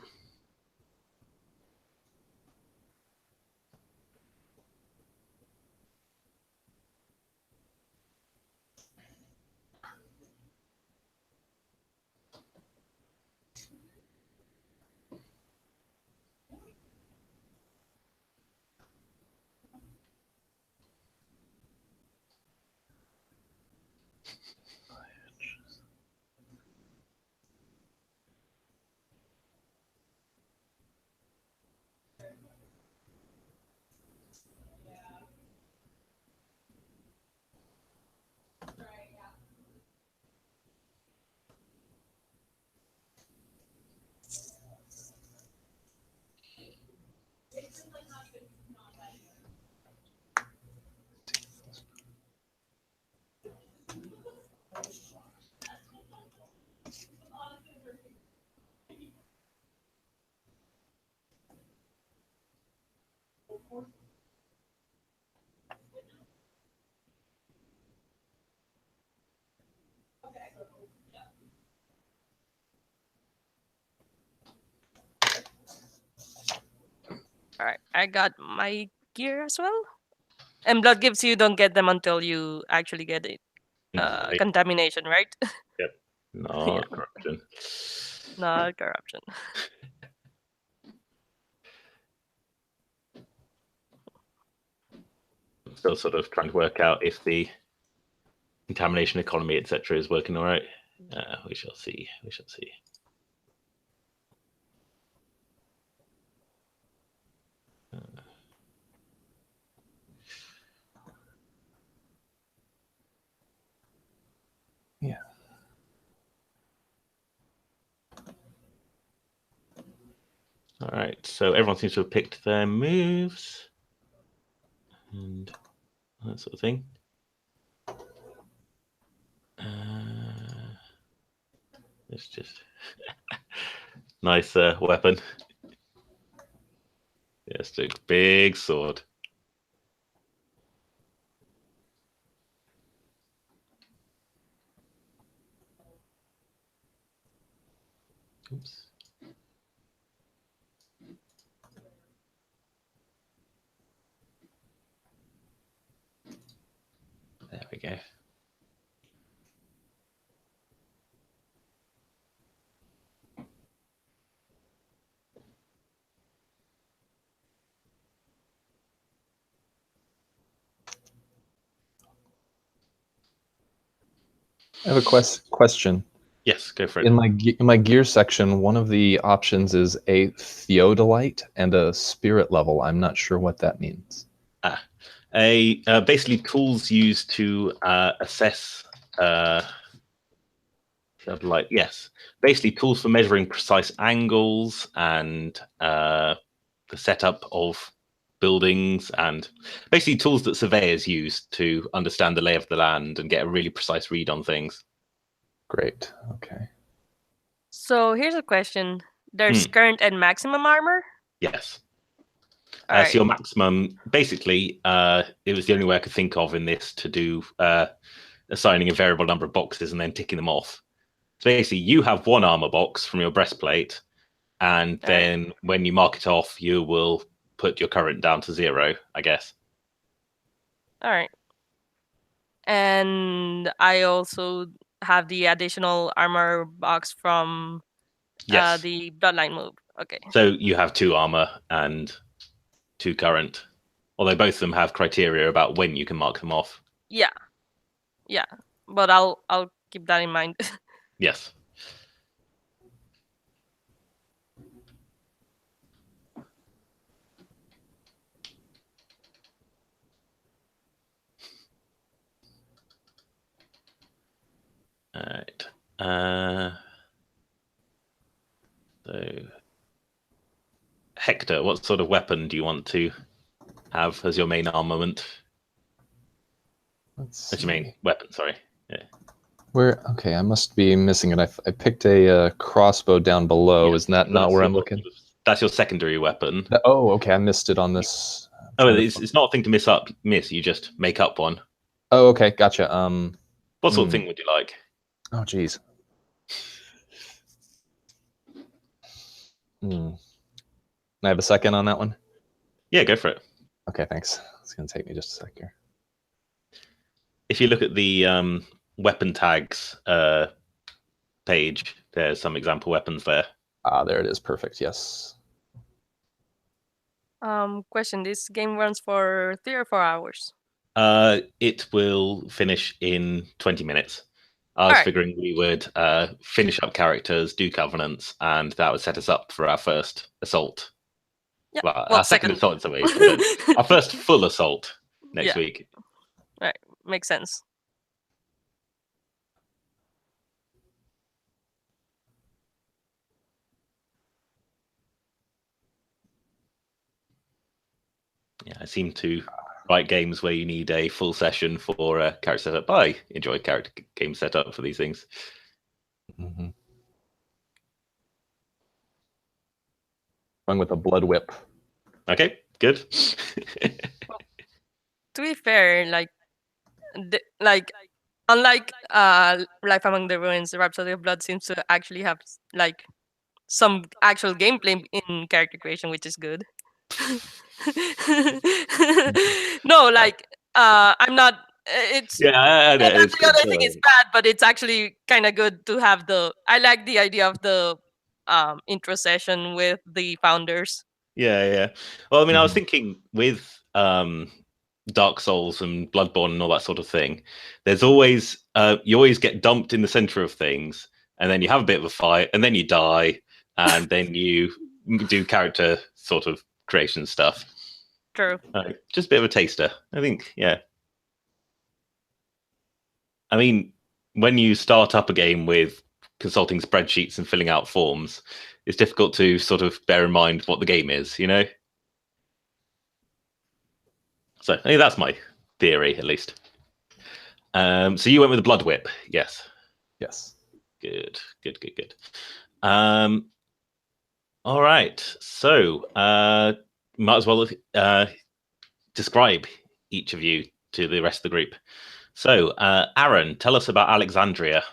All right, I got my gear as well. And blood gifts, you don't get them until you actually get it. Contamination, right? Yep. Not corruption. Not corruption. Still sort of trying to work out if the contamination economy, etc., is working all right. We shall see. All right, so everyone seems to have picked their moves and that sort of thing. It's just nice weapon. Just a big sword. Oops. There we go. I have a question. Yes, go for it. In my gear section, one of the options is a theodolite and a spirit level. I'm not sure what that means. Basically tools used to assess theodolite. Yes, basically tools for measuring precise angles and the setup of buildings, and basically tools that surveyors use to understand the lay of the land and get a really precise read on things. Great. Okay. So here's a question. There's current and maximum armor? Yes. Right. So your maximum, basically, it was the only way I could think of in this to do assigning a variable number of boxes and then ticking them off. So basically, you have one armor box from your breastplate, and then when you mark it off, you will put your current down to 0, I guess. All right. And I also have the additional armor box from the Bloodline move. Okay. So you have 2 armor and 2 current, although both of them have criteria about when you can mark them off. Yeah. But I'll keep that in mind. Yes. All right. So, Hector, what sort of weapon do you want to have as your main armament? What's your main weapon? Sorry. Yeah. Okay, I must be missing it. I picked a crossbow down below. Isn't that not where I'm looking? That's your secondary weapon. Oh, okay. I missed it on this. Oh, it's not a thing to miss. You just make up one. Oh, okay. Gotcha. What sort of thing would you like? Oh, geez. Can I have a second on that one? Yeah, go for it. Okay, thanks. It's going to take me just a sec here. If you look at the weapon tags page, there's some example weapons there. There it is. Perfect. Yes. Question: this game runs for 3 or 4 hours? It will finish in 20 minutes. I was figuring we would finish up characters, do covenants, and that would set us up for our first assault. Yeah. Well, our second assault, so our first full assault next week. Right. Makes sense. Yeah, I seem to write games where you need a full session for character setup. I enjoy character game setup for these things. Mm-hmm. Going with a blood whip. Okay, good. Well, to be fair, unlike Life Among the Ruins, Rhapsody of Blood seems to actually have some actual gameplay in character creation, which is good. No, I'm not. It's I know. That's the other thing is bad, but it's actually kind of good to have I like the idea of the intro session with the founders. Yeah. Well, I mean, I was thinking with Dark Souls and Bloodborne and all that sort of thing. There's always you always get dumped in the center of things, and then you have a bit of a fight, and then you die, and then you do character sort of creation stuff. True. Just a bit of a taster, I think. Yeah. I mean, when you start up a game with consulting spreadsheets and filling out forms, it's difficult to sort of bear in mind what the game is, you know? So I think that's my theory, at least. So you went with the Blood Whip, yes? Yes. Good. All right, so might as well describe each of you to the rest of the group. So, Aaron, tell us about Alexandria.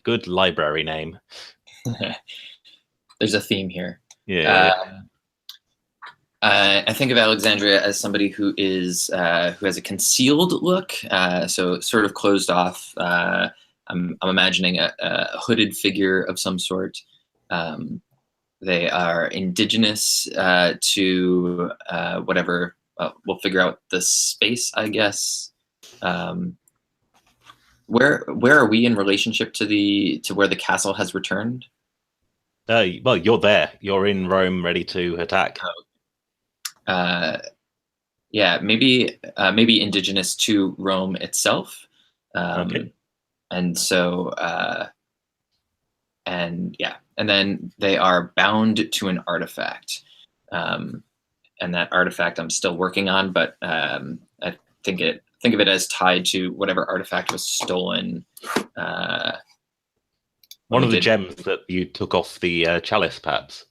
Good library name. There's a theme here. Yeah. I think of Alexandria as somebody who has a concealed look, so sort of closed off. I'm imagining a hooded figure of some sort. They are indigenous to whatever. We'll figure out the space, I guess. Where are we in relationship to where the castle has returned? Well, you're there. You're in Rome, ready to attack. Yeah, maybe indigenous to Rome itself. Okay. And so, and then they are bound to an artifact, and that artifact I'm still working on, but I think of it as tied to whatever artifact was stolen. One of the gems that you took off the chalice, perhaps.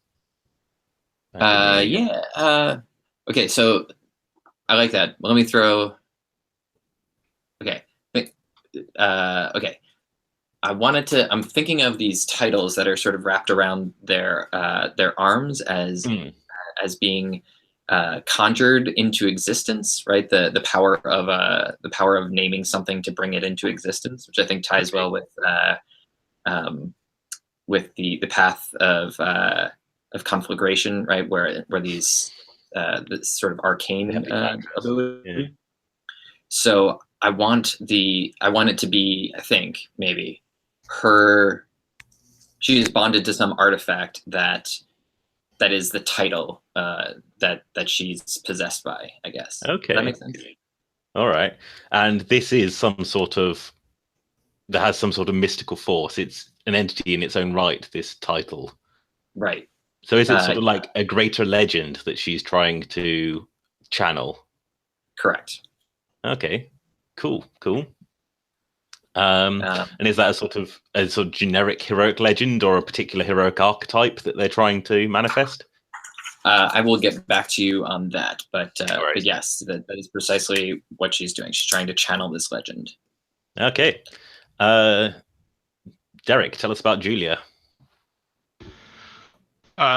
Yeah. Okay, so I like that. Let me throw. Okay. Okay. I'm thinking of these titles that are sort of wrapped around their arms as being conjured into existence, right? The power of naming something to bring it into existence, which I think ties well with the path of conflagration, right? Where these this sort of arcane ability. Yeah. So I want it to be, I think, maybe she is bonded to some artifact that is the title that she's possessed by, I guess. Okay. Does that make sense? All right. And this is that has some sort of mystical force. It's an entity in its own right, this title. Right. So is it sort of like a greater legend that she's trying to channel? Correct. Okay. Cool. And is that a sort of generic heroic legend or a particular heroic archetype that they're trying to manifest? I will get back to you on that, but yes, that is precisely what she's doing. She's trying to channel this legend. Okay. Derek, tell us about Julia.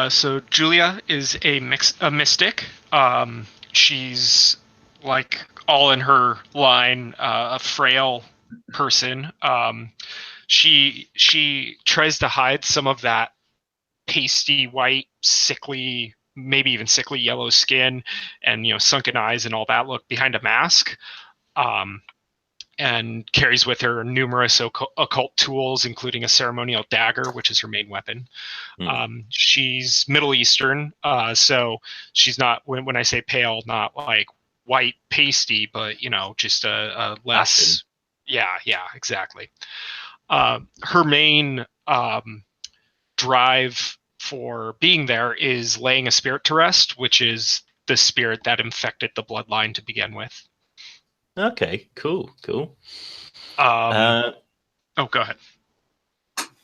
So Julia is a mystic. She's like all in her line, a frail person. She tries to hide some of that pasty white, sickly, maybe even sickly yellow skin and sunken eyes and all that look behind a mask. And carries with her numerous occult tools, including a ceremonial dagger, which is her main weapon. She's Middle Eastern, so she's not, when I say pale, not like white pasty, but just a less. Yeah, exactly. Her main drive for being there is laying a spirit to rest, which is the spirit that infected the bloodline to begin with. Okay, cool. Go ahead.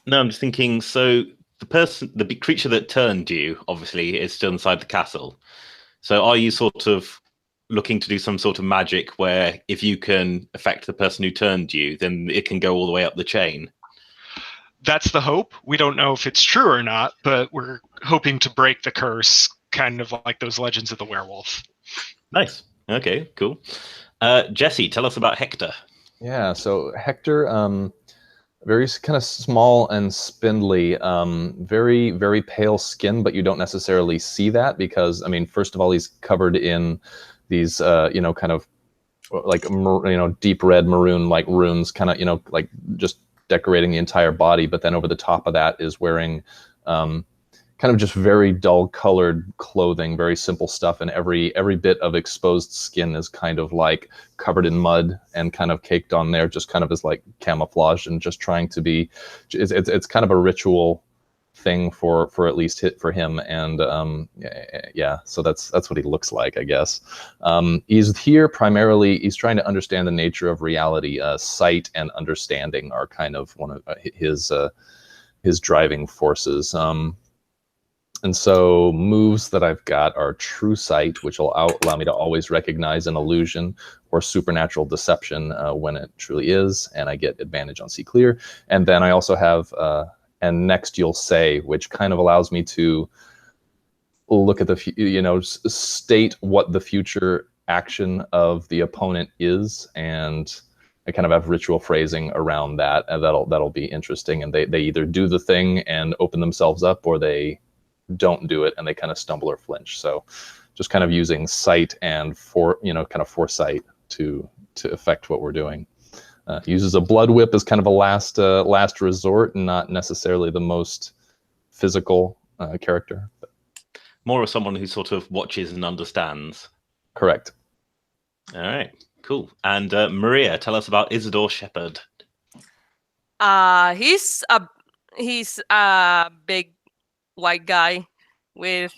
No, I'm just thinking, so the big creature that turned you, obviously, is still inside the castle. So are you sort of looking to do some sort of magic where if you can affect the person who turned you, then it can go all the way up the chain? That's the hope. We don't know if it's true or not, but we're hoping to break the curse, kind of like those legends of the werewolf. Nice. Okay, cool. Jesse, tell us about Hector. Yeah, so Hector, very kind of small and spindly, very, very pale skin, but you don't necessarily see that because, first of all, he's covered in these, kind of like, deep red maroon, like runes, kind of, like just decorating the entire body. But then over the top of that is wearing kind kind of just very dull colored clothing, very simple stuff, and every bit of exposed skin is kind of like covered in mud and kind of caked on there, just kind of as like camouflage and just trying to be. It's kind of a ritual thing for at least for him, and yeah, so that's what he looks like, I guess. He's here primarily. He's trying to understand the nature of reality. Sight and understanding are kind of one of his driving forces. And so moves that I've got are True Sight, which will allow me to always recognize an illusion or supernatural deception when it truly is, and I get advantage on See Clear. And then I also have and Next You'll Say, which kind of allows me to look at state what the future action of the opponent is, and I kind of have ritual phrasing around that, and that'll be interesting. And they either do the thing and open themselves up, or they don't do it and they kind of stumble or flinch. So just kind of using sight and kind of foresight to affect what we're doing. Uses a blood whip as kind of a last resort, and not necessarily the most physical character. But more of someone who sort of watches and understands. Correct. All right, cool. And Maria, tell us about Isadora Sheppard. He's a big white guy with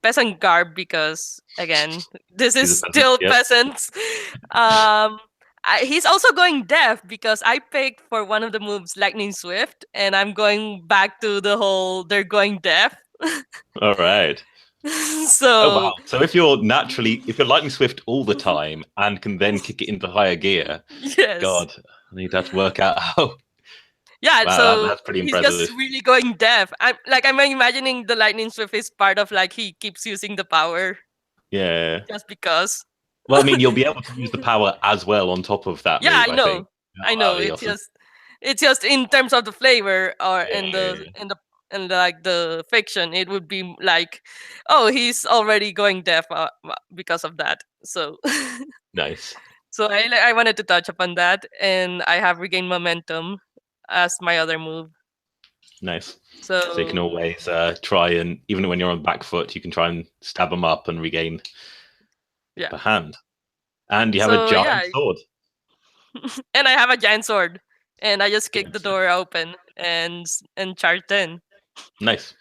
peasant garb, because again, this is still peasants. He's also going deaf because I picked for one of the moves Lightning Swift, and I'm going back to the whole they're going deaf. All right. So wow. So if you're Lightning Swift all the time and can then kick it into higher gear, yes. God, I need that to work out how. Yeah, wow, so that's pretty impressive. He's just really going deaf. I'm imagining the Lightning Swift is part of like he keeps using the power. Yeah. Just because. Well, I mean, you'll be able to use the power as well on top of that. Yeah, move, I know. I think. I know. It's awesome. just in terms of the flavor and like the fiction, it would be like, oh, he's already going deaf because of that. So nice. So I wanted to touch upon that, and I have Regain Momentum as my other move. Nice. So you can always try, and even when you're on back foot, you can try and stab them up and regain the hand. And you have a giant sword. And I have a giant sword, and I just kicked the door open and charged in. Nice.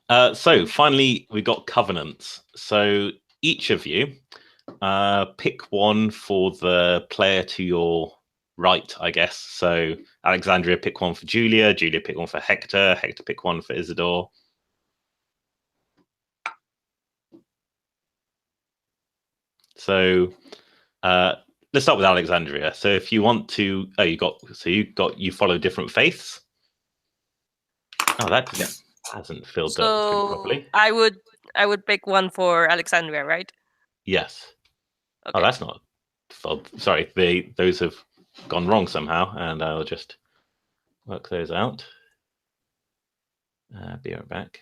So finally, we got covenants. So each of you pick one for the player to your right, I guess. So Alexandria, pick one for Julia. Julia, pick one for Hector. Hector, pick one for Isadora. So let's start with Alexandria. So if you want to, you follow different faiths. Oh, that hasn't filled up properly. I would pick one for Alexandria, right? Yes. Okay. Oh, that's not. Sorry, those have gone wrong somehow, and I'll just work those out. Be right back.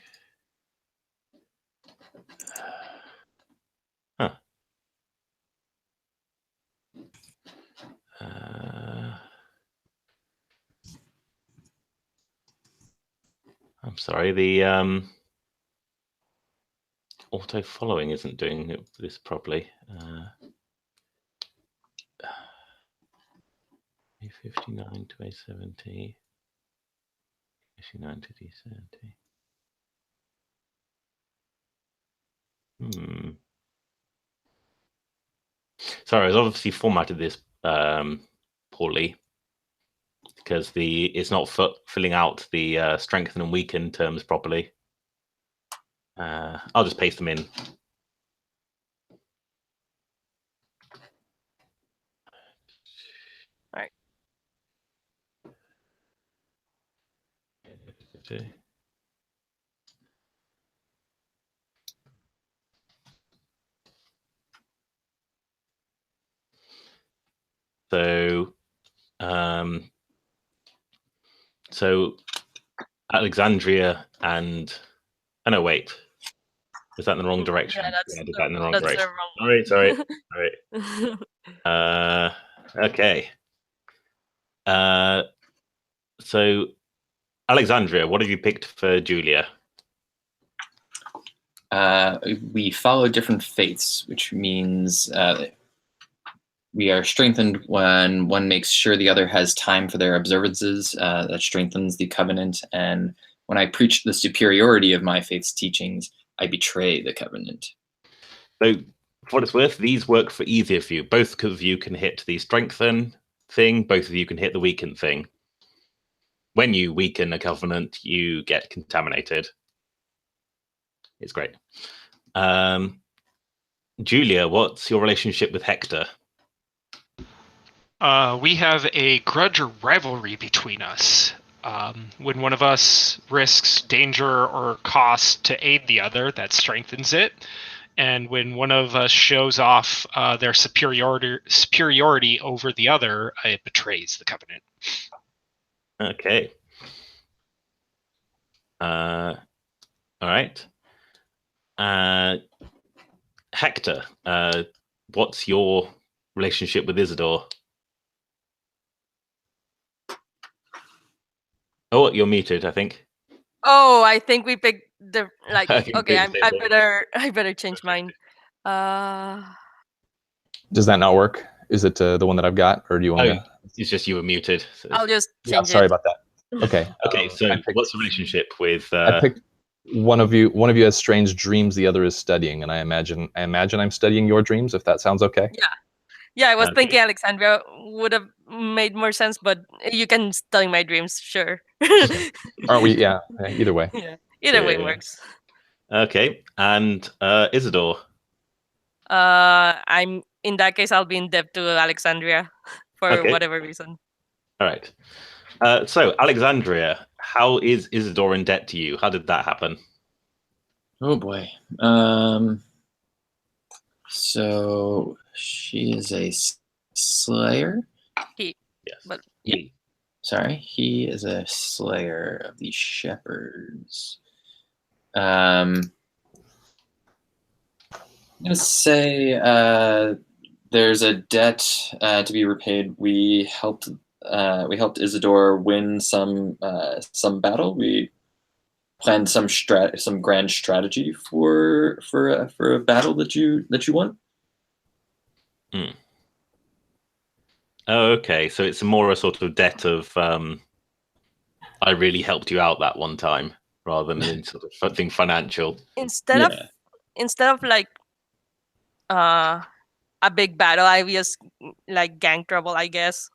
Huh. I'm sorry, the auto following isn't doing this properly. A59 to A70. A59 to D70. Sorry, I've obviously formatted this poorly because it's not filling out the strengthen and weaken terms properly. I'll just paste them in. All right. So Alexandria and no, wait, is that in the wrong direction? Yeah, I did that in the wrong direction. Sorry. Okay. So Alexandria, what have you picked for Julia? We follow different faiths, which means we are strengthened when one makes sure the other has time for their observances. That strengthens the covenant. And when I preach the superiority of my faith's teachings, I betray the covenant. So, for what it's worth, these work for either of you. Both of you can hit the strengthen thing. Both of you can hit the weaken thing. When you weaken a covenant, you get contaminated. It's great. Julia, what's your relationship with Hector? We have a grudge or rivalry between us. When one of us risks danger or cost to aid the other, that strengthens it. And when one of us shows off their superiority over the other, it betrays the covenant. Okay. All right. Hector, what's your relationship with Isadora? Oh, you're muted, I think. Oh, I think we picked the like. Okay, Okay, I better change mine. Does that not work? Is it the one that I've got, or do you want to? It's just you were muted. So. I'll just change sorry it. about that. Okay. Okay, so what's the relationship with? I picked one of you. One of you has strange dreams. The other is studying, and I imagine I'm studying your dreams. If that sounds okay. Yeah, I was thinking Alexandria would have made more sense, but you can study my dreams, sure. Aren't we? Yeah. Either way. Yeah, either way works. Okay, and Isadora. I'm in that case. I'll be in debt to Alexandria for whatever reason. All right. So Alexandria, how is Isadora in debt to you? How did that happen? Oh boy. So she is a slayer. Yes. But yeah. Sorry, he is a slayer of the shepherds. I'm gonna say there's a debt to be repaid. We helped Isadora win some battle. We planned some grand strategy for a battle that you won. Oh, okay. So it's more a sort of debt of I really helped you out that one time, rather than sort of something financial. Instead of like a big battle, I just like gang trouble, I guess.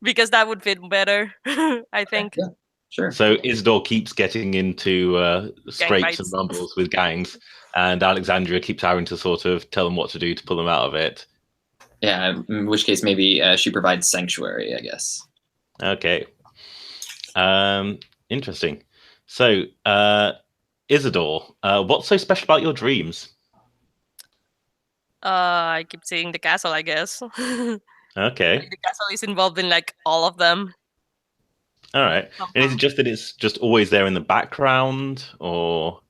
Because that would fit better, I think. Yeah, sure. So Isidore keeps getting into scrapes and rumbles with gangs, and Alexandria keeps having to sort of tell them what to do to pull them out of it. Yeah, in which case maybe she provides sanctuary, I guess. Okay. Interesting. So, Isadore, what's so special about your dreams? I keep seeing the castle, I guess. Okay. Like the castle is involved in like all of them. All right. And is it just that it's just always there in the background, or?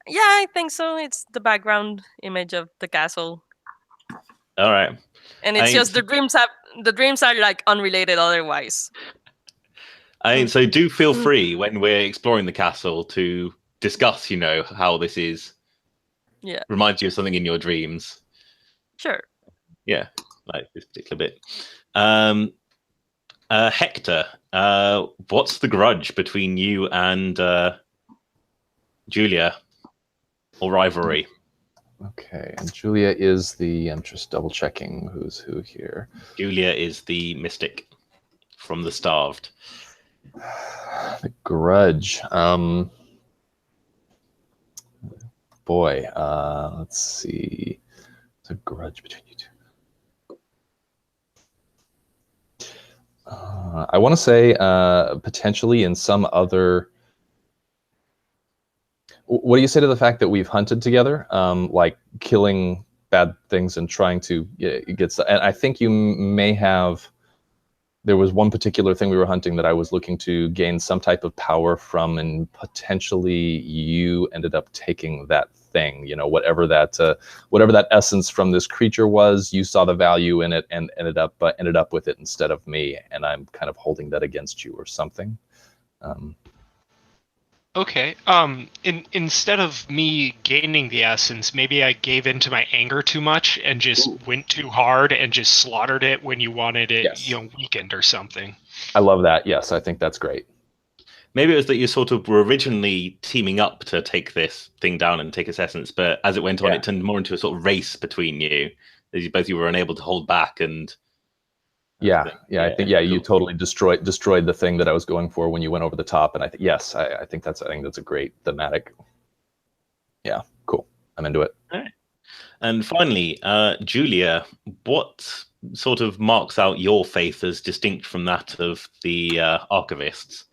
Yeah, I think so. It's the background image of the castle. All right. And it's just the dreams are like unrelated otherwise. So do feel free when we're exploring the castle to discuss, how this is. Yeah. Reminds you of something in your dreams. Sure. Yeah, like this particular bit. Hector, what's the grudge between you and Julia, or rivalry? Okay, and Julia is I'm just double checking who's who here. Julia is the mystic from the Starved. The grudge. Boy, let's see. It's a grudge between you two. I want to say potentially in some other. What do you say to the fact that we've hunted together, like killing bad things and trying to get stuff? And I think you may have. There was one particular thing we were hunting that I was looking to gain some type of power from, and potentially you ended up taking that thing. Whatever that essence from this creature was, you saw the value in it and ended up with it instead of me, and I'm kind of holding that against you or something. Okay. Instead of me gaining the essence, maybe I gave into my anger too much and just went too hard and just slaughtered it when you wanted it, weakened or something. I love that. Yes, I think that's great. Maybe it was that you sort of were originally teaming up to take this thing down and take its essence, but as it went on, it turned more into a sort of race between you. As you were unable to hold back, and I think you totally destroyed the thing that I was going for when you went over the top, and I think that's a great thematic. Yeah, cool. I'm into it. All right. And finally, Julia, what sort of marks out your faith as distinct from that of the Archivists?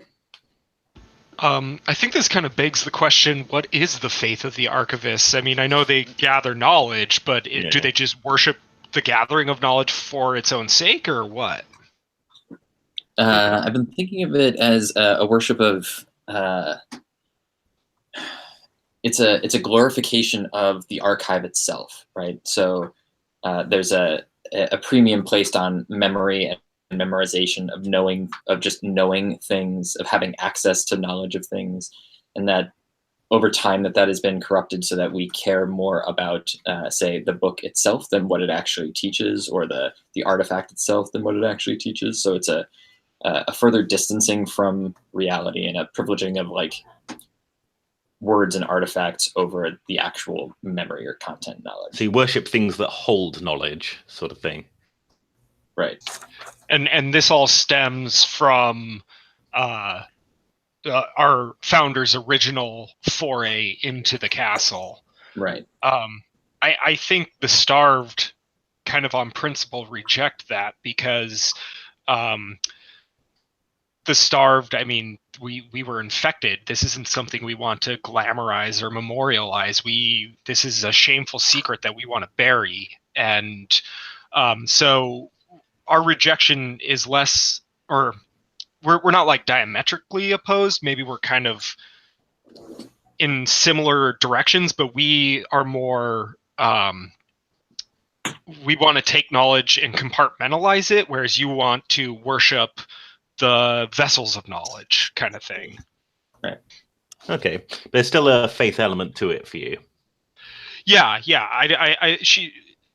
I think this kind of begs the question, what is the faith of the Archivists? I mean, I know they gather knowledge, but do they just worship the gathering of knowledge for its own sake, or what? I've been thinking of it as a worship of... It's a glorification of the archive itself, right? So there's a premium placed on memory and memorization of just knowing things, of having access to knowledge of things, and that over time that has been corrupted so that we care more about, say, the book itself than what it actually teaches, or the artifact itself than what it actually teaches. So it's a further distancing from reality and a privileging of like words and artifacts over the actual memory or content knowledge. So you worship things that hold knowledge, sort of thing. Right. And this all stems from our founder's original foray into the castle. Right. I think the Starved kind of on principle reject that, because the Starved, I mean, we were infected. This isn't something we want to glamorize or memorialize. This is a shameful secret that we want to bury. And so our rejection is less, or we're not like diametrically opposed. Maybe we're kind of in similar directions, but we are more, we want to take knowledge and compartmentalize it, whereas you want to worship the vessels of knowledge kind of thing. Right. Okay. There's still a faith element to it for you. Yeah.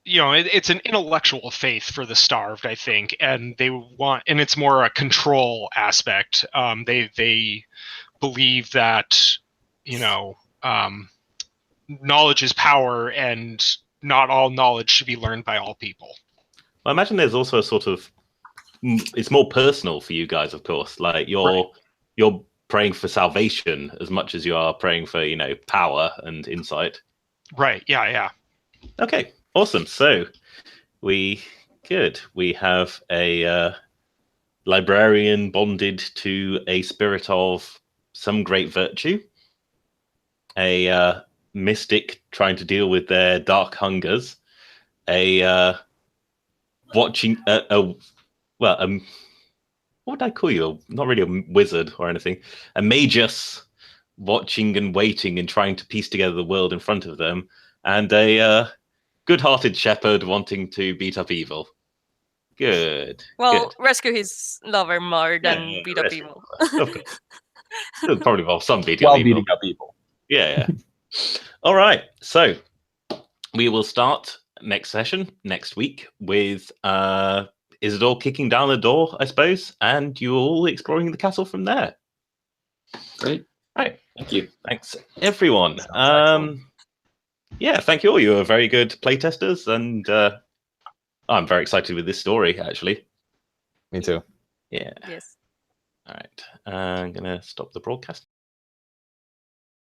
It's an intellectual faith for the Starved, I think, and and it's more a control aspect. They believe that, knowledge is power, and not all knowledge should be learned by all people. Well, I imagine there's also a sort of, it's more personal for you guys, of course. Like you're praying for salvation as much as you are praying for, power and insight. Right. Yeah. Okay. Awesome. So we have a librarian bonded to a spirit of some great virtue, a mystic trying to deal with their dark hungers, what would I call you? Not really a wizard or anything. A magus watching and waiting and trying to piece together the world in front of them, and a good-hearted shepherd wanting to beat up evil. Good. Well, good. Rescue his lover more than beat up evil. Okay. It'll probably involve some beating up evil. Beating up evil. Yeah. All right. So we will start next session next week with Isadora kicking down the door, I suppose, and you all exploring the castle from there. Great. Right. Thank you. Thanks, everyone. Yeah, thank you all. You are very good playtesters, and I'm very excited with this story, actually. Me too. Yeah. Yes. All right. I'm going to stop the broadcast.